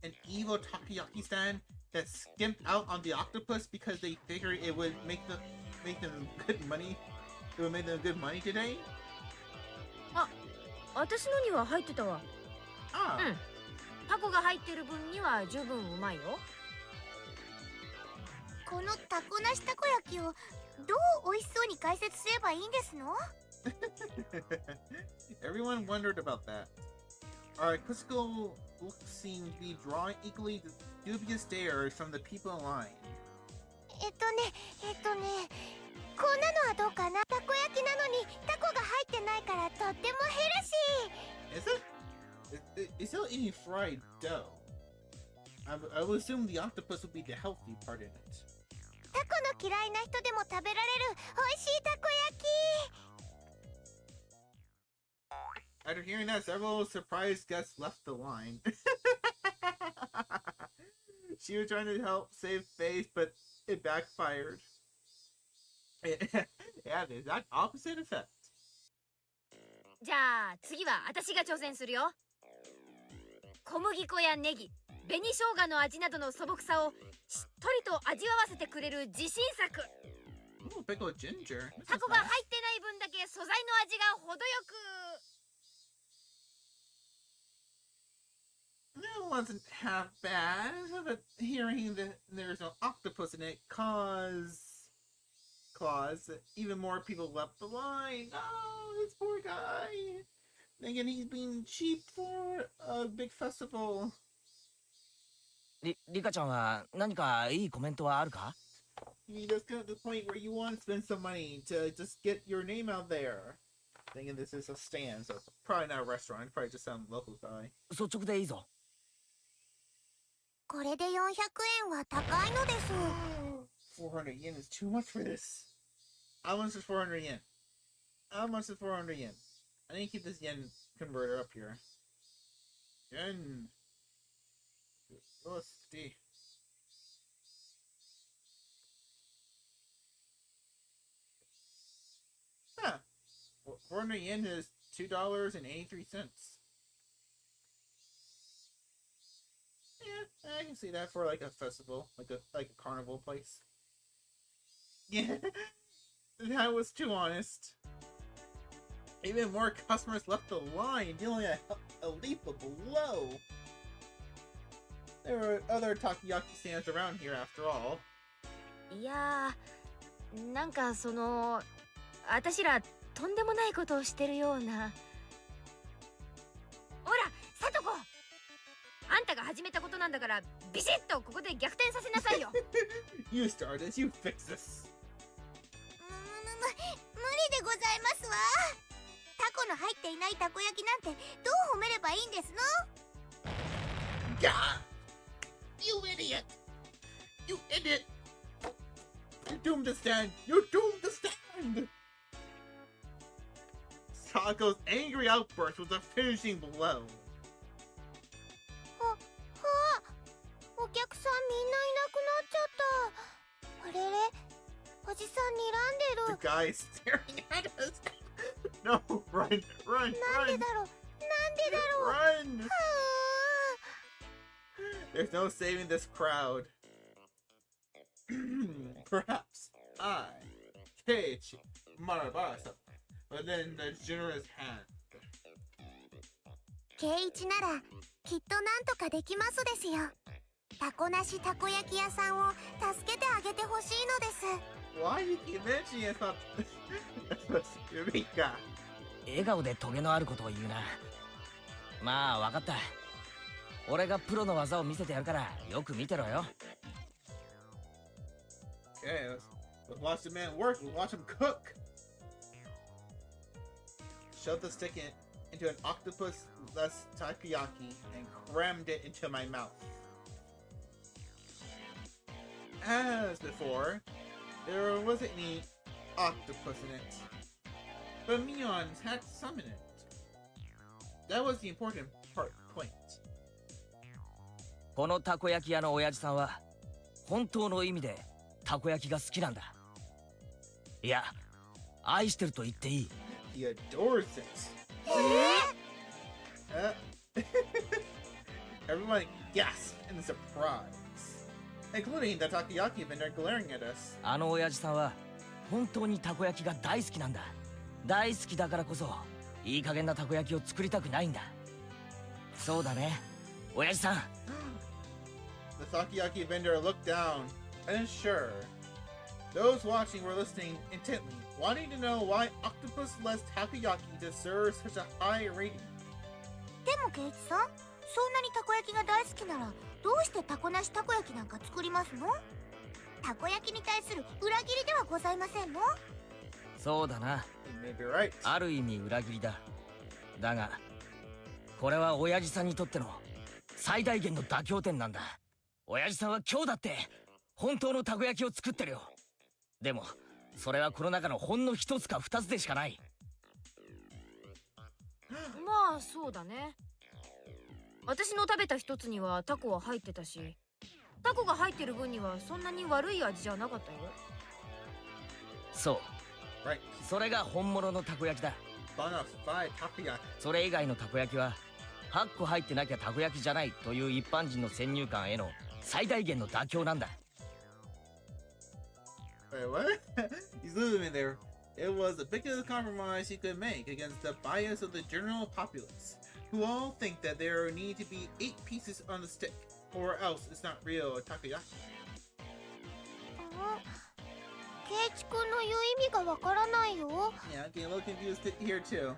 An evil takoyaki stand that skimped out on the octopus because they figured it would make them good money. It would make them good money today? あ、私のには入ってたわ。ああ。うん。タコが入ってる分には十分うまいよ。このタコなしたこ焼きをどう美味しそうに解説すればいいんですの？ Everyone wondered about that. Our quizzical look seemed to be drawing equally dubious stares from the people in line. こんなのはどうかな。たこ焼きなのにタコが入ってないからとってもヘルシー。It's still eating fried dough. I would assume the octopus would be the healthy part in it. タコの嫌いな人でも食べられる美味しいたこ焼き。 After hearing that, several surprised guests left the line. She was trying to help save face, but it backfired. It had the exact opposite effect. じゃあ次は私が挑戦するよ。小麦粉やネギ、紅生姜の味などの素朴さをしっとりと味わわせてくれる自信作。Ooh, pickled ginger. タコが入ってない分だけ素材の味が程よく。That wasn't half bad, but hearing that there's no octopus in it caused even more people left the line. Oh, this poor guy. Thinking he's being cheap for a big festival. リカちゃんは何かいいコメントはあるか？ You just got to the point where you want to spend some money to just get your name out there. Thinking this is a stand, so it's probably not a restaurant. Probably just some local guy. 率直でいいぞ。これで400円は高いのです。400 yen is too much for this. How much is 400 yen? How much is 400 yen? I need to keep this yen converter up here. Yen. Let's see. Huh. 400 yen is $2.83. Yeah, I can see that for like a festival, like a carnival place. Yeah, that was too honest. Even more customers left the line, dealing a leap below. There were other takoyaki stands around here after all. いやー、なんかその私らとんでもないことをしてるような。ほら、サトコ、あんたが始めたことなんだからビシッとここで逆転させなさいよ。You start this, you fix this. 無理でございますわ。タコの入っていないたこ焼きなんてどう褒めればいいんですの？ God! You idiot! You idiot! You're doomed to stand! You're doomed to stand! Sako's angry outburst was a finishing blow. お客さんみんないなくなっちゃった。あれれ、おじさん睨んでる。 The guy is staring at us. No, run, run, なんで run, だろう、なんでだろう。 run! There's no saving this crowd. Perhaps I, Keiichi, Marabasa, but then the generous hand. 圭一ならきっとなんとかできますですよ。タコなしたこ焼き屋さんを助けてあげてほしいのです。 Why do you keep mentioning it? Eureka. 笑顔でトゲのあることを言うな。まあわかった。俺がプロの技を見せてやるからよく見てろよ。Okay, let's watch the man work. Let's watch him cook. Shoved the stick into an octopus-less takoyaki and crammed it into my mouth. As before, there wasn't any octopus in it, but Mion had some in it. That was the important point. このたこ焼き屋の親父さんは本当の意味でたこ焼きが好きなんだ。いや、愛してると言っていい。He adores it. Everyone gasped in surprise, including the takoyaki vendor glaring at us. あの親父さんは本当にたこ焼きが大好きなんだ。大好きだからこそいい加減なたこ焼きを作りたくないんだ。そうだね、親父さん。The takoyaki vendor looked down, unsure. Those watching were listening intently, wanting to know why octopus-less takoyaki deserves such a high rating. でも圭一さん、そんなにたこ焼きが大好きならどうしてタコなしたこ焼きなんか作りますの？たこ焼きに対する裏切りではございませんの？そうだな。You may be right. ある意味裏切りだ。だがこれは親父さんにとっての最大限の妥協点なんだ。親父さんは今日だって本当のたこ焼きを作ってるよ。でもそれはこの中のほんの一つか二つでしかない。まあそうだね。私の食べた一つにはタコは入ってたし、タコが入ってる分にはそんなに悪い味じゃなかったよ。そう、Right. それが本物のたこ焼きだ。Bona fide takoyaki. それ以外のたこ焼きは8個入ってなきゃたこ焼きじゃないという一般人の先入観への最大限の妥協なんだ。Wait, what? He's losing me there. It was the biggest compromise he could make against the bias of the general populace, who all think that there need to be 8 pieces on the stick, or else it's not real takoyaki. 圭一くんの言う意味がわからないよ。 Yeah, I'm getting a little confused here too.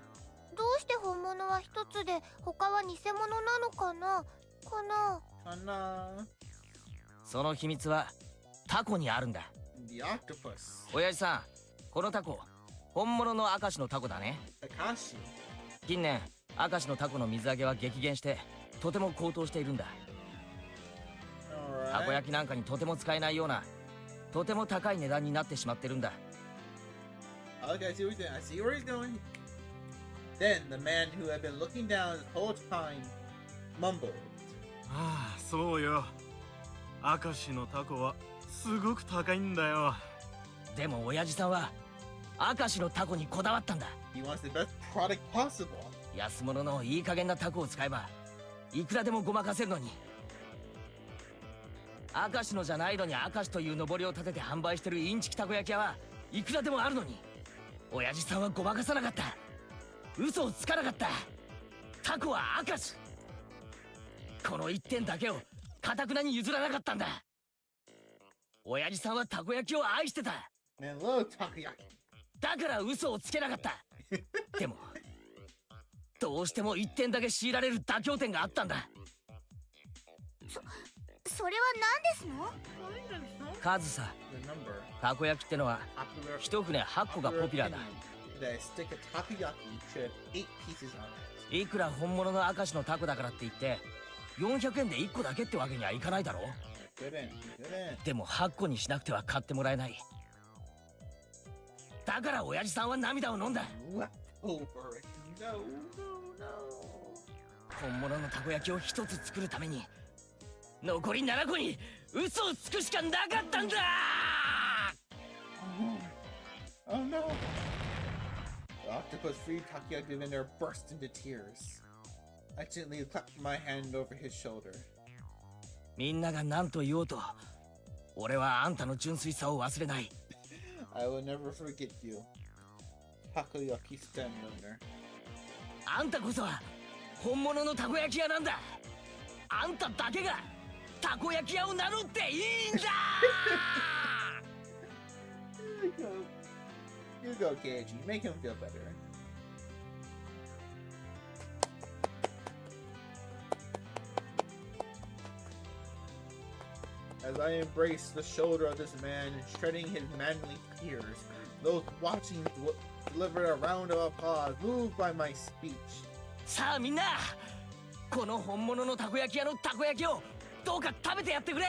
どうして本物は一つで他は偽物なのかな？その秘密はタコにあるんだ。 The octopus. 親父さん、このタコ本物の明石のタコだね。Takashi. 近年明石のタコの水揚げは激減してとても高騰しているんだ。たこ焼きなんかにとても使えないようなとても高い値段になってしまってるんだ。 Okay, I see what he's doing. I see where he's going. Then the man who had been looking down the whole time mumbled. ああ、そうよ。明石のタコはすごく高いんだよ。でも親父さんは明石のタコにこだわったんだ。 He wants the best product possible. 安物のいい加減なタコを使えばいくらでもごまかせるのに。明石のじゃないのに明石というのぼりを立てて販売してるインチキたこ焼き屋はいくらでもあるのに、親父さんはごまかさなかった。嘘をつかなかった。タコは明石。この一点だけを堅くなに譲らなかったんだ。親父さんはたこ焼きを愛してた。 Man, love takoyaki. だから嘘をつけなかった。でもどうしても一点だけ強いられる妥協点があったんだ。それは何ですの？数さ。たこ焼きってのは一船8個がポピュラーだ。いくら本物の明石のタコだからって言って400円で1個だけってわけにはいかないだろう。でも8個にしなくては買ってもらえない。だから親父さんは涙を飲んだ。本物のたこ焼きを1つ作るために残り7個に嘘をつくしかなかったんだ。 Oh no! The octopus-free takoyaki vendor burst into tears. I gently clapped my hand over his shoulder. みんなが何と言おうと俺はあんたの純粋さを忘れない。I will never forget you, takoyaki stand owner. あんたこそは本物のたこ焼き屋なんだ。あんただけがたこ焼き屋を名乗っていいんだ。You go, Keiji. Make him feel better. As I embrace the shoulder of this man, treading his manly peers, those watching delivered a round of applause, moved by my speech. さあみんな、この本物のたこ焼き屋のたこ焼きをどうか食べてやってくれ。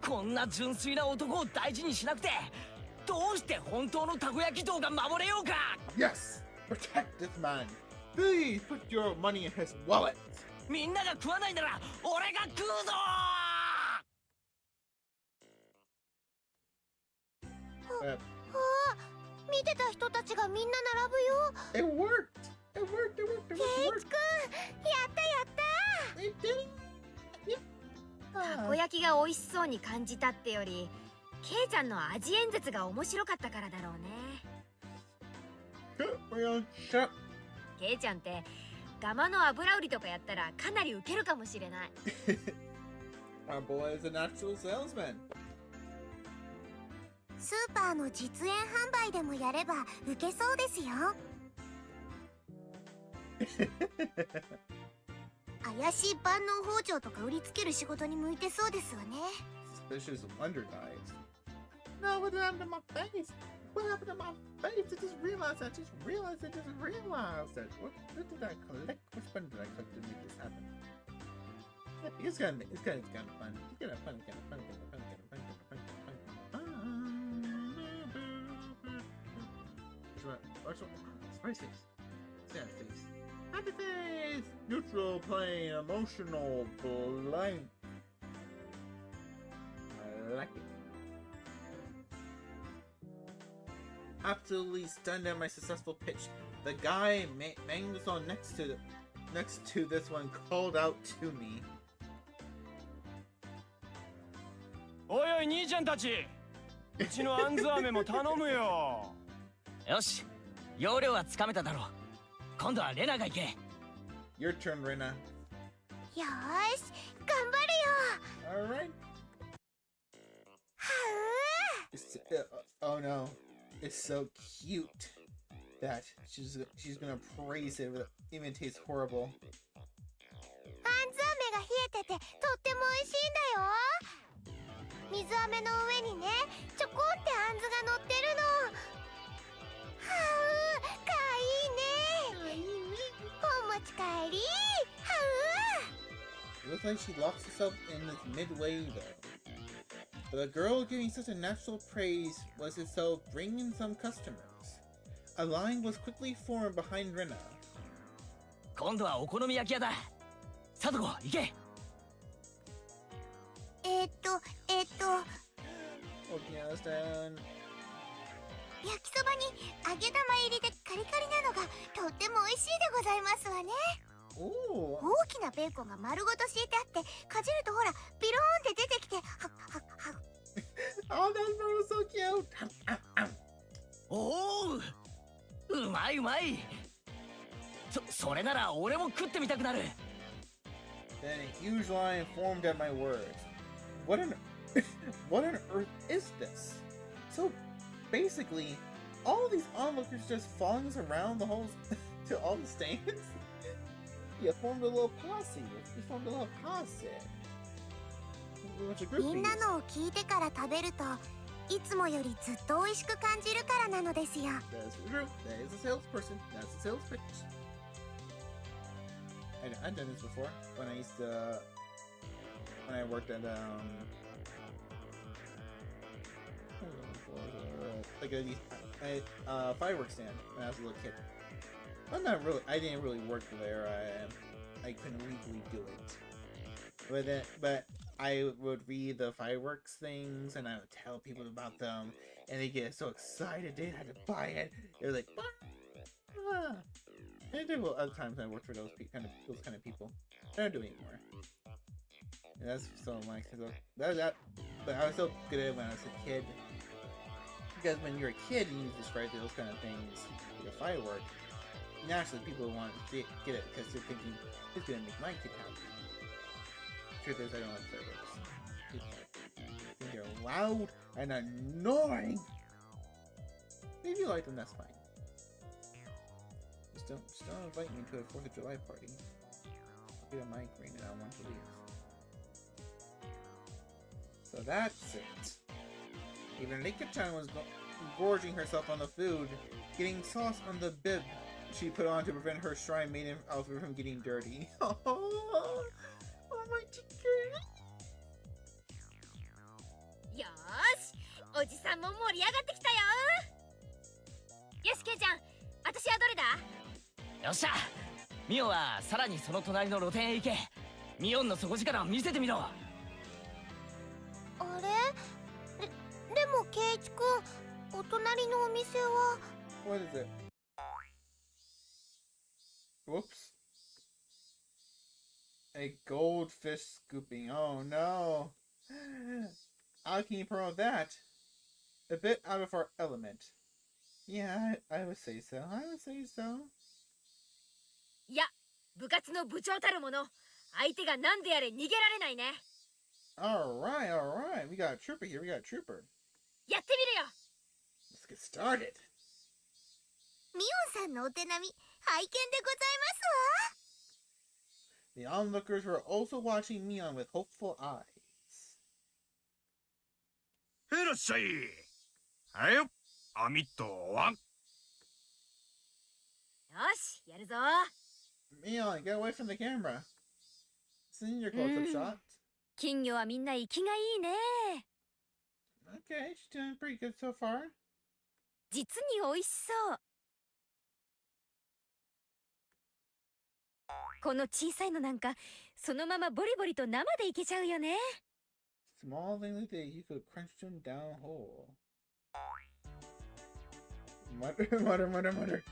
こんな純粋な男を大事にしなくて、どうして本当のたこ焼き道が守れようか。 Yes, protect this man. Please put your money in his wallet. みんなが食わないなら俺が食うぞ。見てた人たちがみんな並ぶよ。 It worked. It worked. It worked. It ケイチくん、や worked. ったやった。 It did. Yep. たこ焼きが美味しそうに感じたってより、ケイちゃんの味演説が面白かったからだろうね。ケイちゃんってガマの油売りとかやったらかなりウケるかもしれない。Our boy is a natural salesman. スーパーの実演販売でもやればウケそうですよ。怪しい万能包丁とか売りつける仕事に向いてそうですわね。 Suspicious wonder knives. No, what happened to my face? What happened to my face? I just realized. I just realized. that. What did I collect? Which button did I click to make this happen? It's kind of fun. It's kind of fun. Spice face. Sad face. Happy face. Neutral plane. Emotional blank. I like it. Absolutely stunned at my successful pitch, the guy Manguson next to this one called out to me. おいおい兄ちゃんたち、うちのあんず飴も頼むよ。よし、要領はつかめただろう。今度はレナが行け。 Your turn, Rena. よーし、頑張るよ。 Alright. はう。 Oh no. It's so cute that she's gonna praise it even it tastes horrible. あんず飴が冷えててとっても美味しいんだよ。水飴の上にね、ちょこってあんずが乗ってるの。はう、かわいいね。お持ち帰り。はう。 It looks like she locks herself in this midway though. But the girl giving such a natural praise was itself bringing some customers. A line was quickly formed behind Rena. 今度はお好み焼き屋だ。さとこ行け。Looking at us down. 焼きそばに揚げ玉入りでカリカリなのがとっても美味しいでございますわね。 Oh. 大きなベーコンが丸ごと敷いてあってかじるとほらビローンって出てきてはっはっはっ。 Oh, that was so cute. おお、うまいうまい。それなら俺も食ってみたくなる。 Then a huge line formed at my words. What on earth is this? So basically, all these onlookers just following us around the whole to all the stands. You formed a little posse. You formed a little posse. A bunch of みん groupies. なのを聞いてから食べるといつもよりずっと美味しく感じるからなのですよ。 That's true. That is a salesperson. That's a sales pitch. I've done this before when I worked at like a fireworks stand when I was a little kid. I didn't really work there. I couldn't legally do it. But I would read the fireworks things and I would tell people about them, and they get so excited they had to buy it. They're like, ah. And there were other times I worked for those kind of people. I don't do it anymore. And that's so nice. But I was so good at it when I was a kid. Because when you're a kid and you describe those kind of things, like a firework, naturally people want to get it because they're thinking it's gonna make my kid happy. Truth is, I don't like fireworks. I think they're loud and annoying. If you like them, that's fine. Just don't invite me to a 4th of July party. I'll get a migraine and I'll want to leave. So that's it. Even Rika-chan was gorging herself on the food, getting sauce on the bib she put on to prevent her shrine maiden outfit from getting dirty. Oh my chicken! よーし、おじさんも盛り上がってきたよ。よし、ケイちゃん、私はどれだ？よっしゃ、ミオはさらにその隣の露店へ行け。ミオンの底力を見せてみろ。あれ？でもケイチくん、お隣のお店は。What is it? Whoops. A goldfish scooping. Oh no. How can you promote that? A bit out of our element. Yeah, I would say so. I would say so. いや、部活の部長たるもの、相手が何であれ逃げられないね。Alright, alright. We got a trooper here. We got a trooper. やってみるよ。Let's get started. ミオンさんのお手並み、拝見でございますわ。The onlookers were also watching Mion with hopeful eyes. いらっしゃい。はいよ。アミットワン。よし、やるぞ。Mion, get away from the camera. This isn't your close-up shot. 金魚はみんな生きがいいね。Okay, she's doing pretty good so far. 実に美味しそう。この小さいのなんか、そのままボリボリと生でいけちゃうよね。Small thing like that, you could crunch them down whole. Mutter, mutter, mutter, mutter.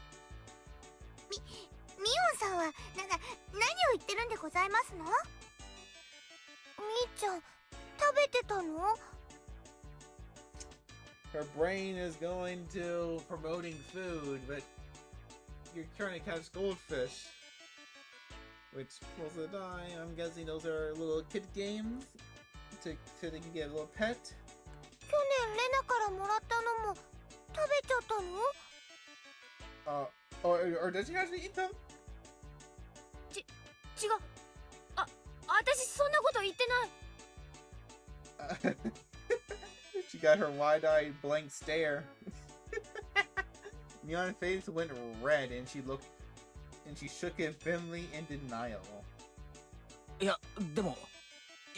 ミオンさんは、何を言ってるんでございますの？みーちゃん、食べてたの？ Her brain is going to promoting food, but you're trying to catch goldfish. Which, most of the time, I'm guessing those are little kid games so they can get a little pet. 去年レナからもらったのも食べちゃったの？ Or does she actually eat them? 違う。私そんなこと言ってない。She got her wide-eyed blank stare. Mion's face went red and she shook it firmly in denial. いや、でも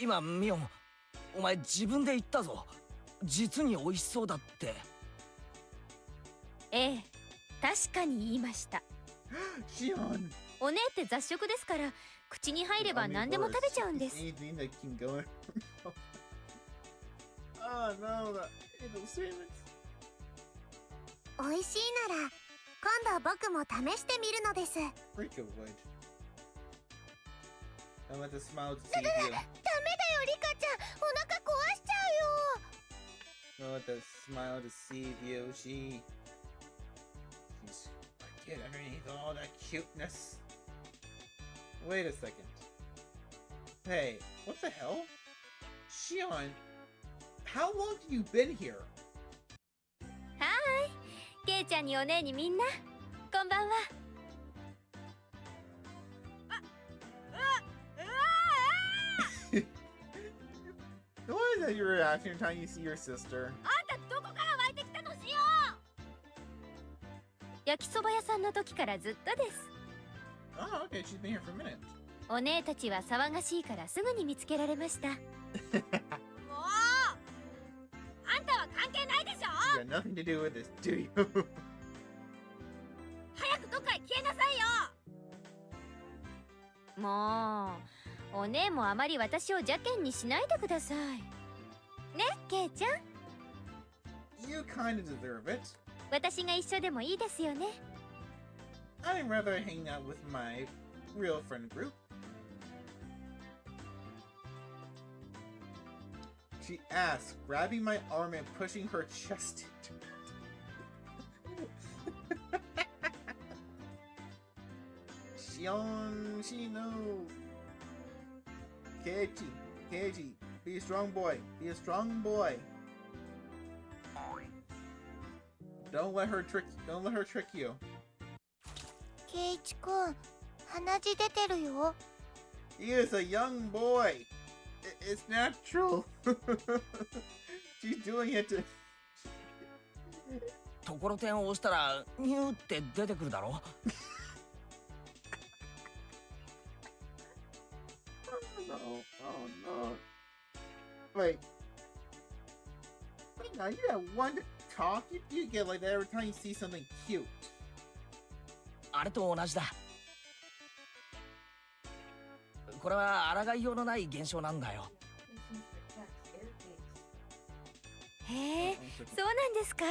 今ミオン、お前自分で言ったぞ。実に美味しそうだって。ええ、確かに言いました。シオン。お姉って雑食ですから、口に入れば何でも食べちゃうんです。美味しいなら今度僕も試してみるのです。ダメだよリカちゃん、お腹壊しちゃうよ。 Let the smile deceive you. She's get underneath all that cuteness. Wait a second. Hey, what the hell? Shion, how long have you been here? はーい、ケイちゃんにお姉にみんな、こんばんは。What is that your reaction every time you see your sister? あんたどこから湧いてきたのしよう。焼きそば屋さんの時からずっとです。Oh, okay, she's been here for a minute. お姉たちは騒がしいからすぐに見つけられました。もう、あんたは関係ないでしょ。 You got nothing to do with this, do you? 早くどっかへ消えなさいよ。もう、お姉もあまり私を邪険にしないでください。ね、ケイちゃん。You kind of deserve it. 私が一緒でもいいですよね。I'd rather hang out with my real friend group. She asked, grabbing my arm and pushing her chest into it. Shion, she knows. Keiichi, be a strong boy. Be a strong boy. Don't let her trick you. ケイチ君、鼻血出てるよ。He is a young boy. It's natural. She's doing it to... ところてんを押したらニューって出てくるだろ。Oh no. Wait, now you have one to talk? You get like that every time you see something cute. あれと同じだ。これは抗いようのない現象なんだよ。へえ、そうなんですか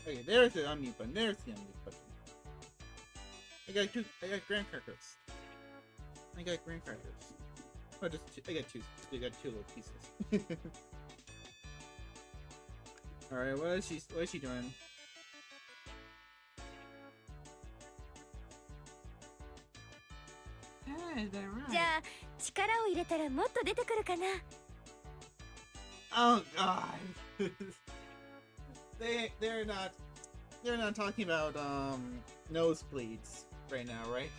？Okay, there's the unmute button. There's the unmute button. I got graham crackers. I got graham crackers. Oh, just two, I got two little pieces. All right, what is she doing? Hey, they're right. じゃあ力を入れたらもっと出てくるかな。Oh God. They're not talking about nosebleeds right now, right?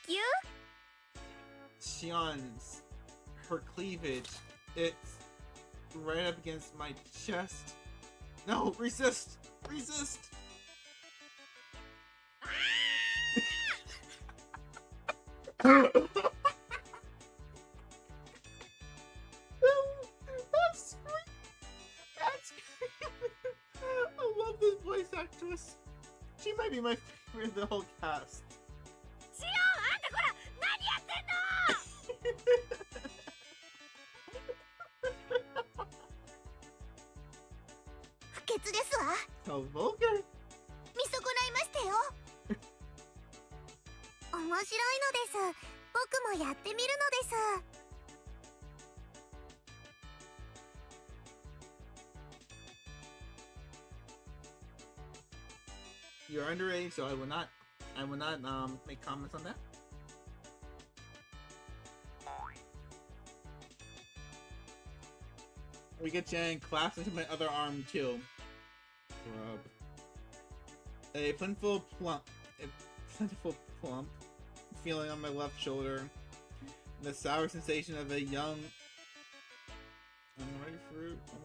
ぎゅ Shion's her cleavage, it's right up against my chest. No, resist! Resist! I love this voice actress. She might be my favorite of the whole cast. シオン、あんたこら何やってんの？不潔ですわ。 So vulgar. 見損ないましたよ。面白いのです。僕もやってみるのです。You're underage, so I will not make comments on that. Rika-chan claps into my other arm too. Rub. A plentiful plump feeling on my left shoulder. And the sour sensation of a young... Am I ready fruit? Am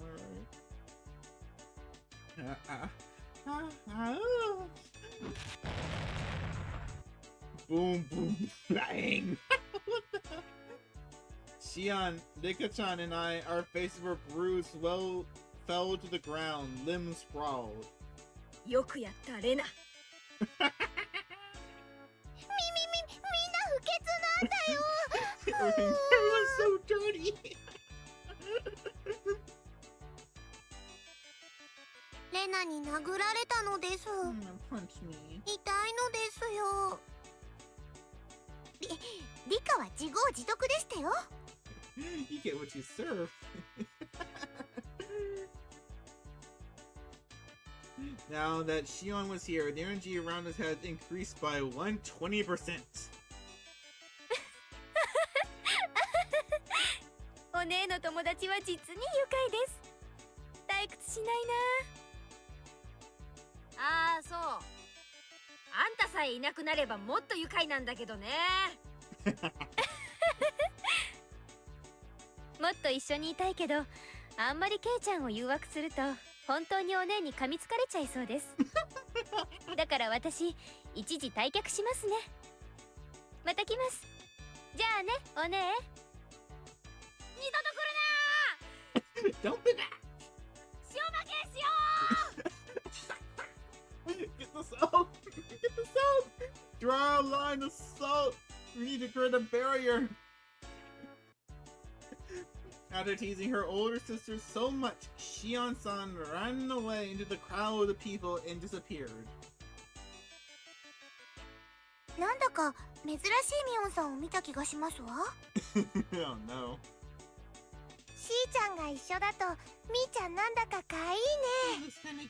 I right? Boom, boom, bang! What the hell? Shion, Rika-chan, and I, our faces were bruised, fell to the ground, limbs sprawled. よくやったレナ。みんな不潔なんだよ。Everyone's so dirty. レナに殴られたのです。痛いのですよ。リカは自業自得でしたよ。You get what you serve. Now that Shion was here, the energy around us has increased by 120%. お姉の友達は実に愉快です。退屈しないな。ああ、そう。あんたさえいなくなればもっと愉快なんだけどね。もっと一緒にいたいけど、あんまりケイちゃんを誘惑すると本当にお姉に噛みつかれちゃいそうです。だから私、一時退却しますね。また来ます。じゃあね、お姉。二度と来るなー。 Don't be back. 塩負けしよう。 Get the salt. Get the salt. Draw a line of salt. We need to create a barrier. After teasing her older sister so much, Shion-san ran away into the crowd of people and disappeared. なんだか珍しいミオンさんを見た気がしますわ。Oh no. しーちゃんが一緒だとみーちゃんなんだかかわいいね。It's kinda cute.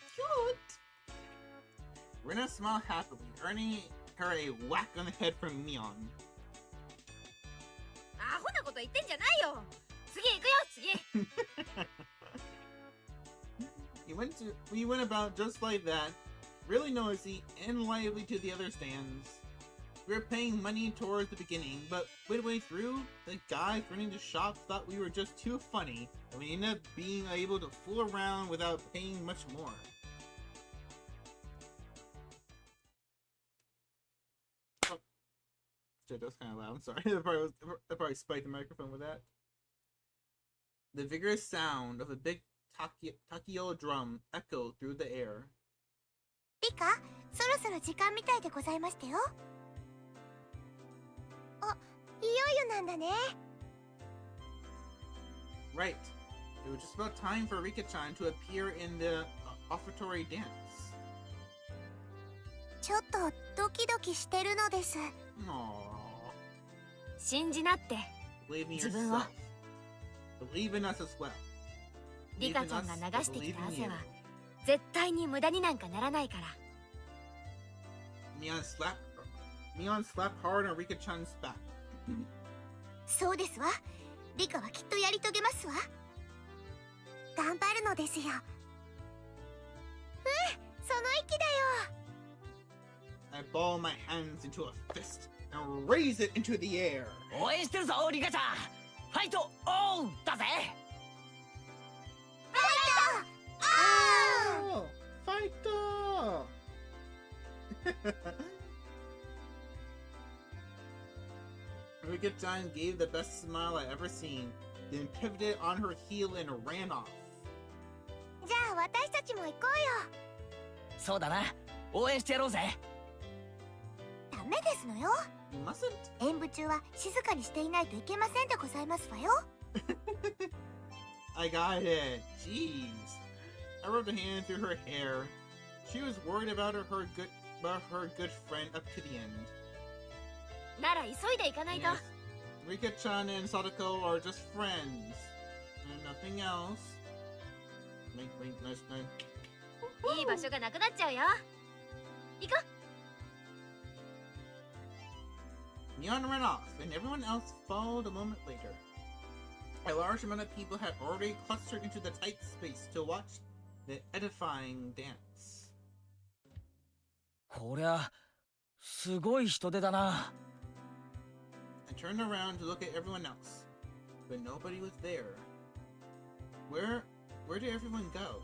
Rena smiled happily, earning her a whack on the head from Mion. アホなこと言ってんじゃないよ。次行くよ、次。We went about just like that, really noisy and lively to the other stands. We were paying money towards the beginning, but midway through, the guys running the shop thought we were just too funny, and we ended up being able to fool around without paying much more. Oh. Shit, that was kind of loud. I'm sorry. I probably spiked the microphone with that. The vigorous sound of a big Takio drum echoed through the air. リカ、そろそろ時間みたいでございましたよ。あ、いよいよなんだね。Right. It was just about time for Rika-chan to appear in the offertory dance. ちょっとドキドキしてるのです。Aww. 信じなって。 Believe in 自分を。 yourself. Believe in us as well. リカちゃんが流してきた汗は絶対に無駄になんかならないから。Mion slapped hard on Rika-chan's back. そうですわ。リカはきっとやり遂げますわ。頑張るのですよ。その息だよ。I ball my hands into a fist and raise it into the air. 応援してるぞリカちゃん。ファイトオンだぜ。Oh, fighter! Rika-chan gave the best smile I ever seen, then pivoted on her heel and ran off. じゃあ私たちも行こうよ。そうだな。応援してやろうぜ。ダメですのよ。You mustn't. 演舞中は静かにしていないといけませんでございますわよ。I got it. Jeez. I rubbed a hand through her hair. She was worried about her good friend up to the end. なら急いで行かないと。 Yes. Rika-chan and Sadako are just friends. And nothing else. Nice. いい場所がなくなっちゃうよ。行こう。 Mion ran off, and everyone else followed a moment later. A large amount of people had already clustered into the tight space to watch the edifying dance. こりゃすごい人出だな。 I turned around to look at everyone else, but nobody was there. Where did everyone go?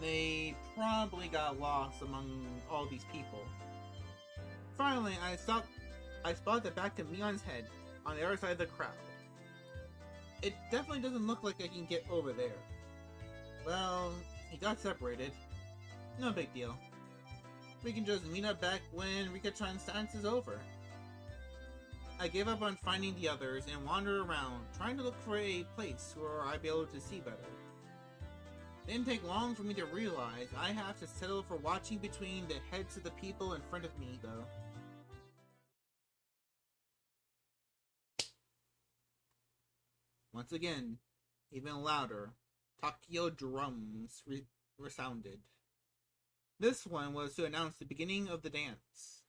They probably got lost among all these people. Finally, I spotted the back of Mion's head on the other side of the crowd. It definitely doesn't look like I can get over there. Well, he got separated. No big deal. We can just meet up back when Rika-chan's dance is over. I gave up on finding the others and wandered around, trying to look for a place where I'd be able to see better. It didn't take long for me to realize I have to settle for watching between the heads of the people in front of me, though. Once again, even louder, Takio drums resounded. This one was to announce the beginning of the dance.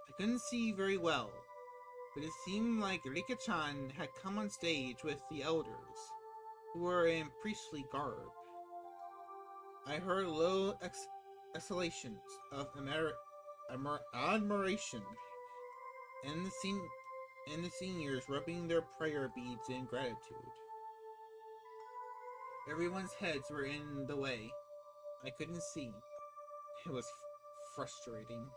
I couldn't see very well, but it seemed like Rika-chan had come on stage with the elders, who were in priestly garb. I heard low exhalations of admiration, and the seniors rubbing their prayer beads in gratitude. Everyone's heads were in the way. I couldn't see. It was frustrating.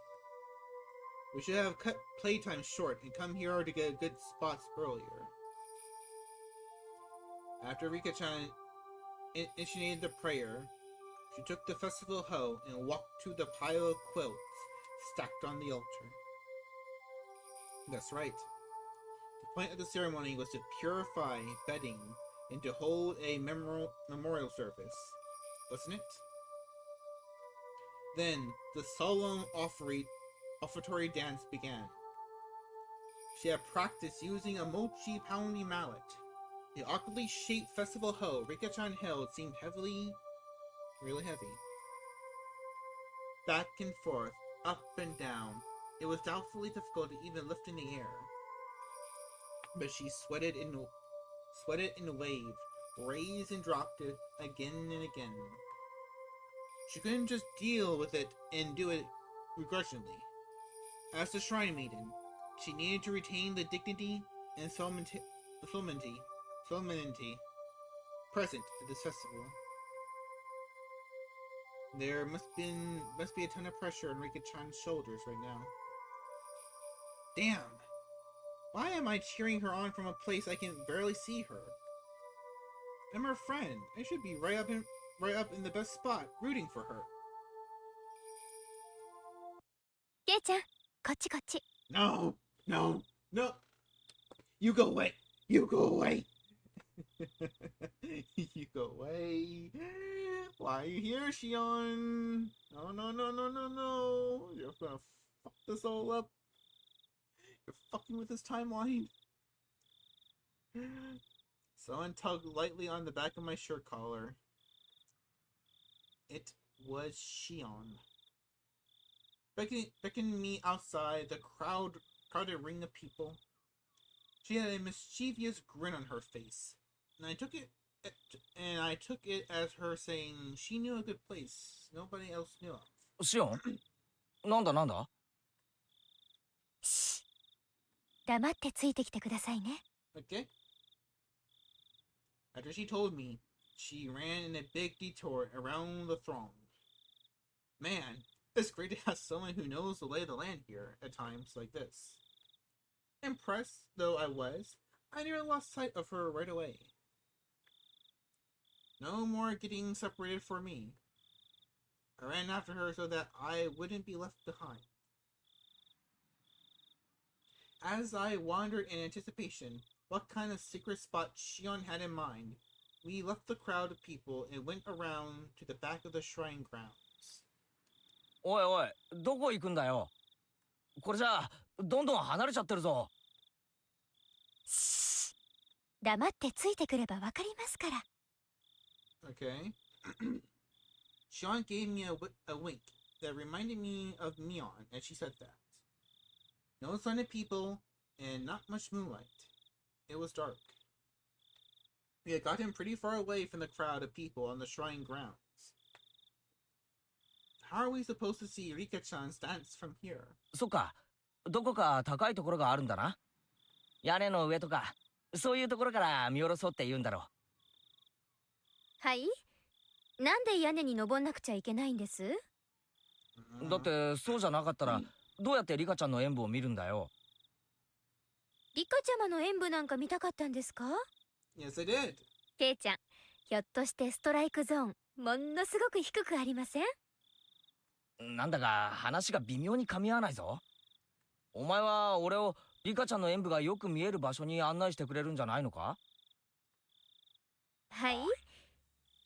We should have cut playtime short and come here to get good spots earlier. After Rika-chan initiated the prayer, she took the festival hoe and walked to the pile of quilts stacked on the altar. That's right. The point of the ceremony was to purify bedding and to hold a memorial service, wasn't it? Then, the solemn offertory dance began. She had practiced using a mochi pounding mallet. The awkwardly shaped festival hoe Rika-chan held seemed really heavy. Back and forth, up and down, it was doubtfully difficult to even lift in the air. But she sweated and waved, raised and dropped it again and again. She couldn't just deal with it and do it begrudgingly. As the shrine maiden, she needed to retain the dignity and solemnity present at this festival. There must be a ton of pressure on Rika-chan's shoulders right now. Damn! Why am I cheering her on from a place I can barely see her? I'm her friend. I should be right up in the best spot, rooting for her. ケイちゃん、こっちこっち。 No! You go away! You go away! You go away! Why are you here, Shion? No! You're gonna fuck this all up. You're fucking with his timeline. Someone tugged lightly on the back of my shirt collar. It was Shion. Beckoning me outside the crowded ring of people. She had a mischievous grin on her face, and I took it as her saying she knew a good place nobody else knew of. シオンなんだなんだ。黙ってついてきてくださいね。 Okay. After she told me, she ran in a big detour around the throng. Man, it's great to have someone who knows the lay of the land here at times like this. Impressed though I was, I nearly lost sight of her right away. No more getting separated for me. I ran after her so that I wouldn't be left behind. As I wandered in anticipation what kind of secret spot Shion had in mind, we left the crowd of people and went around to the back of the shrine grounds. おいおい、どこ行くんだよ。これじゃあどんどん離れちゃってるぞ。黙ってついてくればわかりますから。 Okay. Shion gave me a wink that reminded me of Mion as she said that. No sign of people and not much moonlight. It was dark. We had gotten pretty far away from the crowd of people on the shrine grounds. How are we supposed to see Rika-chan's dance from here? そっか、どこか高いところがあるんだな。屋根の上とか、そういうところから見下ろそうって言うんだろう。はい。なんで屋根に登んなくちゃいけないんです？だってそうじゃなかったら、どうやってリカちゃんの演舞を見るんだよ。リカちゃまの演舞なんか見たかったんですか？ Yes, I did. ケイちゃん、ひょっとしてストライクゾーン、ものすごく低くありません？なんだか話が微妙に噛み合わないぞ。お前は俺をリカちゃんの演舞がよく見える場所に案内してくれるんじゃないのか？はい。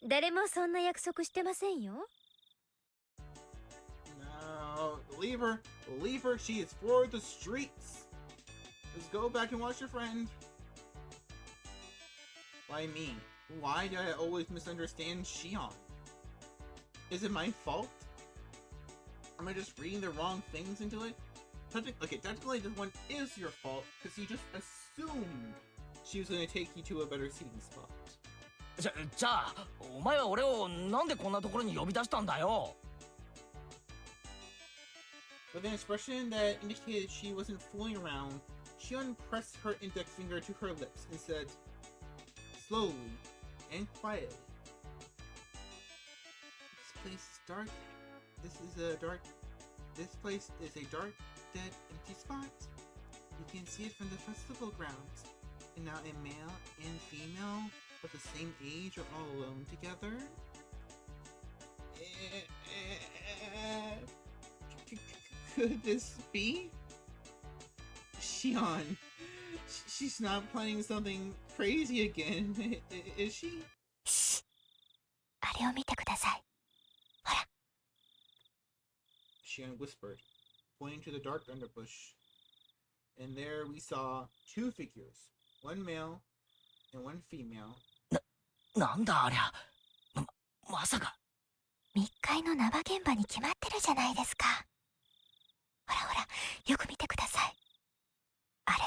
誰もそんな約束してませんよ。No, leave her. Leave her. She is for the streets. Just go back and watch your friend. Why me? Why do I always misunderstand Shion? Is it my fault? Am I just reading the wrong things into it? Technically this one is your fault, because you just assumed she was going to take you to a better seating spot. じゃあ、お前は俺をなんでこんなところに呼び出したんだよ。With an expression that indicated she wasn't fooling around, Shion pressed her index finger to her lips and said, slowly and quietly, "This place is dark. This place is a dark, dead, empty spot. You can see it from the festival grounds. And now a male and female of the same age are all alone together. Could this be? Shion, she's not planning something crazy again, is she?" あれを見てください。ほら。Shion whispered, pointing to the dark underbush. And there we saw two figures, one male and one female. なんだありゃ。まさか。密会の縄現場に決まってるじゃないですか。ほらほら、よく見てください。あれ、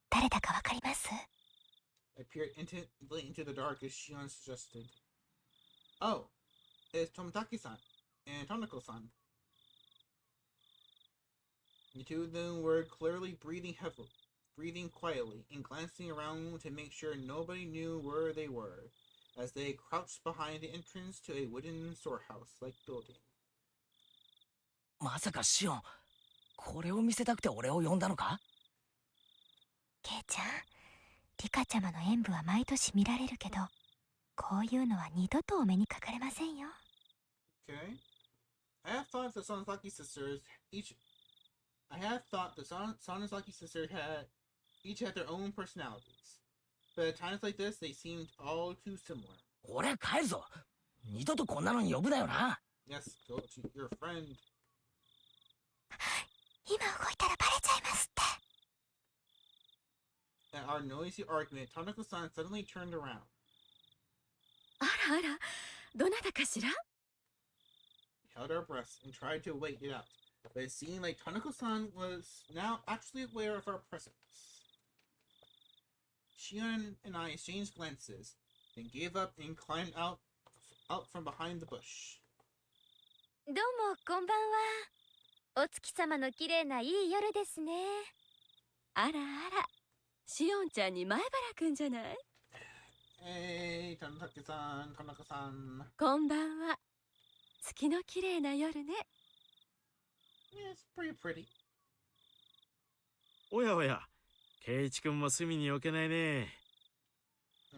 誰だかわかります？ I peered intently into the dark as Shion suggested. Oh, it's Tomitaki-san and Tanako-san. The two of them were clearly breathing quietly, and glancing around to make sure nobody knew where they were, as they crouched behind the entrance to a wooden storehouse-like building. まさかシオン、これを見せたくて俺を呼んだのか？ケイちゃん、リカちゃまの演舞は毎年見られるけど、こういうのは二度とお目にかかれませんよ。Okay. I have thought the Sonozaki sisters each had their own personalities. But at times like this, they seemed all too similar. 俺は帰るぞ。二度とこんなのに呼ぶなよな。Yes, go to your friend. 今動いたらバレちゃいますって。 At our noisy argument, Tanako-san suddenly turned around. あらあら、どなたかしら？ We held our breaths and tried to wait it out, but it seemed like Tanako-san was now actually aware of our presence. Shion and I exchanged glances, then gave up and climbed out from behind the bush. どうもこんばんは。お月様の綺麗ないい夜ですね。あらあら、シオンちゃんに前原くんじゃない？ Hey, Tanaka-san, Tanaka-san. こんばんは。月の綺麗な夜ね。It's pretty pretty. おやおや、圭一君も隅に置けないね。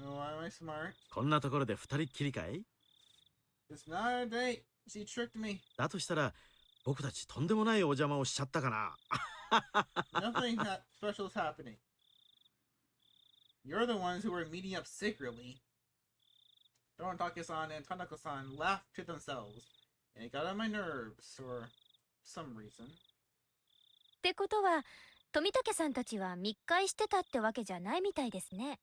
Oh, am I smart? こんなところで二人っきりかい？ It's not a date. She tricked me. だとしたら、僕たちとんでもないお邪魔をしちゃったかな。Nothing special is happening. You're the ones who were meeting up secretly. Donotake-san and Tanako-san laughed to themselves, and it got on my nerves for some reason. ってことは、富武さんたちは密会してたってわけじゃないみたいですね。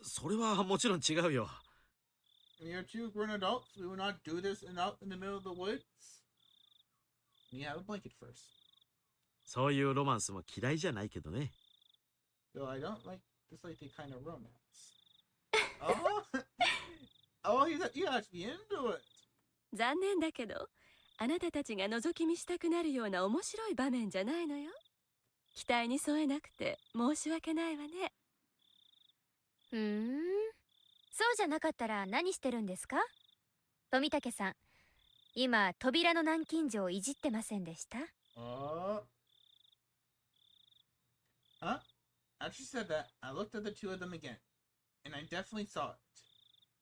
それはもちろん違うよ。You're two grown adults. We will not do this out in the middle of the woods. You have a blanket first. そういうロマンスも嫌いじゃないけどね。Though I don't like this like the kind of romance. Oh, oh, you actually into it. 残念だけど、あなたたちが覗き見したくなるような面白い場面じゃないのよ。期待に添えなくて申し訳ないわね。そうじゃなかったら何してるんですか？富武さん、今扉の南京錠をいじってませんでした？ Huh? After she said that, I looked at the two of them again, and I definitely saw it.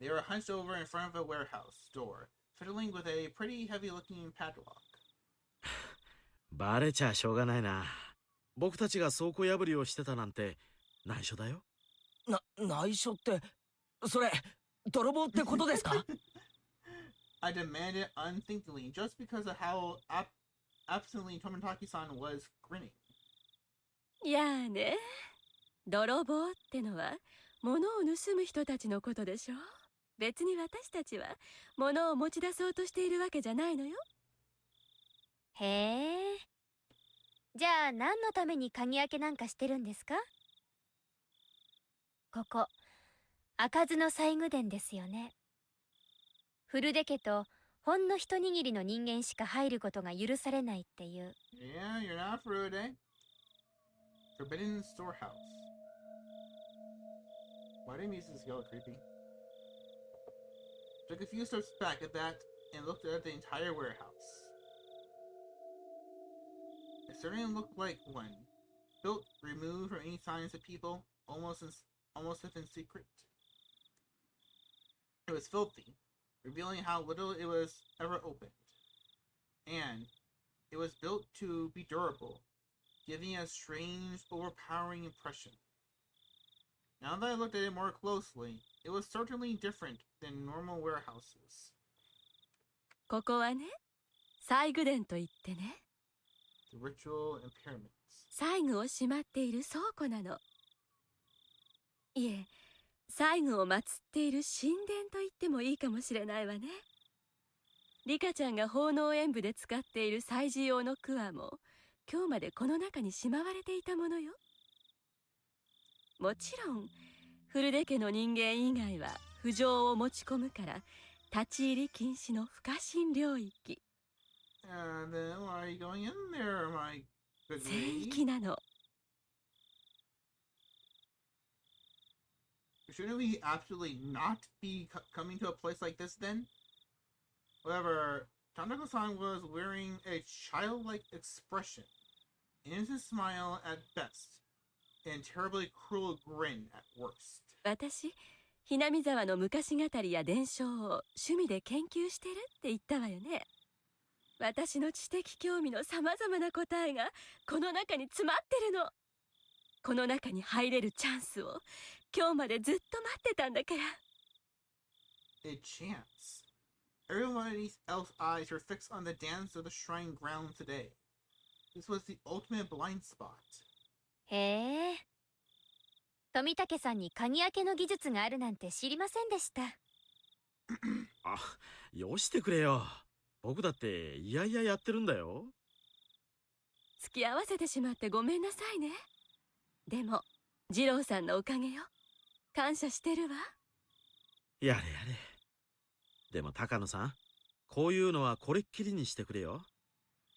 They were hunched over in front of a warehouse door, fiddling with a pretty heavy-looking padlock. バレちゃしょうがないな。僕たちが倉庫破りをしてたなんて内緒だよ。内緒って、それ泥棒ってことですか？ I demanded unthinkingly, just because of how absently Tomitaki-san was grinning. いやーね、泥棒ってのは物を盗む人たちのことでしょ。別に私たちは物を持ち出そうとしているわけじゃないのよ。へえ。じゃあ何のために鍵開けなんかしてるんですか？ここ開かずの西宮殿ですよね。古出家とほんの一握りの人間しか入ることが許されないっていう。Yeah, you're not Furude. Forbidden storehouse. Why do music yell creepy? Took a few steps back at that and looked at the entire warehouse. It certainly looked like one, built, removed from any signs of people, almost if in secret. It was filthy, revealing how little it was ever opened. And it was built to be durable, giving a strange, overpowering impression. Now that I looked at it more closely, it was certainly different than normal warehouses. ここはね、西宮殿といってね、 The ritual and pyramids. 西宮をしまっている倉庫なの。いえ、西宮を祀っている神殿と言ってもいいかもしれないわね。リカちゃんが奉納演舞で使っている祭事用の桑も今日までこの中にしまわれていたものよ。もちろん古出家の人間以外は不浄を持ち込むから立ち入り禁止の不可侵領域。Then why are you going in there, my good 聖 lady? 域なの。Shouldn't we absolutely not be coming to a place like this then? However, Tanaka-san was wearing a childlike expression, innocent smile at best, and terribly cruel grin at worst. 私、ひなみ沢の昔語りや伝承を趣味で研究してるって言ったわよね。私の知的興味のさまざまな答えがこの中に詰まってるの。この中に入れるチャンスを今日までずっと待ってたんだから。A chance. Everybody else's eyes were fixed on the dance of the shrine ground today. This was the ultimate blind spot. へえ。富武さんに鍵開けの技術があるなんて知りませんでした。あ、よしてくれよ。僕だっていやいややってるんだよ。付き合わせてしまってごめんなさいね。でも二郎さんのおかげよ。感謝してるわ。やれやれ。でも高野さん、こういうのはこれっきりにしてくれよ。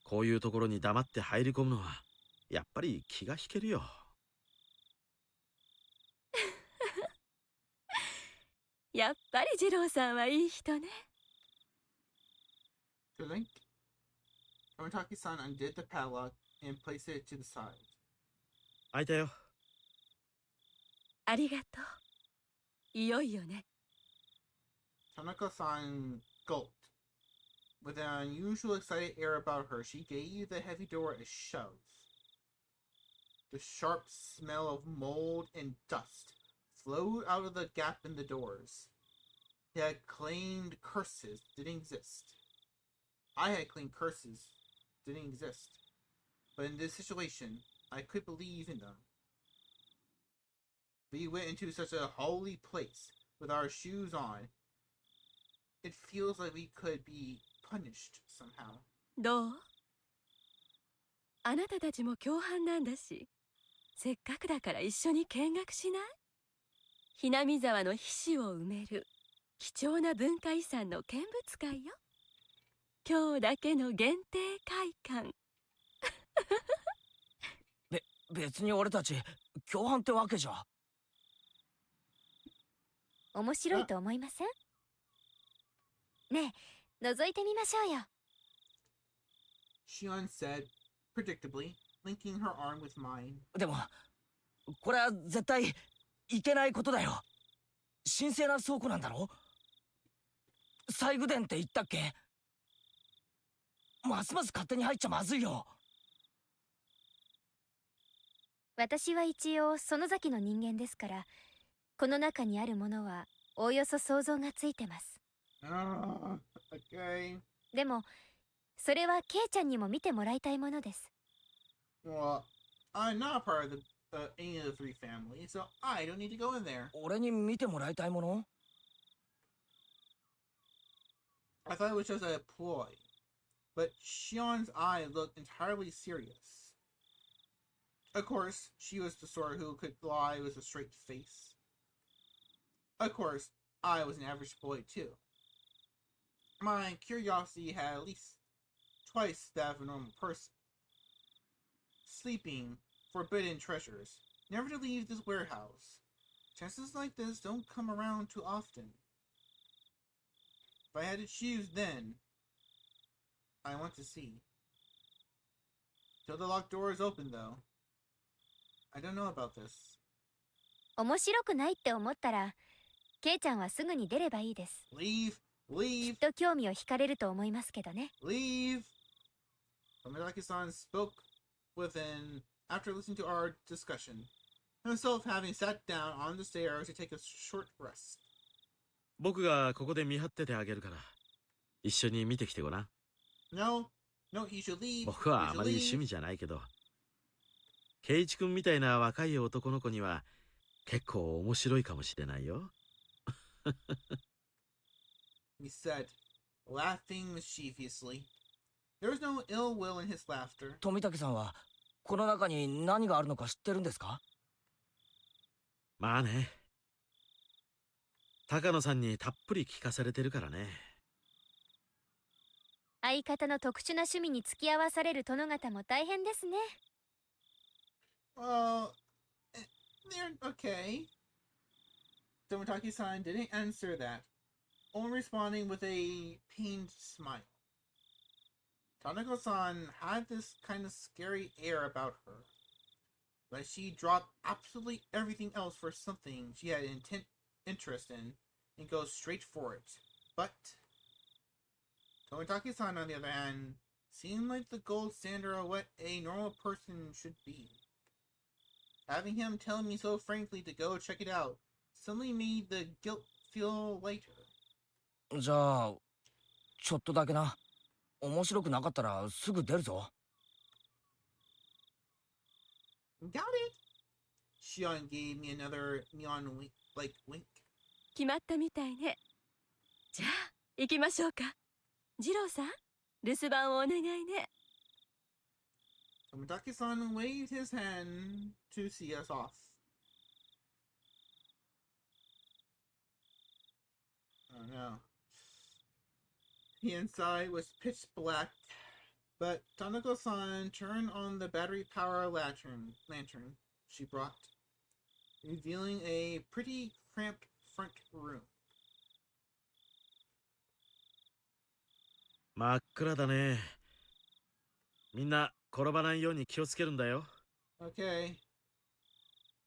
こういうところに黙って入り込むのはやっぱり気が引けるよ。やっぱり二郎さんはいい人ね。To Link, Tomitaki-san undid the padlock and placed it to the side. 開いたよ。ありがとう。いよいよね。Tanaka-san gulped. With an unusual excited air about her, she gave the heavy door a shove. The sharp smell of mold and dust flowed out of the gap in the doors. He had claimed curses didn't exist. I had claimed curses didn't exist. But in this situation, I could believe in them. We went into such a holy place with our shoes on. It feels like we could be punished somehow. どう？あなたたちも共犯なんだし、せっかくだから一緒に見学しない？ひなみ沢の皮脂を埋める貴重な文化遺産の見物会よ。今日だけの限定会館。別に俺たち共犯ってわけじゃ。面白いと思いません？ねえ、覗いてみましょうよ。Shion said, predictably, linking her arm with mine. でもこれは絶対いけないことだよ。神聖な倉庫なんだろ？西宮殿って言ったっけ？ますます勝手に入っちゃまずいよ。私は一応園崎の人間ですから、この中にあるものはおおよそ想像がついてます。Okay. でもそれはケイちゃんにも見てもらいたいものです。Well, I'm not a part of any of the three families, so I don't need to go in there. 俺に見てもらいたいもの？ I thought it was just a ploy, but Shion's eye looked entirely serious. Of course, she was the sort who could lie with a straight face. Of course, I was an average boy too. My curiosity had at least twice that of a normal person. Sleeping, forbidden treasures, never to leave this warehouse. Chances like this don't come around too often. If I had to choose then, I want to see. Till the locked door is open though. I don't know about this. 面白くないって思ったら、ケイちゃんはすぐに出ればいいです。Leave! きっと興味を惹かれると思いますけどね。Leave! Watanagashi-san spoke within after listening to our discussion, himself having sat down on the stairs to take a short rest. 僕がここで見張っててあげるから一緒に見てきてごらん。 No, he should leave. 僕はあまり趣味じゃないけど、圭一君みたいな若い男の子には結構面白いかもしれないよ。He said, laughing mischievously. There was no ill will in his laughter. 富武さんはこの中に何があるのか知ってるんですか？まあね。高野さんにたっぷり聞かされてるからね。相方の特殊な趣味に付き合わされる殿方も大変ですね。Well, they're okay. Tomitaki-san didn't answer that, only responding with a pained smile. Tanako-san had this kind of scary air about her, like she dropped absolutely everything else for something she had interest in and goes straight for it. But Tomitaki-san, on the other hand, seemed like the gold standard of what a normal person should be. Having him tell me so frankly to go check it out suddenly made the guilt feel lighter. じゃあちょっとだけな。面白くなかったらすぐ出るぞ。Got it. Shion gave me another neon like wink. 決まったみたいね。じゃあ行きましょうか。次郎さん、留守番をお願いね。Tomitaki-san waved his hand to see us off. Oh no. The inside was pitch black, but Tanako-san turned on the battery power lantern she brought, revealing a pretty cramped front room. 真っ暗だね。みんな転ばないように気をつけるんだよ。Okay.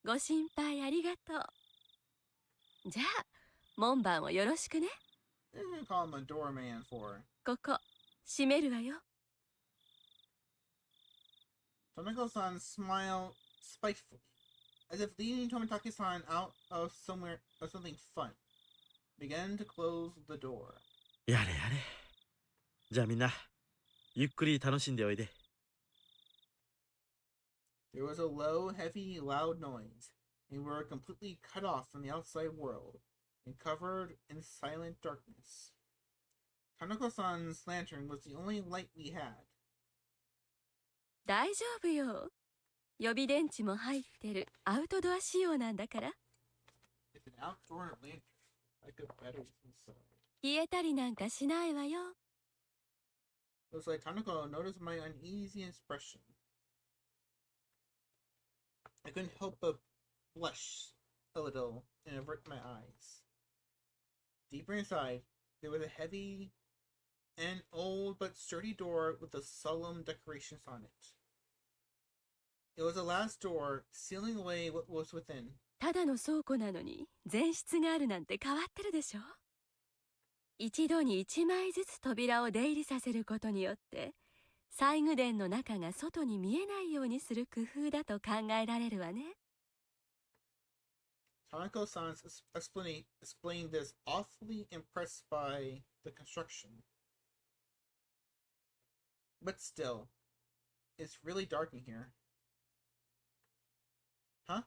ご心配ありがとう。じゃあ門番をよろしくね。What are you gonna call him a doorman for? ここ閉めるわよ。Tanako-san smiled spitefully, as if leading Tomitaki-san out of something fun. Began to close the door. やれやれ。じゃあみんなゆっくり楽しんでおいで。There was a low, heavy, loud noise, and we were completely cut off from the outside world and covered in silent darkness. Tanako-san's lantern was the only light we had. 大丈夫よ。予備電池も入ってるアウトドア仕様なんだから。It's an outdoor lantern. Like a battery inside. 消えたりなんかしないわよ。Looks like Tanako noticed my uneasy expression. I couldn't help but blush a little and avert my eyes. Deeper inside, there was a heavy and old but sturdy door with the solemn decorations on it. It was the last door, sealing away what was within. ただの倉庫なのに前室があるなんて変わってるでしょ。一度に1枚ずつ扉を出入りさせることによって西宮殿の中が外に見えないようにする工夫だと考えられるわね。Tanako-san explained this, awfully impressed by the construction. But still, it's really dark in here. Huh?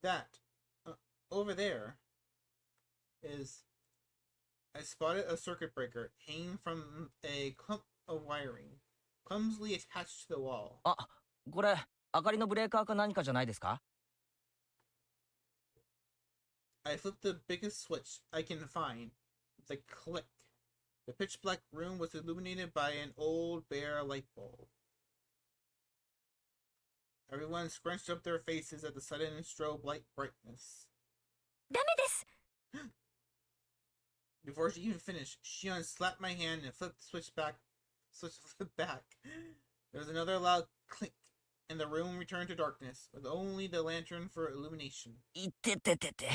That, over there, is... I spotted a circuit breaker hanging from a clump of wiring, clumsily attached to the wall. あ、これ、明かりのブレーカーか何かじゃないですか? I flipped the biggest switch I can find. The click. The pitch black room was illuminated by an old bare light bulb. Everyone scrunched up their faces at the sudden strobe light brightness. ダメです! Before she even finished, Shion slapped my hand and flipped the switch back. There was another loud clink, and the room returned to darkness, with only the lantern for illumination. いてててて。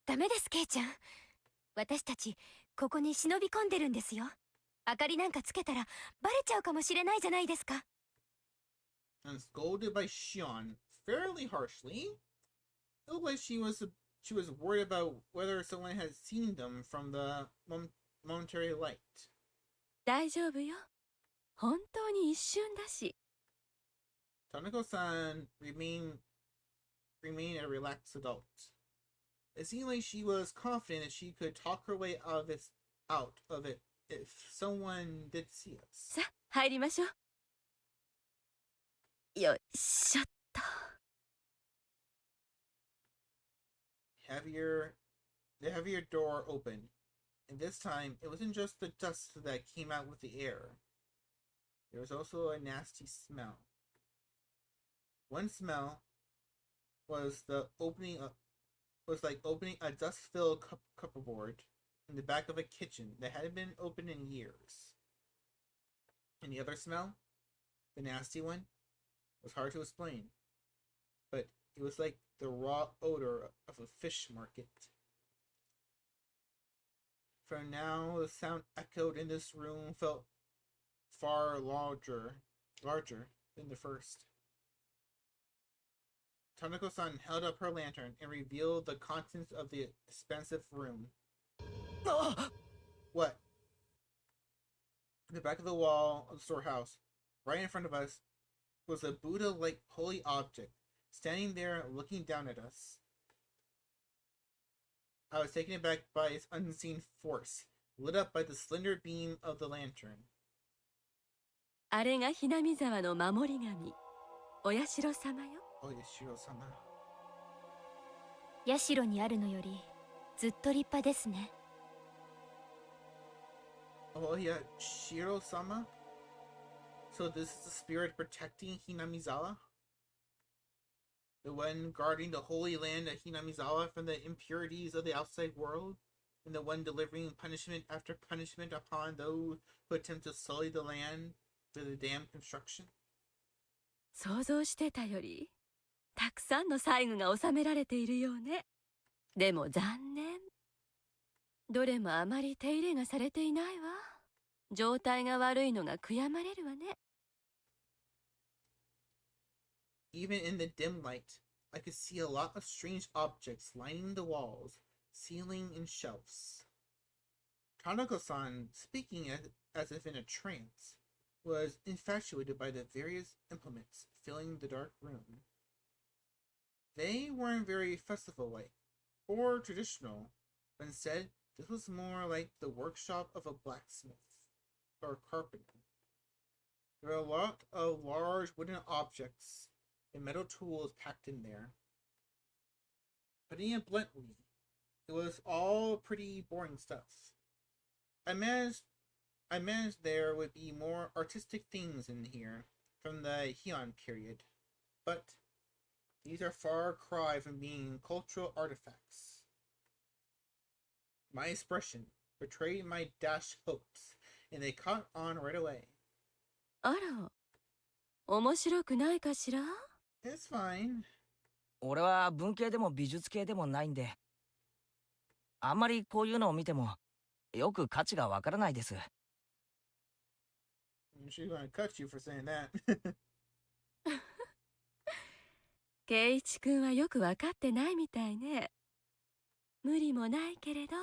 ダメです、ケイちゃん。私たち、ここに忍び込んでるんですよ。明かりなんかつけたら、バレちゃうかもしれないじゃないですか。And scolded by Shion fairly harshly, it looked like she was worried about whether someone had seen them from the momentary light. 大丈夫よ。本当に一瞬だし。Tanako-san remained a relaxed adult. It seemed like she was confident that she could talk her way out of it if someone did see us. さあ、入りましょう。よいしょっと。The heavier door opened, and this time it wasn't just the dust that came out with the air. There was also a nasty smell. One smell was like opening a dust-filled cupboard in the back of a kitchen that hadn't been opened in years. And the other smell, the nasty one, was hard to explain, but it was like the raw odor of a fish market. For now, the sound echoed in this room felt far larger than the first. Tanako-san held up her lantern and revealed the contents of the expansive room. What? In the back of the wall of the storehouse, right in front of us, was a Buddha-like holy object, standing there looking down at us. I was taken aback by its unseen force, lit up by the slender beam of the lantern. あれがひなみ沢の守り神、お社様よ。お社様。社にあるのよりずっと立派ですね。Oh yeah, Shiro-sama? So this is the spirit protecting Hinamizawa? The one guarding the holy land of Hinamizawa from the impurities of the outside world? And the one delivering punishment after punishment upon those who attempt to sully the land through the dam construction? 想像してたよりたくさんの細具が収められているようね。でも残念。どれもあまり手入れがされていないわ。状態が悪いのが悔やまれるわね。Even in the dim light, I could see a lot of strange objects lining the walls, ceiling, and shelves. Tanako-san, speaking as if in a trance, was infatuated by the various implements filling the dark room. They weren't very festival-like or traditional, but instead, this was more like the workshop of a blacksmith or carpenter. There are a lot of large wooden objects and metal tools packed in there. Putting it bluntly, it was all pretty boring stuff. I managed there would be more artistic things in here from the Heian period, but these are far cry from being cultural artifacts. My expression betrayed my dashed hopes, and they caught on right away. あら、面白くないかしら？ It's fine. 俺は文系でも美術系でもないんで、あんまりこういうのを見てもよく価値がわからないです。She's gonna cut you for saying that. 圭一君はよくわかってないみたいね。無理もないけれど。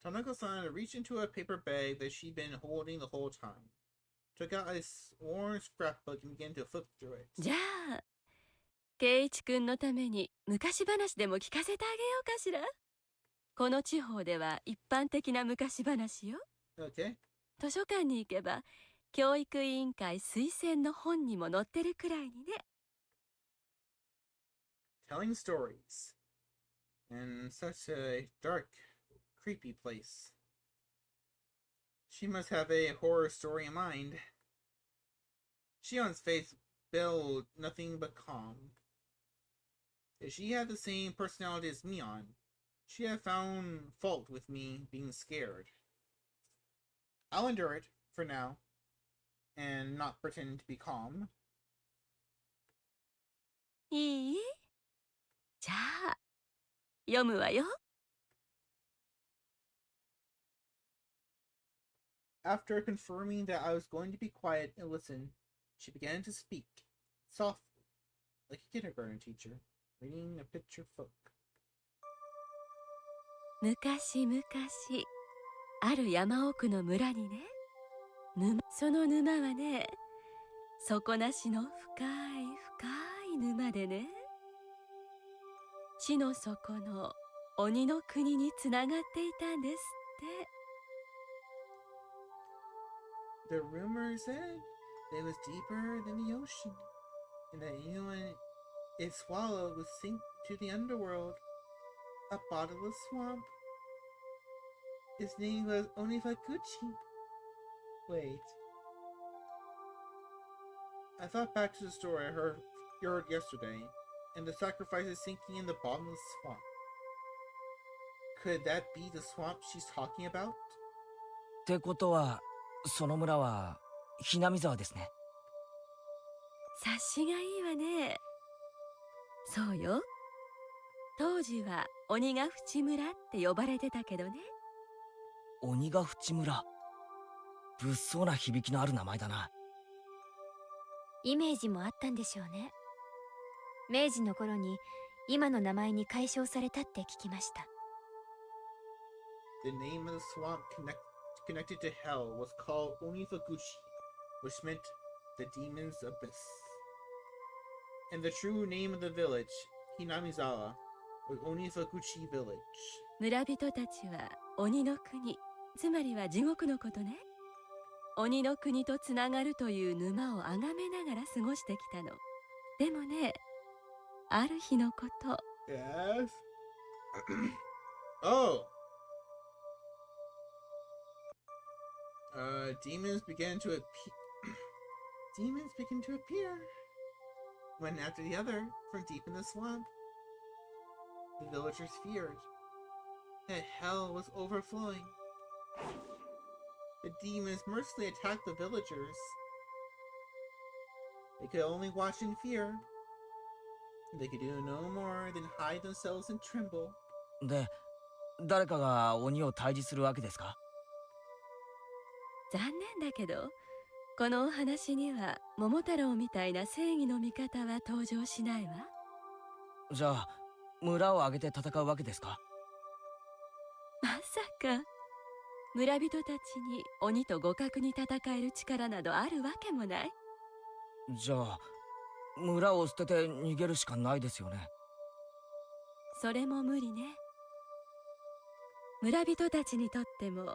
Tanaka-san reached into a paper bag that she'd been holding the whole time, took out a worn scrapbook and began to flip through it. じゃあ、圭一君のために昔話でも聞かせてあげようかしら。この地方では一般的な昔話よ。Okay. 図書館に行けば、教育委員会推薦の本にも載ってるくらいにね。Telling stories. In such a dark, creepy place. She must have a horror story in mind. Shion's face bellowed nothing but calm. If she had the same personality as Mion, she had found fault with me being scared. I'll endure it, for now, and not pretend to be calm. いい？じゃあ、読むわよ。After confirming that I was going to be quiet and listen, she began to speak, softly, like a kindergarten teacher, reading a picture book. 昔々、ある山奥の村にね、その沼はね、底なしの深い深い沼でね、地の底の鬼の国につながっていたんですって。The rumor said that it was deeper than the ocean, and that anyone it swallowed would sink to the underworld, a bottomless swamp. His name was Onifaguchi. Wait. I thought back to the story I heard yesterday, and the sacrifices sinking in the bottomless swamp. Could that be the swamp she's talking about? ってことは、その村はひなみ沢ですね。察しがいいわね。そうよ。当時は鬼ヶ淵村って呼ばれてたけどね。鬼ヶ淵村。物騒な響きのある名前だな。イメージもあったんでしょうね。明治の頃に今の名前に改称されたって聞きました。The name of the swamp connected to hell was called Onifaguchi, which meant the demon's abyss. And the true name of the village, Hinamizawa, was Onifaguchi Village. 村人たちは鬼の国、つまりは地獄のことね。鬼の国とつながるという沼を崇めながら過ごしてきたの。でもね、ある日のこと。Yes. Oh. Demons began to appear, one after the other, from deep in the swamp. The villagers feared that hell was overflowing. The demons mercilessly attacked the villagers. They could only watch in fear. They could do no more than hide themselves and tremble. で、誰かが鬼を退治するわけですか？残念だけど、このお話には桃太郎みたいな正義の味方は登場しないわ。じゃあ、村を挙げて戦うわけですか？まさか、村人たちに鬼と互角に戦える力などあるわけもない。じゃあ、村を捨てて逃げるしかないですよね。それも無理ね。村人たちにとっても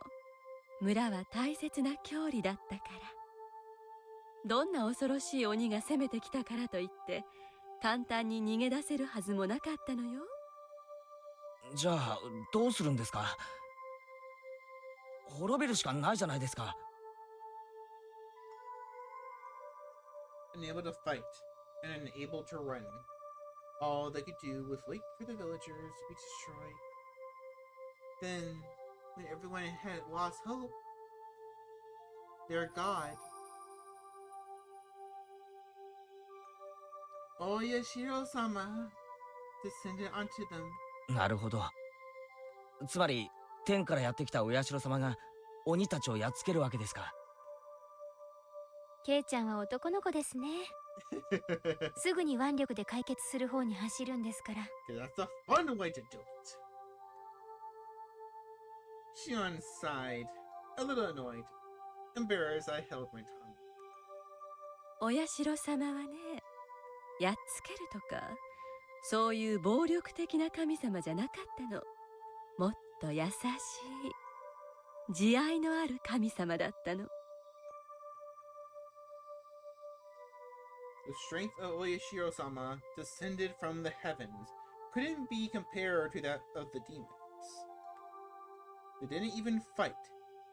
村は大切な郷里だったから。どんな恐ろしい鬼が攻めてきたからといって簡単に逃げ出せるはずもなかったのよ。じゃあどうするんですか？滅びるしかないじゃないですか。Unable to fight and unable to run. All they could do was wait for the villagers to be destroyed. Then, when everyone had lost hope, their god, Oyashiro-sama, descended onto them. なるほど。つまり天からやってきたお社様が鬼たちをやっつけるわけですか。ケイちゃんは男の子ですね。すぐに腕力で解決する方に走るんですから。That's a fun way to do it. Shion sighed, a little annoyed. Embarrassed, I held my tongue. お社様はね、やっつけるとかそういう暴力的な神様じゃなかったの。もっと優しい慈愛のある神様だったの。The strength of Oyashiro-sama, descended from the heavens, couldn't be compared to that of the demons. They didn't even fight.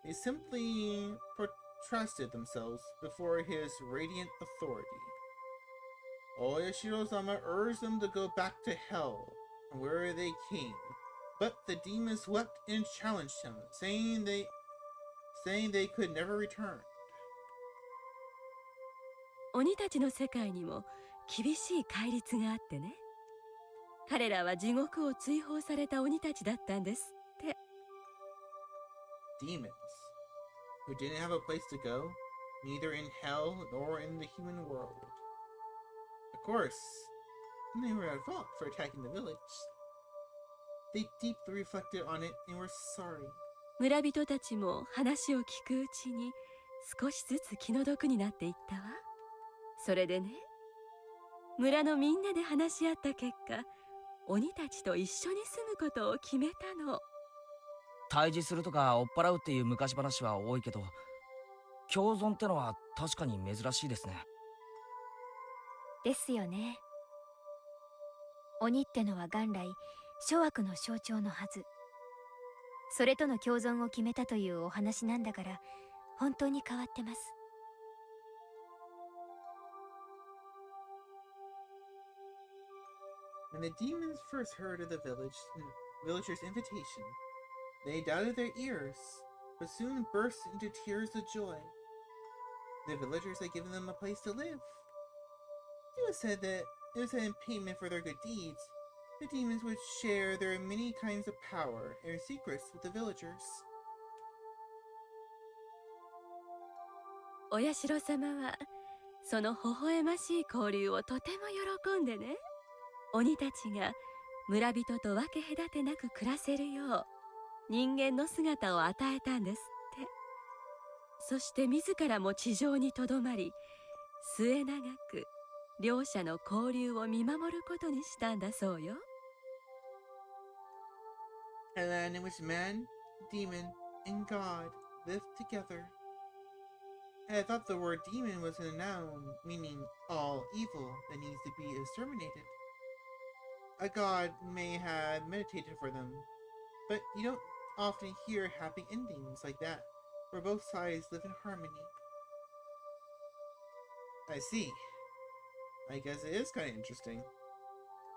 They simply prostrated themselves before his radiant authority. Oyashiro-sama urged them to go back to hell, from where they came, but the demons wept and challenged him, saying they could never return. 鬼たちの世界にも厳しい戒律があってね。彼らは地獄を追放された鬼たちだったんですって。Demons, who didn't have a place to go, neither in hell nor in the human world. Of course, they were at fault for attacking the village. They deeply reflected on it and were sorry. 村人たちも話を聞くうちに少しずつ気の毒になっていったわ。それでね、村のみんなで話し合った結果、鬼たちと一緒に住むことを決めたの。退治するとか追っ払うっていう昔話は多いけど、共存ってのは確かに珍しいですね。ですよね。鬼ってのは元来諸悪の象徴のはず。それとの共存を決めたというお話なんだから、本当に変わってます。When the demons first heard of the villagers' invitation, they doubted their ears, but soon burst into tears of joy. The villagers had given them a place to live. It was said in payment for their good deeds, the demons would share their many kinds of power and secrets with the villagers. お社様はその微笑ましい交流をとても喜んでね、鬼たちが村人と分け隔てなく暮らせるよう人間の姿を与えたんですって。そして自らも地上にとどまり、末永く両者の交流を見守ることにしたんだそうよ。And then it was man, demon, and God lived together. I thought the word demon was a noun, meaning all evil that needs to be exterminated. A god may have meditated for them, but you don't often hear happy endings like that, where both sides live in harmony. I see. I guess it is kind of interesting.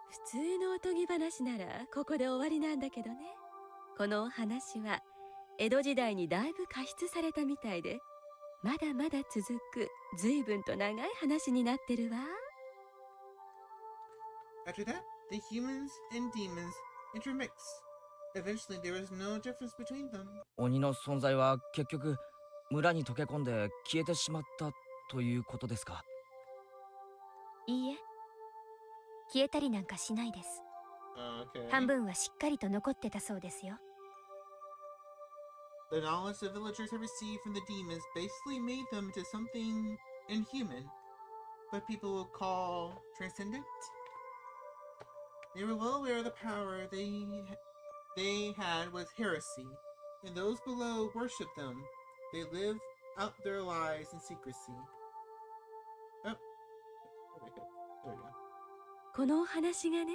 普通のおとぎ話ならここで終わりなんだけどね。このお話は江戸時代にだいぶ加筆されたみたいで、まだまだ続く随分と長い話になってるわ。After that, the humans and demons intermixed. Eventually, there was no difference between them. 鬼の存在は結局村に溶け込んで消えてしまったということですか？いいえ、消えたりなんかしないです。Okay. 半分はしっかりと残ってたそうですよ。The knowledge the villagers had received from the demons basically made them into something inhuman, but people would call transcendent. They were well aware of the power they had was heresy, and those below worshipped them. They lived out their lives in secrecy. このお話がね、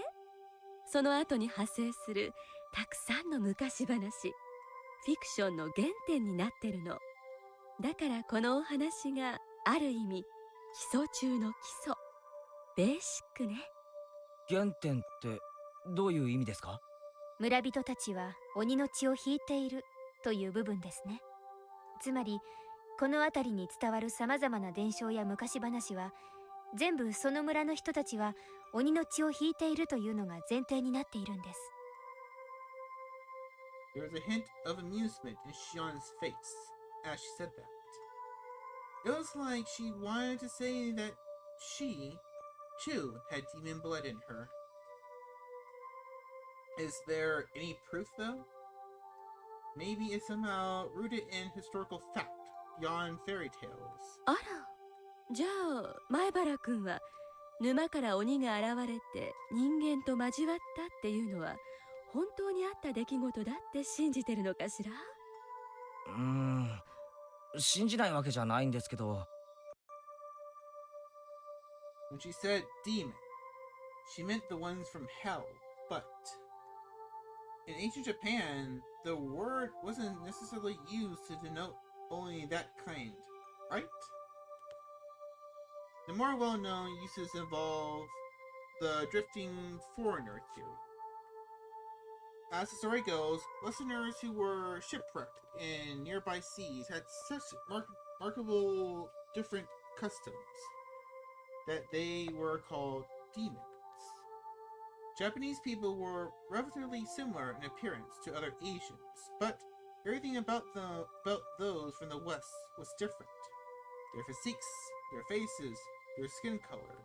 その後に派生するたくさんの昔話、フィクションの原点になってるの。だからこのお話がある意味基礎中の基礎、ベーシックね。原点ってどういう意味ですか？村人たちは鬼の血を引いているという部分ですね。つまりこの辺りに伝わるさまざまな伝承や昔話は全部その村の人たちは鬼の血を引いているというのが前提になっているんです。 There was a hint of amusement in Shion's face as she said that. It was like she wanted to say that she, too, had demon blood in her. Is there any proof, though? Maybe it's somehow rooted in historical fact, beyond fairy tales. あら、じゃあ前原君は沼から鬼が現れて人間と交わったっていうのは本当にあった出来事だって信じてるのかしら？信じないわけじゃないんですけど。 When she said demon, she meant the ones from hell, but in ancient Japan, the word wasn't necessarily used to denote only that kind, right? The more well-known uses involve the drifting foreigner theory. As the story goes, Westerners who were shipwrecked in nearby seas had such remarkable different customs that they were called demons. Japanese people were relatively similar in appearance to other Asians, but everything about those from the West was different. Their physiques, their faces, their skin color.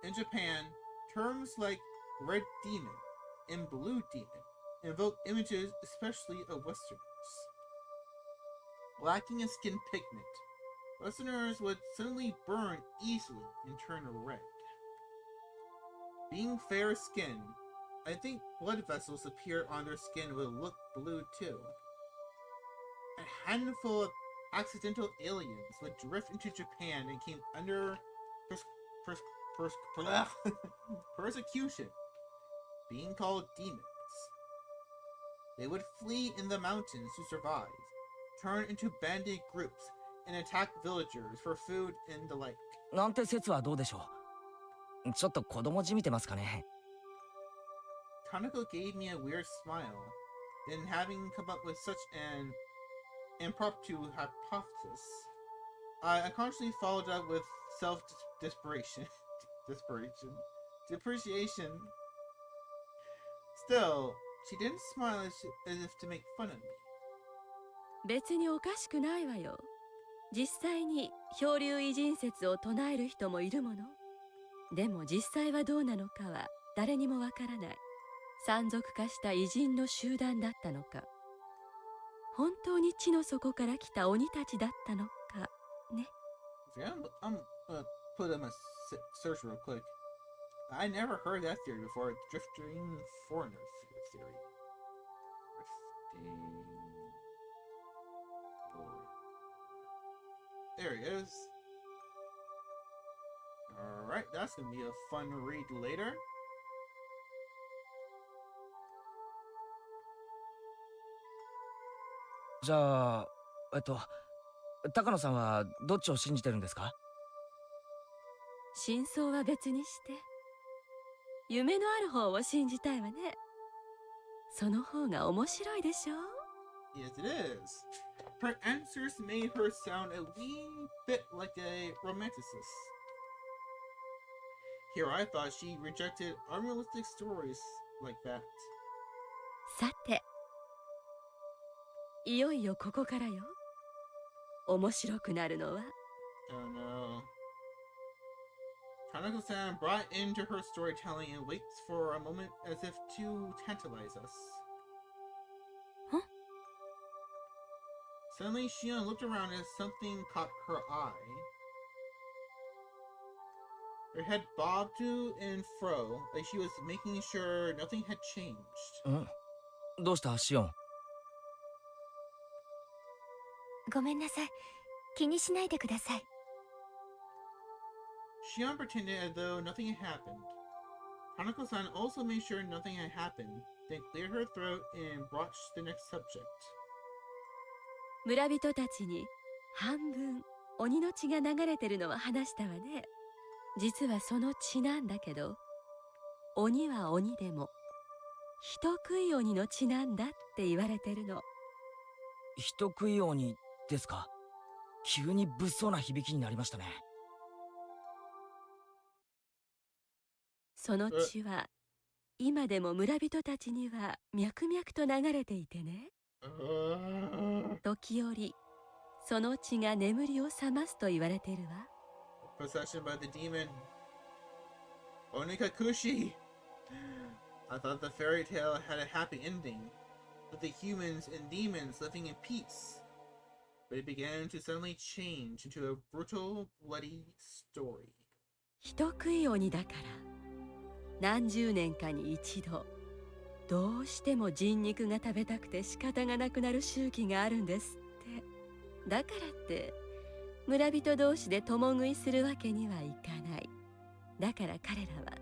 In Japan, terms like red demon and blue demon invoke images especially of Westerners. Lacking in skin pigment, Westerners would suddenly burn easily and turn red. Being fair-skinned, I think blood vessels appear on their skin would look blue too. A handful of accidental aliens would drift into Japan and came under persecution, being called demons. They would flee in the mountains to survive, turn into bandit groups, and attack villagers for food and the like. なんて説はどうでしょう？ちょっと子供じみてますかね。Kanako gave me a weird smile. Then, having come up with such an impromptu hypothesis, I unconsciously followed up with self-depreciation. Depreciation. Still, she didn't smile as if to make fun of me. 別におかしくないわよ。実際に漂流偉人説を唱える人もいるもの。でも実際はどうなのかは誰にもわからない。山賊化した偉人の集団だったのか、本当に地の底から来た鬼たちだったのかね。I'm put in a search real quick. I never heard that theory before. Drifting foreigner theory. There he is. Alright, that's gonna be a fun read later.じゃあ、高野さんはどっちを信じてるんですか？真相は別にして、夢のある方を信じたいわね。その方が面白いでしょ？ Yes, it is. Her answers made her sound a wee bit like a romanticist. Here I thought she rejected unrealistic stories like that. さて、いよいよここからよ。面白くなるのは。Oh no. Kanako-san brought into her storytelling and waits for a moment as if to tantalize us. Huh? Suddenly, Shion looked around as something caught her eye. Her head bobbed to and fro, like she was making sure nothing had changed. どうしたシオン？ごめんなさい。気にしないでください。Shion pretended as though nothing had happened. Hanako-san also made sure nothing had happened, then cleared her throat and broached the next subject. 村人たちに半分鬼の血が流れてるのは話したわね。実はその血なんだけど、鬼は鬼でも人食い鬼の血なんだって言われてるの。人食い鬼ですか？急に物騒な響きになりましたね。その血は今でも村人たちには脈々と流れていてね。時折その血が眠りを覚ますと言われているわ。Possession by the demon. Onikakushi! I thought the fairy tale had a happy ending, with the humans and demons living in peace. But it began to suddenly change into a brutal, bloody story. 人食い鬼だから何十年かに一度どうしても人肉が食べたくて仕方がなくなる周期があるんですって。だからって村人同士で共食いするわけにはいかない。だから彼らは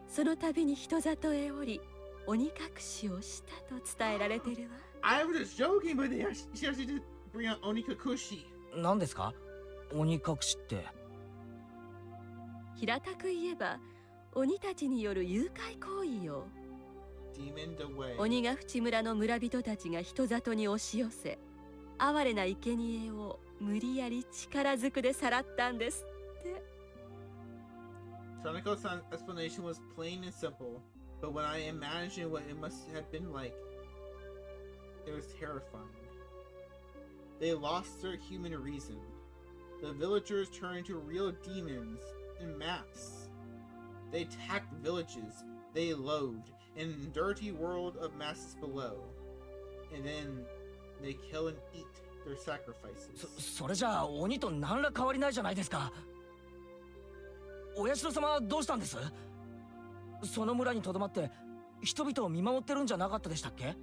その度に人里へ降り鬼隠しをしたと伝えられてるわ。I was just joking, but she actually did bring out Onikakushi. 何ですか？鬼隠しって。平たく言えば鬼たちによる誘拐行為よ。鬼ヶ淵村の村人たちが人里に押し寄せ、哀れな生贄を無理やり力ずくでさらったんですって。Tanako-san's explanation was plain and simple, but when I imagined what it must have been like, it was terrifying. They lost their human reason. The villagers turned into real demons in mass. They attacked villages they loathed in the dirty world of masses below. And then they kill and eat their sacrifices. それじゃあ鬼と何ら変わりないじゃないですか。お社様はどうしたんです？その村にとどまって人々を見守ってるんじゃなかったでしたっけ？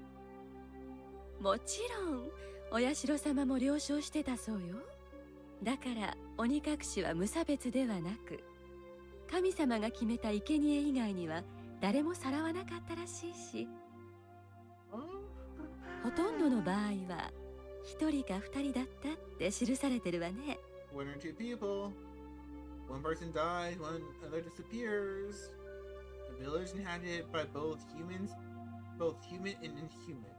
もちろんお社様も了承してたそうよ。だから鬼隠しは無差別ではなく、神様が決めた生贄以外には誰もさらわなかったらしいし、ほとんどの場合は一人か二人だったって記されてるわね。One or two people. One person dies, one other disappears. The village inhabited by both human and inhuman.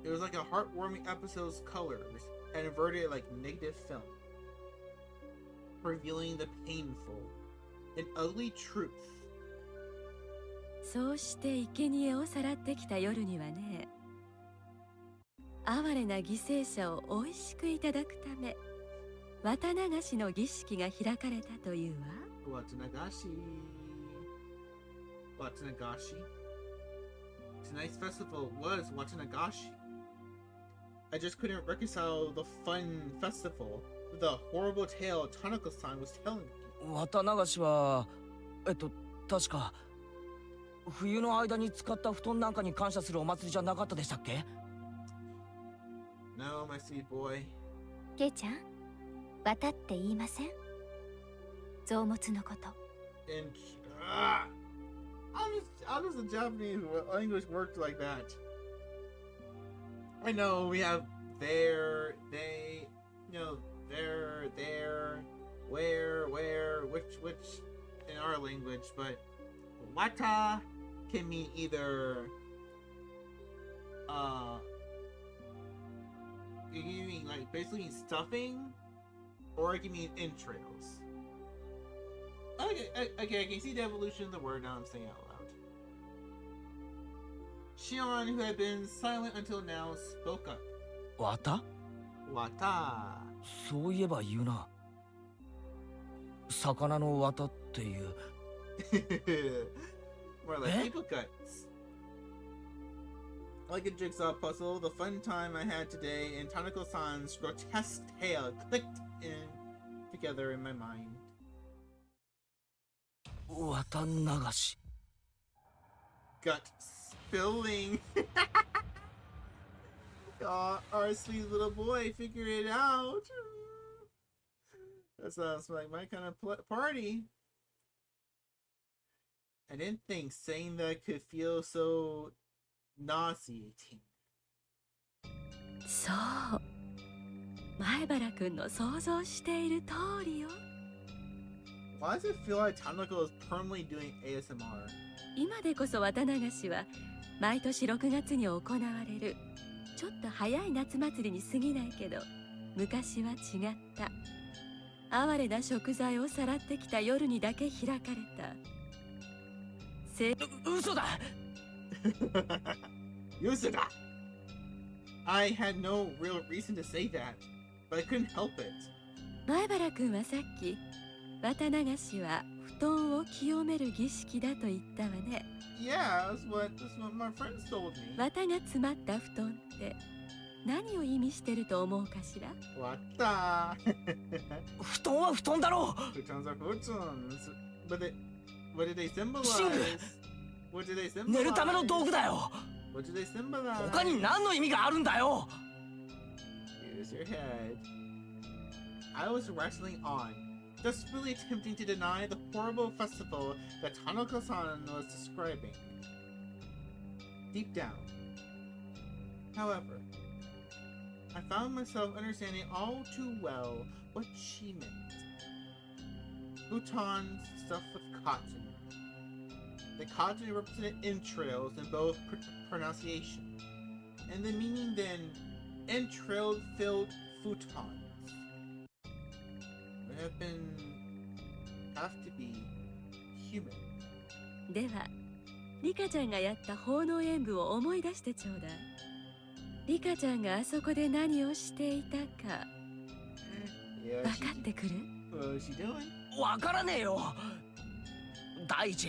It was like a heartwarming episode's colors had inverted like negative film, revealing the painful and ugly truth. そうして生贄をさらってきた夜にはね、哀れな犠牲者をおいしくいただくため、Watanagashiの儀式が開かれたというわ。Watanagashi. Tonight's festival was Watanagashi. I just couldn't reconcile the fun festival with the horrible tale Tanaka-san was telling me. Watanagashiは確か冬の間に使った布団なんかに感謝するお祭りじゃなかったでしたっけ？ No, my sweet boy. ケイちゃん、渡って言いません？臓物のこと。And how does the Japanese English work like that? I know we have there, they, there, where, which in our language, but wata can mean either it can mean like basically stuffing, or it can mean entrails. Okay, I can see the evolution of the word now I'm saying out loud. Shion, who had been silent until now, spoke up. Wata? Wata. そういえば言うな。魚の綿っていう。More like paper cuts. Like a jigsaw puzzle, the fun time I had today and Tanako-san's grotesque tale clicked together in my mind. Watanagashi. Gut spilling. Our sweet little boy figured it out. That sounds like my kind of party. I didn't think saying that could feel so nauseating. そう、前原君の想像している通りよ。Why does it feel like Tanaka is permanently doing ASMR? 今でこそ綿流しは毎年6月に行われるちょっと早い夏祭りに過ぎないけど、昔は違った。哀れな食材をさらってきた夜にだけ開かれた。嘘だ嘘だ I had no real reason to say that, but I couldn't help it. 前原君はさっき、綿流しは布団を清める儀式だと言ったわね。Yeah, that's what my friends told me. 綿が詰まった布団って何を意味してると思うかしら。Wata. 布団は布団だろう。 Futons are futons. But what did they symbolize? What did they symbolize? 寝るための道具だよ。 What did they symbolize? 他に何の意味があるんだよ。 Use your head. I was wrestling on, desperately attempting to deny the horrible festival that Tanaka-san was describing. Deep down, however, I found myself understanding all too well what she meant. Futons stuffed with cotton. The cotton represented entrails in both pronunciation, and the meaning then entrail-filled futons. Have to be human. では、リカちゃんがやった奉納演舞を思い出してちょうだい。リカちゃんがあそこで何をしていたか、分かってくる？わからねえよ。第一、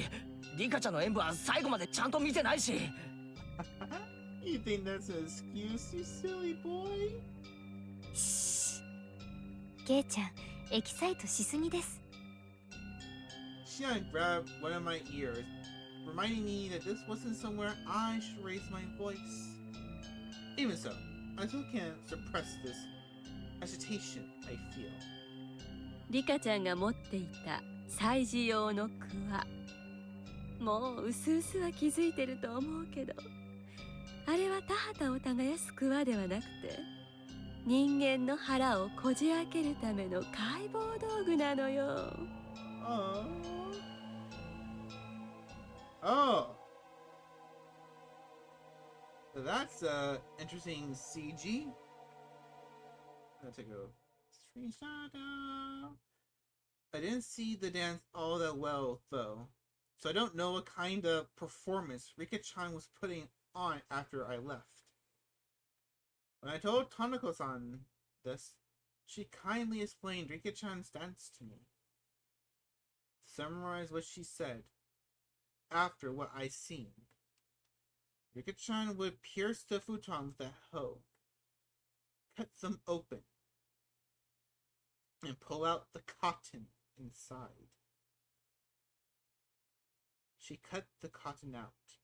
リカちゃんの演舞は最後までちゃんと見てないし。You think that's an excuse, you silly boy? ケイちゃん、エキサイトしすぎです。Shion grabbed one of my ears, reminding me that this wasn't somewhere I should raise my voice. Even so, I still can't suppress this agitation I feel. リカちゃんが持っていた祭事用のクワ、もううすうすは気づいてると思うけど、あれは田畑を耕すクワではなくて、人間の腹をこじ開けるための解剖道具なのよ。Oh. That's interesting CG. I'll take a screenshot. I didn't see the dance all that well though, so I don't know what kind of performance Rika-chan was putting on after I left. When I told Tanako-san this, she kindly explained Rika-chan's dance to me. To summarize what she said, after what I seen, Rika-chan would pierce the futon with a hoe, cut them open, and pull out the cotton inside. She cut the cotton out,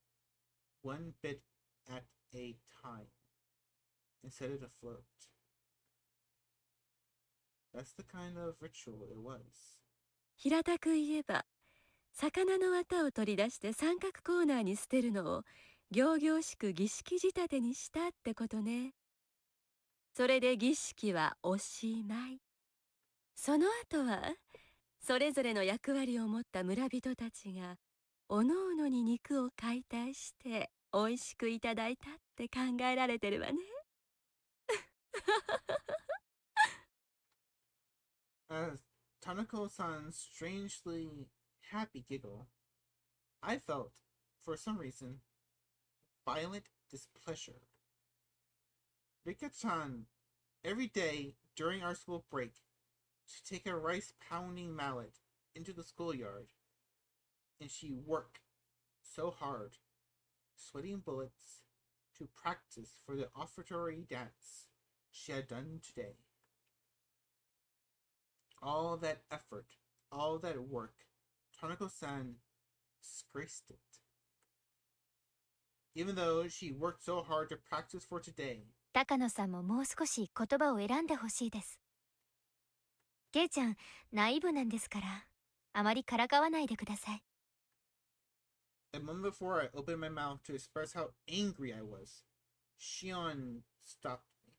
one bit at a time, and set it afloat. That's the kind of ritual it was. 平たく言えば、魚の綿を取り出して三角コーナーに捨てるのを仰々しく儀式仕立てにしたってことね。それで儀式はおしまい。その後はそれぞれの役割を持った村人たちがおのおのに肉を解体しておいしくいただいたって考えられてるわね。As Tanako-san's strangely happy giggle, I felt, for some reason, violent displeasure. Rika-chan, every day during our school break, she'd take a rice-pounding mallet into the schoolyard, and she'd work so hard, sweating bullets, to practice for the offertory dance she had done today. All that effort, all that work, Tanako-san disgraced it. Even though she worked so hard to practice for today. 高野さんももう少し言葉を選んでほしいです。ケイちゃん、ナイーブなんですから、あまりからかわないでください。A moment before I opened my mouth to express how angry I was, Shion stopped me.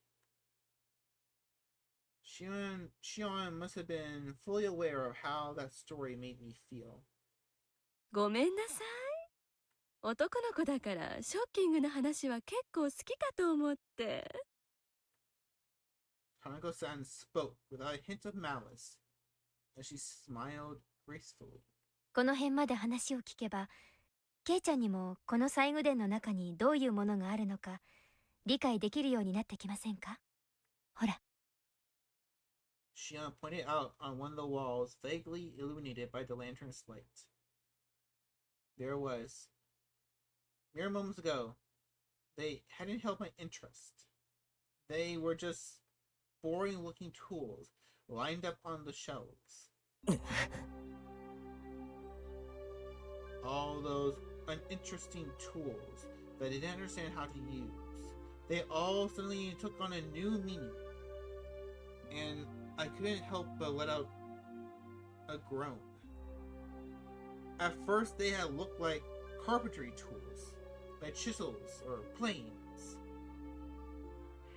Shion must have been fully aware of how that story made me feel. ごめんなさい。男の子だからショッキングな話は結構好きかと思って。Tanako-san spoke without a hint of malice, as she smiled gracefully. この辺まで話を聞けば、ケイちゃんにもこの西宮殿の中にどういうものがあるのか理解できるようになってきませんか？ほら。Shion pointed out on one of the walls vaguely illuminated by the lantern's light. There was. Mere moments ago, they hadn't held my interest. They were just boring-looking tools lined up on the shelves. All those uninteresting tools that I didn't understand how to use. They all suddenly took on a new meaning. And I couldn't help but let out a groan. At first they had looked like carpentry tools, like chisels or planes.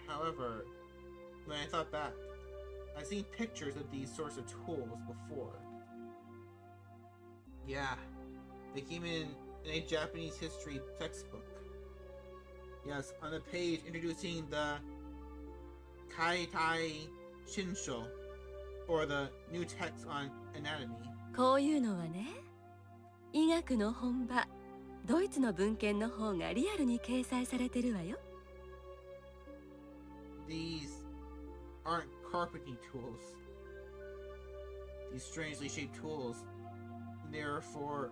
However, when I thought back, I'd seen pictures of these sorts of tools before. Yeah, they came in a Japanese history textbook. Yes, on the page introducing the Kaitai Shinsho, or the new text on anatomy. こういうのはね、医学の本場、ドイツの文献の方がリアルに掲載されてるわよ。These aren't carpentry tools. These strangely shaped tools, they're for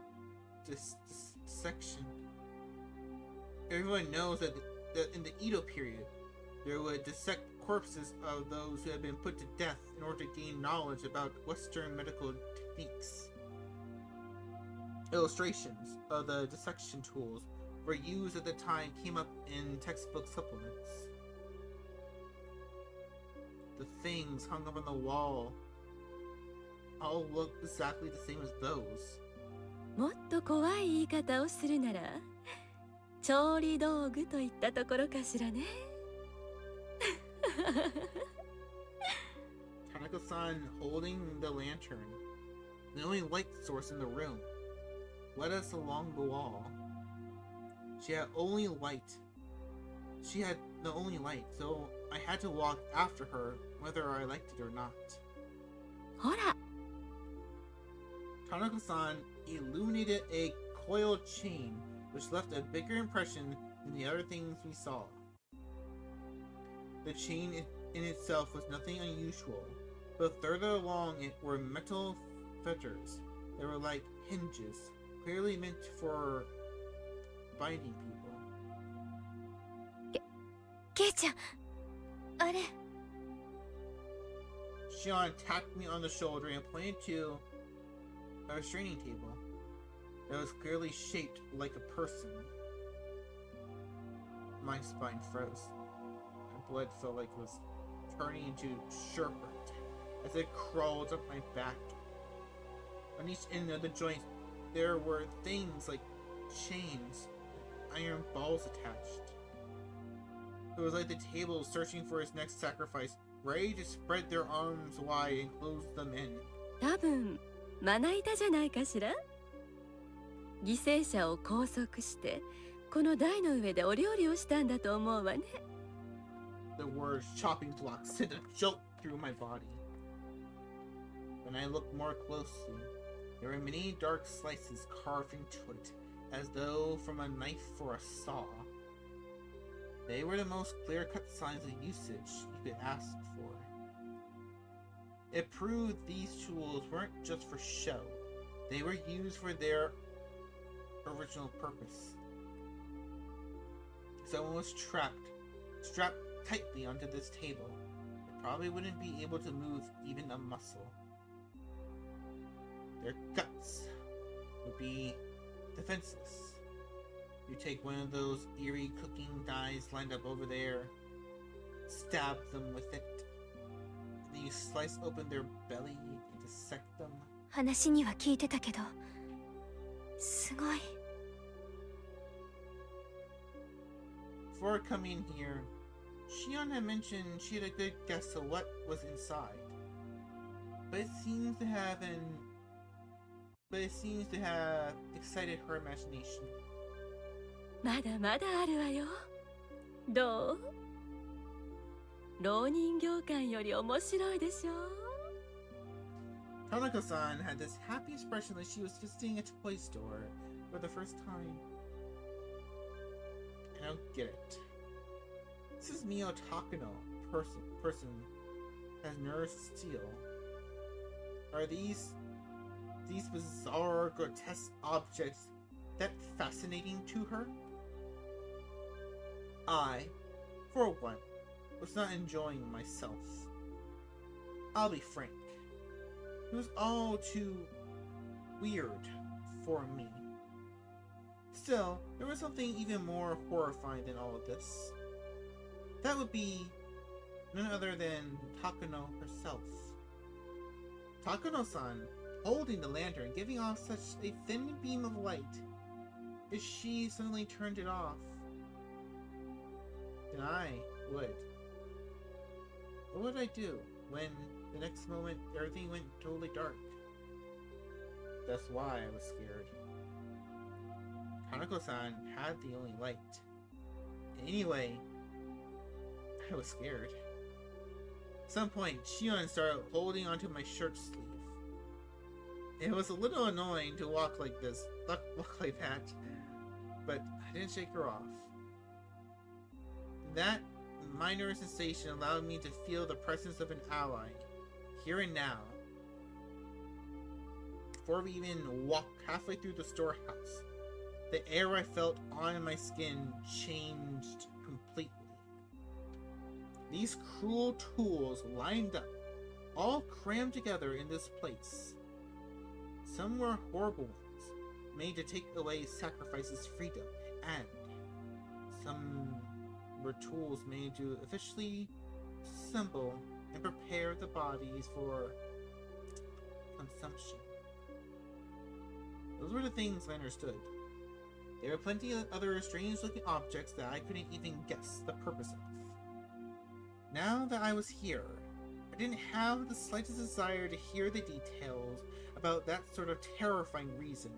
dissection. Everyone knows that in the Edo period, they would dissect corpses of those who had been put to death in order to gain knowledge about Western medical techniques. Illustrations of the dissection tools were used at the time came up in textbook supplements. The things hung up on the wall all look exactly the same as those. もっと怖い言い方をするなら、調理道具といったところかしらね。Tanaka-san, holding the lantern, the only light source in the room, led us along the wall. She had only light. She had the only light, so I had to walk after her, whether I liked it or not. ほら。Tanaka-san illuminated a coil chain, which left a bigger impression than the other things we saw. The chain in itself was nothing unusual, but further along it were metal fetters that were like hinges, clearly meant for binding people. ケイちゃん、あれ。Shion tapped me on the shoulder and pointed to a restraining table that was clearly shaped like a person. My spine froze. My blood felt like it was turning into sherbet as it crawled up my back. On each end of the joint, there were things like chains, iron balls attached. It was like the table searching for its next sacrifice, ready to spread their arms wide and close them in. 多分まな板じゃないかしら。犠牲者を拘束してこの台の上でお料理をしたんだと思うわね。The words chopping block sent a jolt through my body. When I looked more closely, there were many dark slices carved into it, as though from a knife or a saw. They were the most clear-cut signs of usage you could ask for. It proved these tools weren't just for show. They were used for their original purpose. If someone was strapped tightly onto this table, they probably wouldn't be able to move even a muscle. Their guts would be defenseless. You take one of those eerie cooking knives lined up over there, stab them with it, and then you slice open their belly and dissect them. 話には聞いてたけど、すごい Before coming here, Shion had mentioned she had a good guess of what was inside. But it seems to have excited her imagination. まだまだあるわよ。どう？浪人業館より面白いでしょ？ Tanaka-san had this happy expression like she was visiting a toy store for the first time. I don't get it. This is Mio Takano, person has nerves of steel. Are these bizarre, grotesque objects that fascinating to her? I, for one, was not enjoying myself. I'll be frank. It was all too weird for me. Still, there was something even more horrifying than all of this. That would be none other than Takano herself. Takano-san, holding the lantern, giving off such a thin beam of light. If she suddenly turned it off, then I would. What would I do when the next moment everything went totally dark? That's why I was scared. Hanako-san had the only light. Anyway, I was scared. At some point, Shion started holding onto my shirt sleeve. It was a little annoying to walk like this, walk like that, but I didn't shake her off. That minor sensation allowed me to feel the presence of an ally, here and now. Before we even walked halfway through the storehouse, the air I felt on my skin changed completely. These cruel tools lined up, all crammed together in this place. Some were horrible ones, made to take away sacrifices' freedom, and some were tools made to officially assemble and prepare the bodies for consumption. Those were the things I understood. There were plenty of other strange-looking objects that I couldn't even guess the purpose of. Now that I was here, I didn't have the slightest desire to hear the details about that sort of terrifying reason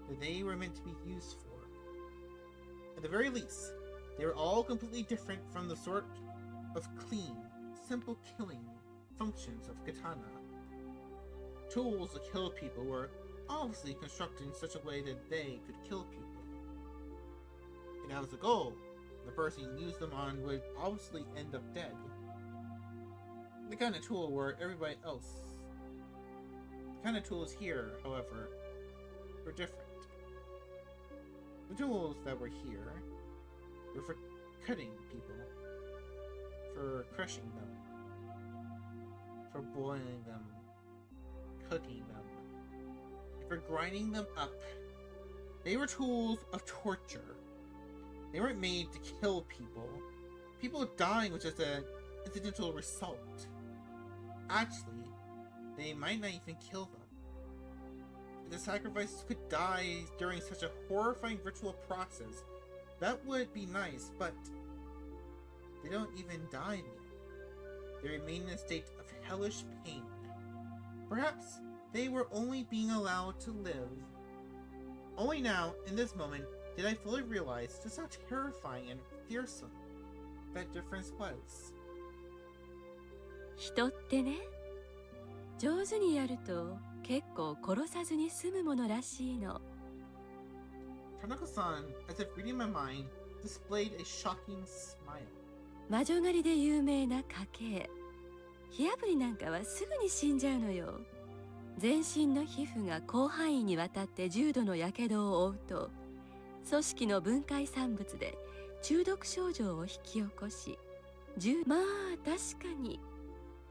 that they were meant to be used for. At the very least, they were all completely different from the sort of clean, simple killing functions of katana. Tools to kill people were obviously constructed in such a way that they could kill people. If that was the goal, the person who used them on would obviously end up dead. The kind of tool where everybody else. The kind of tools here, however, were different. The tools that were here were for cutting people, for crushing them, for boiling them, cooking them, for grinding them up. They were tools of torture. They weren't made to kill people. People dying was just an incidental result. Actually, they might not even kill them. If the sacrifices could die during such a horrifying ritual process, that would be nice, but they don't even die yet. They remain in a state of hellish pain. Perhaps they were only being allowed to live. Only now, in this moment, did I fully realize just how terrifying and fearsome that difference was. 人ってね、上手にやると結構殺さずに済むものらしいの。Tanaka-san, as if reading my mind, displayed a shocking smile. 魔女狩りで有名な家系。火あぶりなんかはすぐに死んじゃうのよ。全身の皮膚が広範囲にわたって重度の火傷を負うと、組織の分解産物で中毒症状を引き起こし、まあ確かに。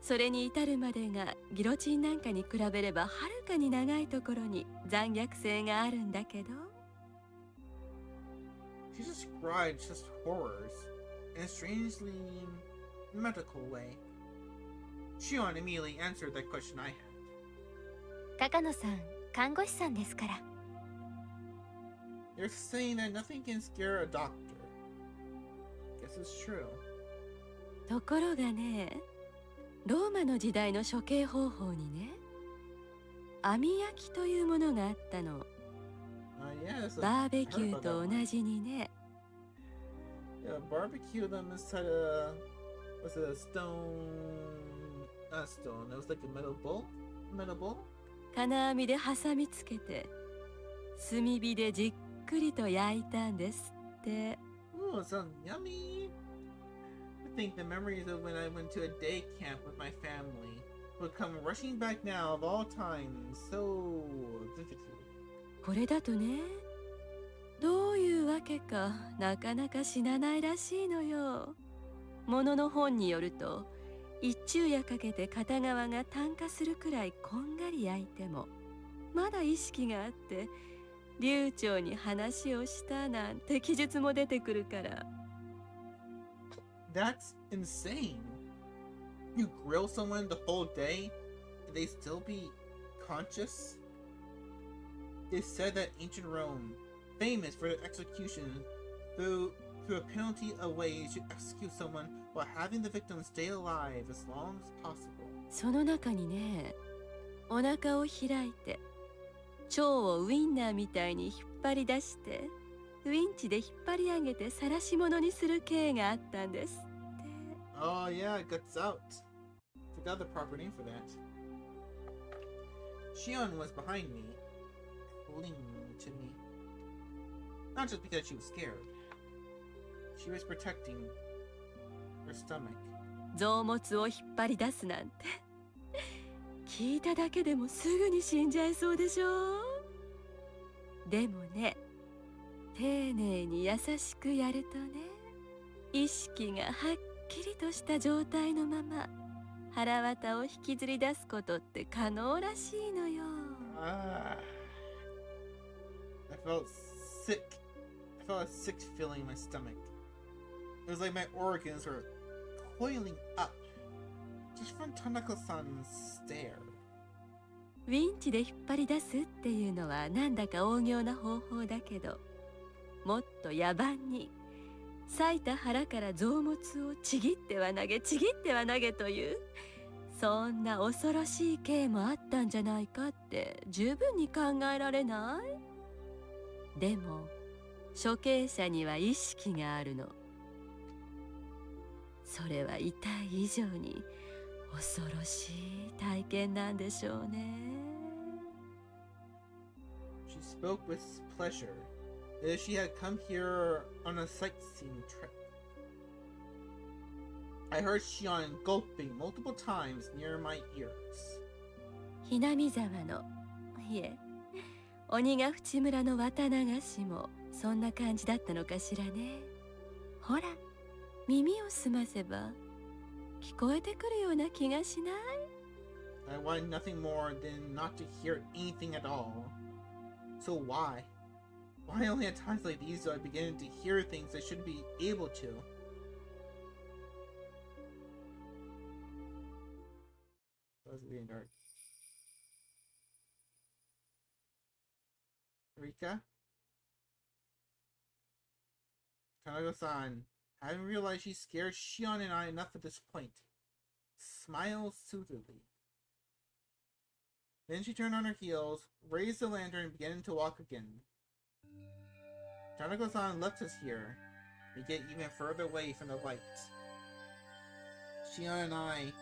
それに至るまでがギロチンなんかに比べればはるかに長いところに残虐性があるんだけど。She described such horrors in a strangely medical way. Shion immediately answered that question I had. 高野さん、看護師さんですから。They're saying that nothing can scare a doctor. Guess This is true. ところがね、ローマの時代の処刑方法にね、網焼きというものがあったの。Yeah, バーベキューと同じにね。Yeah, barbecue them inside a what's it, a stone? Not stone. It was like a metal bowl. Metal bowl. 金網で挟みつけて、炭火でじっくりと焼いたんですって。Ooh, it sounds yummy. I think the memories of when I went to a day camp with my family would come rushing back now of all times so vividly. これだとね、どういうわけかなかなか死なないらしいのよ。ものの本によると、一昼夜かけて片側が炭化するくらいこんがり焼いてもまだ意識があって流暢に話をしたなんて記述も出てくるから。 That's insane. You grill someone the whole day and they still be conscious? It said that ancient Rome, famous for their execution through a penalty of ways to execute someone while having the victim stay alive as long as possible. その中にね、お腹を開いて腸をウインナーみたいに引っ張り出してウインチで引っ張り上げて晒し物にする刑があったんですって。 Oh yeah, guts out. Forgot the proper name for that. Shion was behind me, clinging to me. Not just because she was scared. She was protecting her stomach. 臓物を引っ張り出すなんて聞いただけでもすぐに死んじゃいそうでしょ。でもね、丁寧に優しくやるとね、意識がはっきりとした状態のまま腹渡を引きずり出すことって可能らしいのよ。I felt sick. I felt a sick feeling in my stomach. It was like my organs were coiling up just from Tanaka-san's stare. ウィンチで引っ張り出すっていうのはなんだか大行な方法だけど、もっと野蛮に裂いた腹から臓物をちぎっては投げちぎっては投げという、そんな恐ろしい刑もあったんじゃないかって十分に考えられない？でも処刑者には意識があるの。それは痛い以上に恐ろしい体験なんでしょうね。 She spoke with pleasure, as if she had come here on a sightseeing trip. I heard Shion gulping multiple times near my ears. ひなみ沢の、いえ、鬼ヶ淵村の綿流しもそんな感じだったのかしらね。ほら、耳を澄ませば聞こえてくるような気がしない？ I wanted nothing more than not to hear anything at all. So why? Why only at times like these do I begin to hear things I shouldn't be able to? That was getting dark. Rika? Tanaka-san, having realized she scared Shion and I enough at this point, smiled soothingly. Then she turned on her heels, raised the lantern, and began to walk again. Tanaka-san left us here, to get even further away from the light. Shion and I,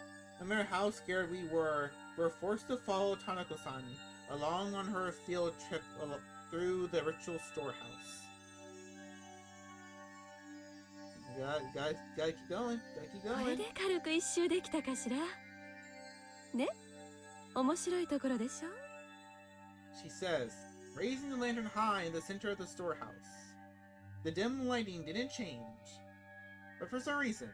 no matter how scared we were forced to follow Tanaka-san along on her field trip through the ritual storehouse. Gotta keep going. Gotta keep これ going. で軽く一周できたかしらね。面白いところでしょ。 She says, raising the lantern high in the center of the storehouse. The dim lighting didn't change, but for some reason,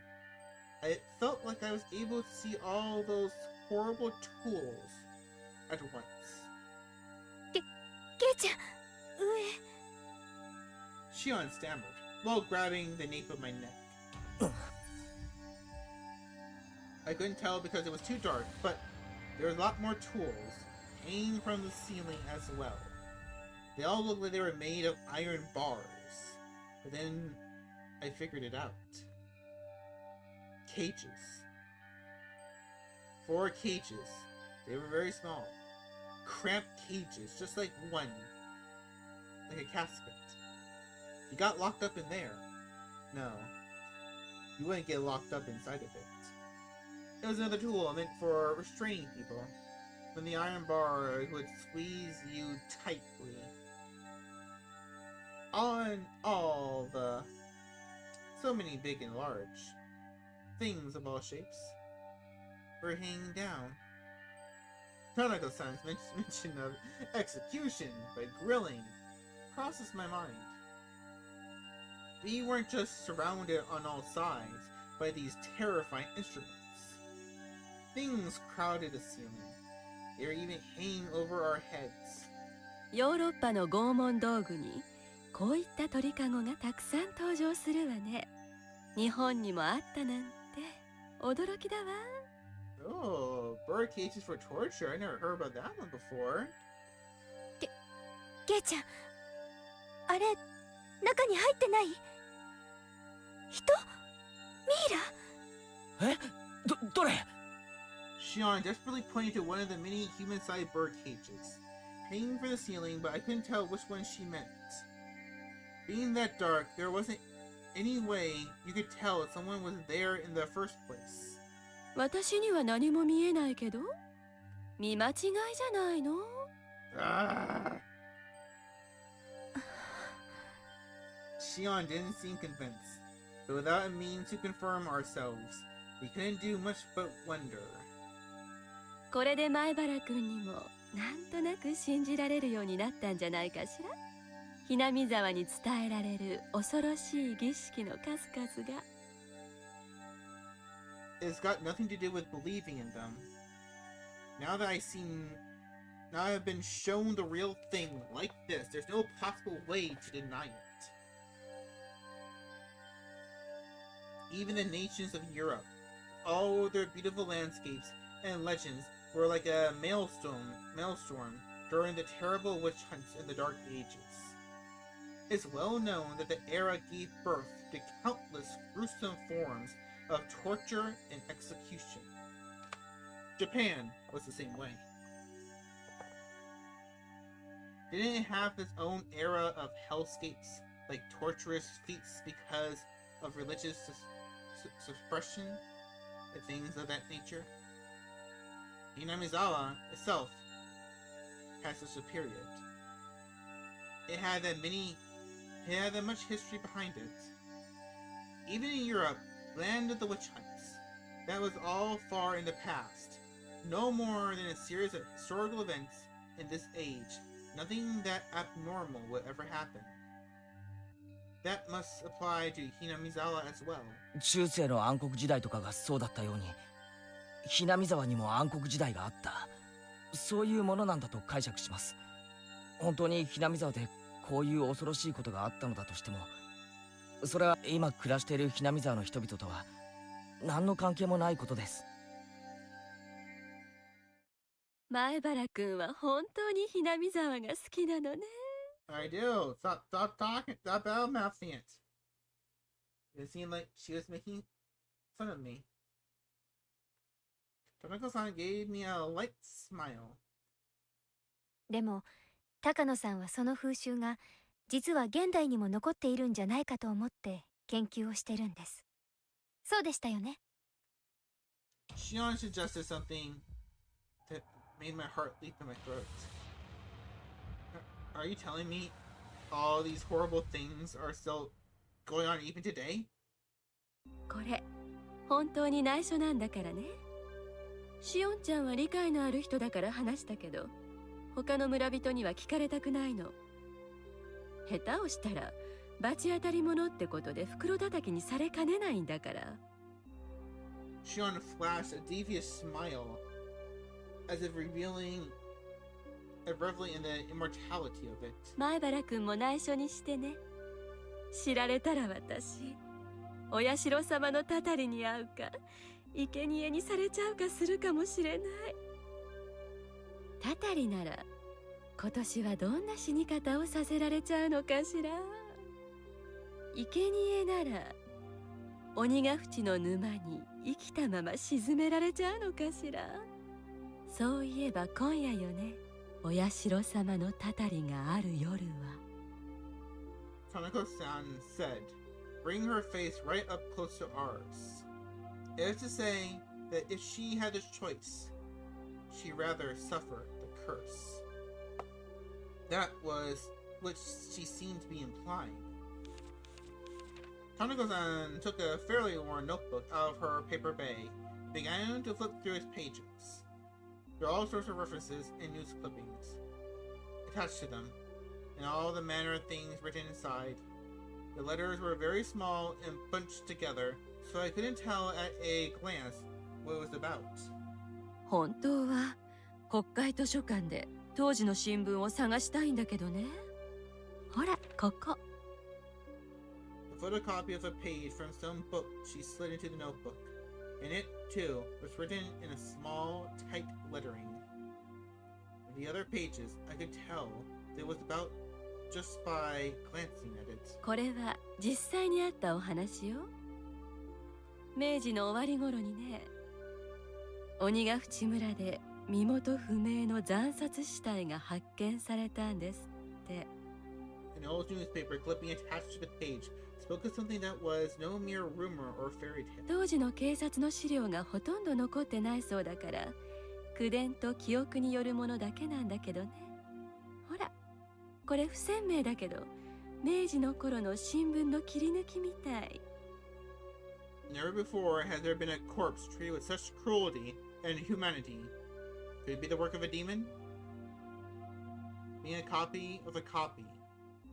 I felt like I was able to see all those horrible tools at once. ケイちゃん、Shion stammered, while grabbing the nape of my neck. I couldn't tell because it was too dark, but there was a lot more tools hanging from the ceiling as well. They all looked like they were made of iron bars. But then I figured it out. cages. 4 cages. They were very small. Cramped cages, just like one. Like a casket. You got locked up in there. No. You wouldn't get locked up inside of it. It was another tool meant for restraining people. When the iron bar would squeeze you tightly. On all the... So many big and large. Things of all shapes. Were hanging down. Tanaka-san's mention of execution by grilling crosses my mind. We weren't just surrounded on all sides by these terrifying instruments. Things crowded the ceiling. They were even hanging over our heads. ヨーロッパの拷問道具にこういった鳥かごがたくさん登場するわね。日本にもあったなんて驚きだわ。Oh, bird cages for torture. I never heard about that one before. ゲイちゃん、あれ中に入ってない？人？ミイラ？え？どれ？ Shion desperately pointed to one of the many human-sized bird cages, hanging from the ceiling, but I couldn't tell which one she meant. Being that dark, there wasn't any way you could tell if someone was there in the first place. 私には何も見えないけど、見間違いじゃないのAh. Shion didn't seem convinced, but without a means to confirm ourselves, we couldn't do much but wonder. これで前原君にもなんとなく信じられるようになったんじゃないかしら。ひなみ沢に伝えられる恐ろしい儀式の数々が。It's got nothing to do with believing in them. Now that I've been shown the real thing like this, there's no possible way to deny it. Even the nations of Europe, all their beautiful landscapes and legends were like a maelstrom during the terrible witch hunts in the Dark Ages. It's well known that the era gave birth to countless gruesome forms of torture and execution. Japan was the same way. Didn't it have its own era of hellscapes, like torturous feats because of religious suppression and things of that nature? Hinamizawa itself has such a period. It had that much history behind it. Even in Europe, land of the witch hunts, that was all far in the past. No more than a series of historical events in this age. Nothing that abnormal would ever happen. That must apply to Hinamizawa as well. 中世の暗黒時代とかがそうだったように、ひなみ沢にも暗黒時代があった。そういうものなんだと解釈します。本当にひなみ沢でこういう恐ろしいことがあったのだとしても、それは今暮らしているひなみ沢の人々とは何の関係もないことです。前原君は本当にひなみ沢が好きなのね。I do. Stop talking. Stop mouthing it. It seemed like she was making fun of me. Tanaka-san gave me a light smile. でも高野さんはその風習が実は現代にも残っているんじゃないかと思って研究をしてるんです。そうでしたよね。Shion suggested something that made my heart leap in my throat. Are you telling me all these horrible things are still going on even today? これ本当に内緒なんだからね。しおんちゃんは理解のある人だから話したけど、他の村人には聞かれたくないの。下手をしたら罰当たり者ってことで袋叩きにされかねないんだから。Shion flashed a devious smile, as if reveling in the immortality of it. 前原くんも内緒にしてね。知られたら私、お社様のたたりに遭うか、生贄にされちゃうかするかもしれない。たたりなら、今年はどんな死に方をさせられちゃうのかしら。生贄なら、鬼ヶ淵の沼に生きたまま沈められちゃうのかしら。そういえば今夜よね、お社様のたたりがある夜は。Tanako-san said, bringing her face right up close to ours. It is to say that if she had a choice, she'd rather suffer the curse. That was what she seemed to be implying. Tanako-san took a fairly worn notebook out of her paper bag and began to flip through its pages. There are all sorts of references and news clippings attached to them, and all the manner of things written inside. The letters were very small and bunched together, so I couldn't tell at a glance what it was about. 本当は国会図書館で当時の新聞を探したいんだけどね。ほら、ここ。A photocopy of a page from some book she slid into the notebook. In it, too, was written in a small, tight lettering. In the other pages, I could tell that it was about just by glancing at it. これは実際にあったお話よ。明治の終わり頃にね、鬼ヶ淵村で身元不明の惨殺死体が発見されたんですって。An old newspaper clipping attached to the page spoke of something that was no mere rumor or fairy tale. 当時の警察の資料がほとんど残ってないそうだから、口伝と記憶によるものだけなんだけどね。ほら、これ不鮮明だけど、明治の頃の新聞の切り抜きみたい。Never before had there been a corpse treated with such cruelty and inhumanity. Could it be the work of a demon? Being a copy of a copy.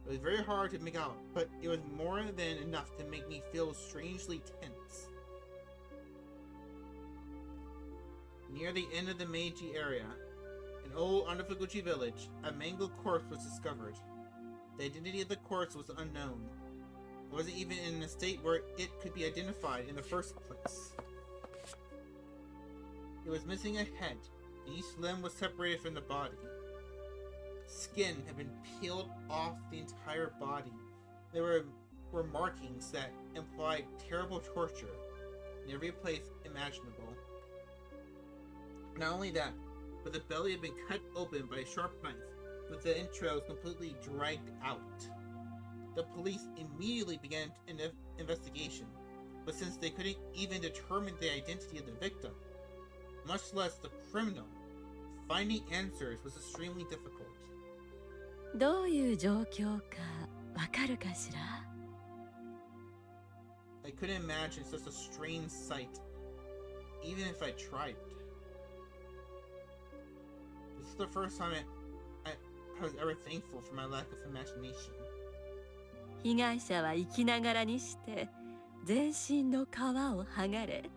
It was very hard to make out, but it was more than enough to make me feel strangely tense. Near the end of the Meiji area, an old Anafuguchi village, a mangled corpse was discovered. The identity of the corpse was unknown. It wasn't even in a state where it could be identified in the first place. It was missing a head, and each limb was separated from the body. Skin had been peeled off the entire body. There were markings that implied terrible torture in every place imaginable. Not only that, but the belly had been cut open by a sharp knife, with the entrails completely dragged out. The police immediately began an investigation, but since they couldn't even determine the identity of the victim, much less the criminal, finding answers was extremely difficult. どういう状況かわかるかしら？ I couldn't imagine such a strange sight, even if I tried. This is the first time I was ever thankful for my lack of imagination. 被害者は生きながらにして全身の皮を剥がれ、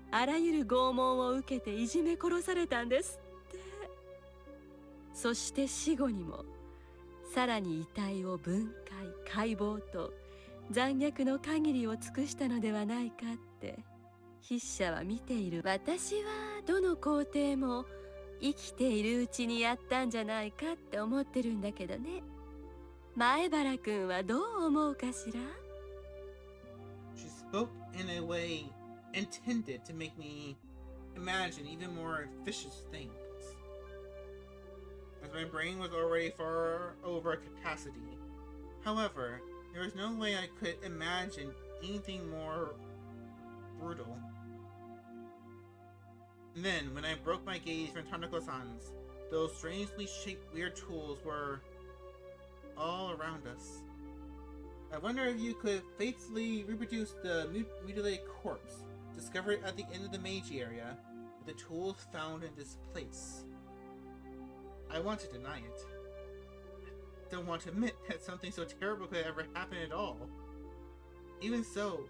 あらゆる拷問を受けていじめ殺されたんですって。そして死後にもさらに遺体を分解解剖と残虐の限りを尽くしたのではないかって筆者は見ている。私はどの工程も生きているうちにやったんじゃないかって思ってるんだけどね。前原くんはどう思うかしら？ She spoke in a way intended to make me imagine even more vicious things. As my brain was already far over capacity. However, there was no way I could imagine anything more brutal. And then, when I broke my gaze from Tanako-san's, those strangely shaped weird tools were all around us. I wonder if you could faithfully reproduce the mutilated corpse discovered at the end of the Meiji area with the tools found in this place. I want to deny it. I don't want to admit that something so terrible could ever happen at all. Even so,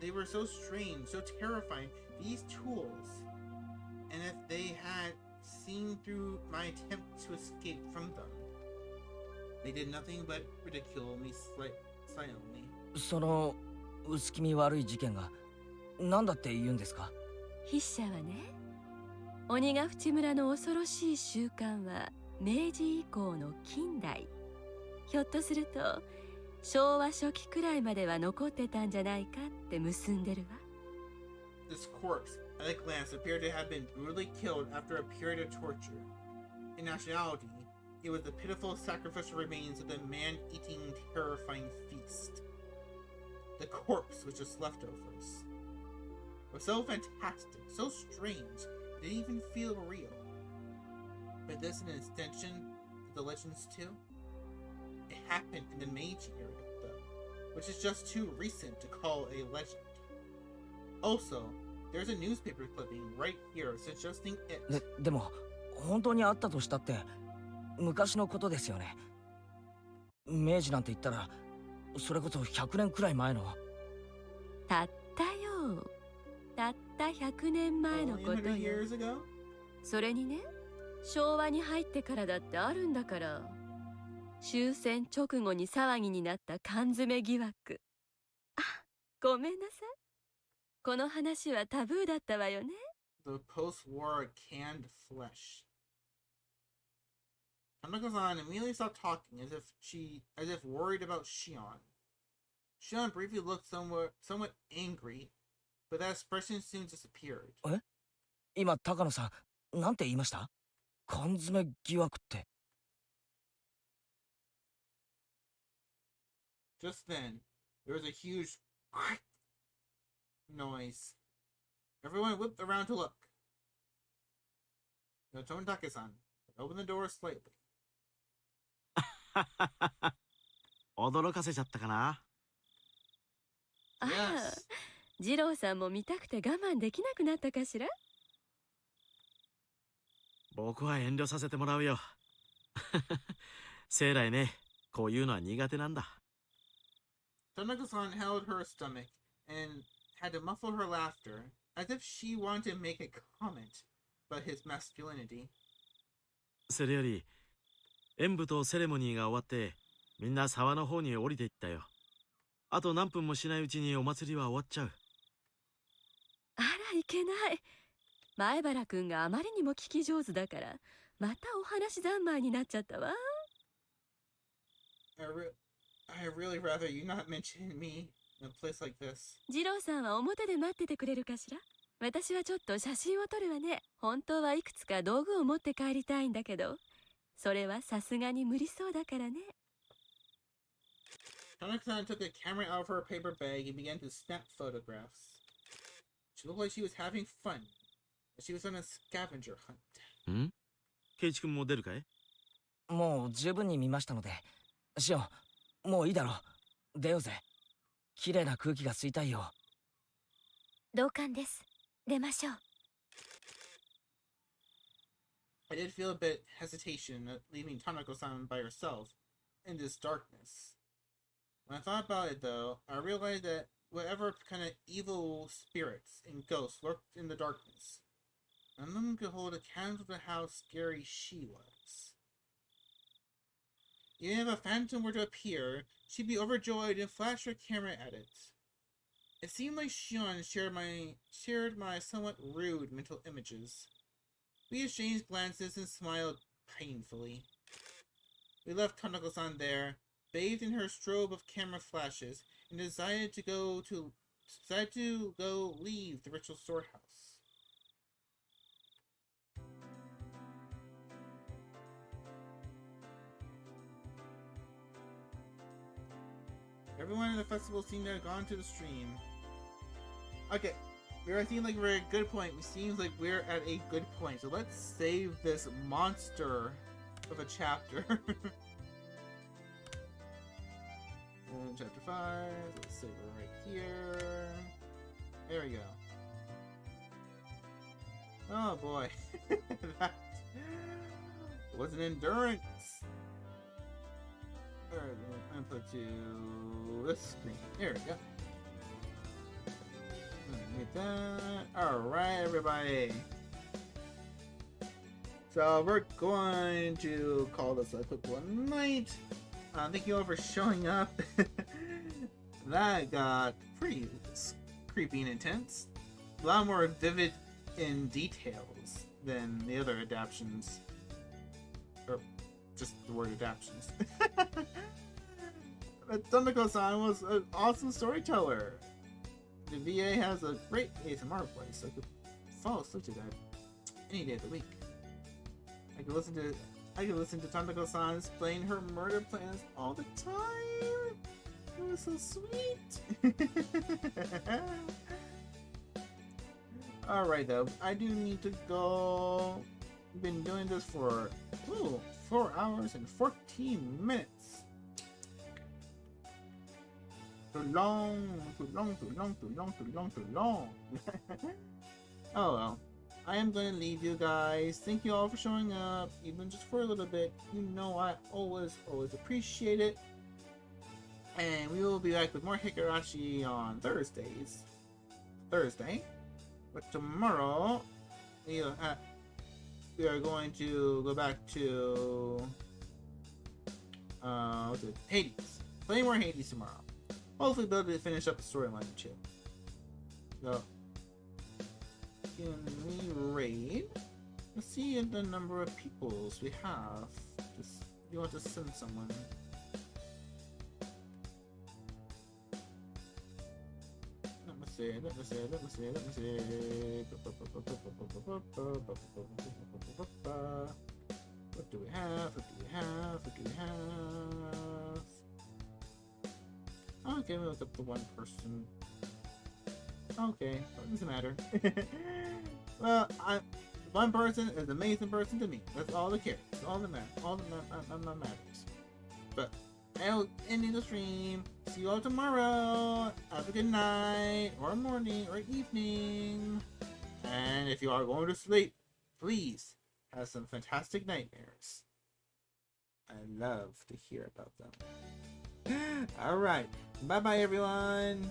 they were so strange, so terrifying, these tools. And if they had seen through my attempt to escape from them, they did nothing but ridicule me silently. その薄気味悪い事件が何だって言うんですか？筆者はね、鬼ヶ淵村の恐ろしい習慣は明治以降の近代。ひょっとすると昭和初期くらいまでは残ってたんじゃないかって結んでるわ。 This corpse, at a glance, appeared to have been brutally killed after a period of torture. In actuality, it was the pitiful sacrificial remains of the man-eating, terrifying feast. The corpse was just leftovers. It was so fantastic, so strange, it didn't even feel real. But this an extension to the legends too? It happened in the Meiji area, though, which is just too recent to call a legend. Also, there's a newspaper clipping right here suggesting it. でも本当にあったとしたって昔のことですよね。明治なんて言ったらそれこそ100年くらい前の。たったよ。たった100年前のことよ。それにね、昭和に入ってからだってあるんだから。終戦直後に騒ぎになった缶詰疑惑。あ、ごめんなさい。この話はタブーだったわよね。The post-war canned flesh. Tanaka-san immediately stopped talking as if worried about Shion. Shion briefly looked somewhat angry, but that expression soon disappeared. え？今高野さんなんて言いました？缶詰疑惑って。Just then, there was a huge noise. Everyone whipped around to look. Tomitake-san opened the door slightly. 驚かせちゃったかな。ああ、二郎さんも見たくて我慢できなくなったかしら。僕は遠慮させてもらうよ。生来ね、こういうのは苦手なんだ。Tanaka-san held her stomach and had to muffle her laughter, as if she wanted to make a comment about his masculinity. それより、演舞とセレモニーが終わって、みんな沢の方に降りていったよ。あと何分もしないうちにお祭りは終わっちゃう。あら、いけない。前原くんがあまりにも聞き上手だから、またお話三昧になっちゃったわ。I really rather you not mention me in a place like this. 二郎さんは表で待っててくれるかしら。私はちょっと写真を撮るわね。本当はいくつか道具を持って帰りたいんだけど、それはさすがに無理そうだからね。Tanaka-san took a camera out of her paper bag and began to snap photographs. She looked like she was having fun, as she was on a scavenger hunt. ん？ケイチ君も出るかい？もう十分に見ましたので。シオン、もういいだろう。出ようぜ。綺麗な空気が吸いたいよ。同感です。出ましょう。I did feel a bit hesitation at leaving Tanako-san by herself in this darkness. When I thought about it, though, I realized that whatever kind of evil spirits and ghosts lurked in the darkness, none of them could hold a candle to how scary she was. Even if a phantom were to appear, she'd be overjoyed and flash her camera at it. It seemed like Shion shared my somewhat rude mental images. We exchanged glances and smiled painfully. We left Tanaka-san there, bathed in her strobe of camera flashes, and decided to go leave the ritual storehouse. Everyone in the festival seemed to have gone to the stream. Okay, I think like we're at a good point. It seems like we're at a good point. So let's save this monster of a chapter. Chapter 5. Let's save it right here. There we go. Oh boy. That was an endurance. Alright, I'm gonna put to this screen. There we go. Get that. Alright, everybody. So we're going to call this a quick one night. Thank you all for showing up. That got pretty creepy and intense. A lot more vivid in details than the other adaptions. Or just the word adaptions. Tanaka-san was an awesome storyteller. The VA has a great ASMR voice. I could fall asleep to that any day of the week. I could listen to Tanaka-san explain her murder plans all the time. It was so sweet. Alright though, I do need to go. I've been doing this for 4 hours and 14 minutes. Too long. Oh well. I am going to leave you guys. Thank you all for showing up, even just for a little bit. You know I always appreciate it. And we will be back with more Higurashi on Thursday. But tomorrow, we are going to go back to Hades. Play more Hades tomorrow. Hopefully be able to finish up the storyline and shit. So, can we raid? Let's see the number of peoples we have. You want to send someone. Let me see. What do we have? Okay, we'll look up the one person. Okay, what does it matter? Well, one person is an amazing person to me. That's all that cares. That's all that matters. All that matters. But I'll end the stream. See you all tomorrow. Have a good night, or morning, or evening. And if you are going to sleep, please have some fantastic nightmares. I love to hear about them. Alright. Bye-bye, everyone.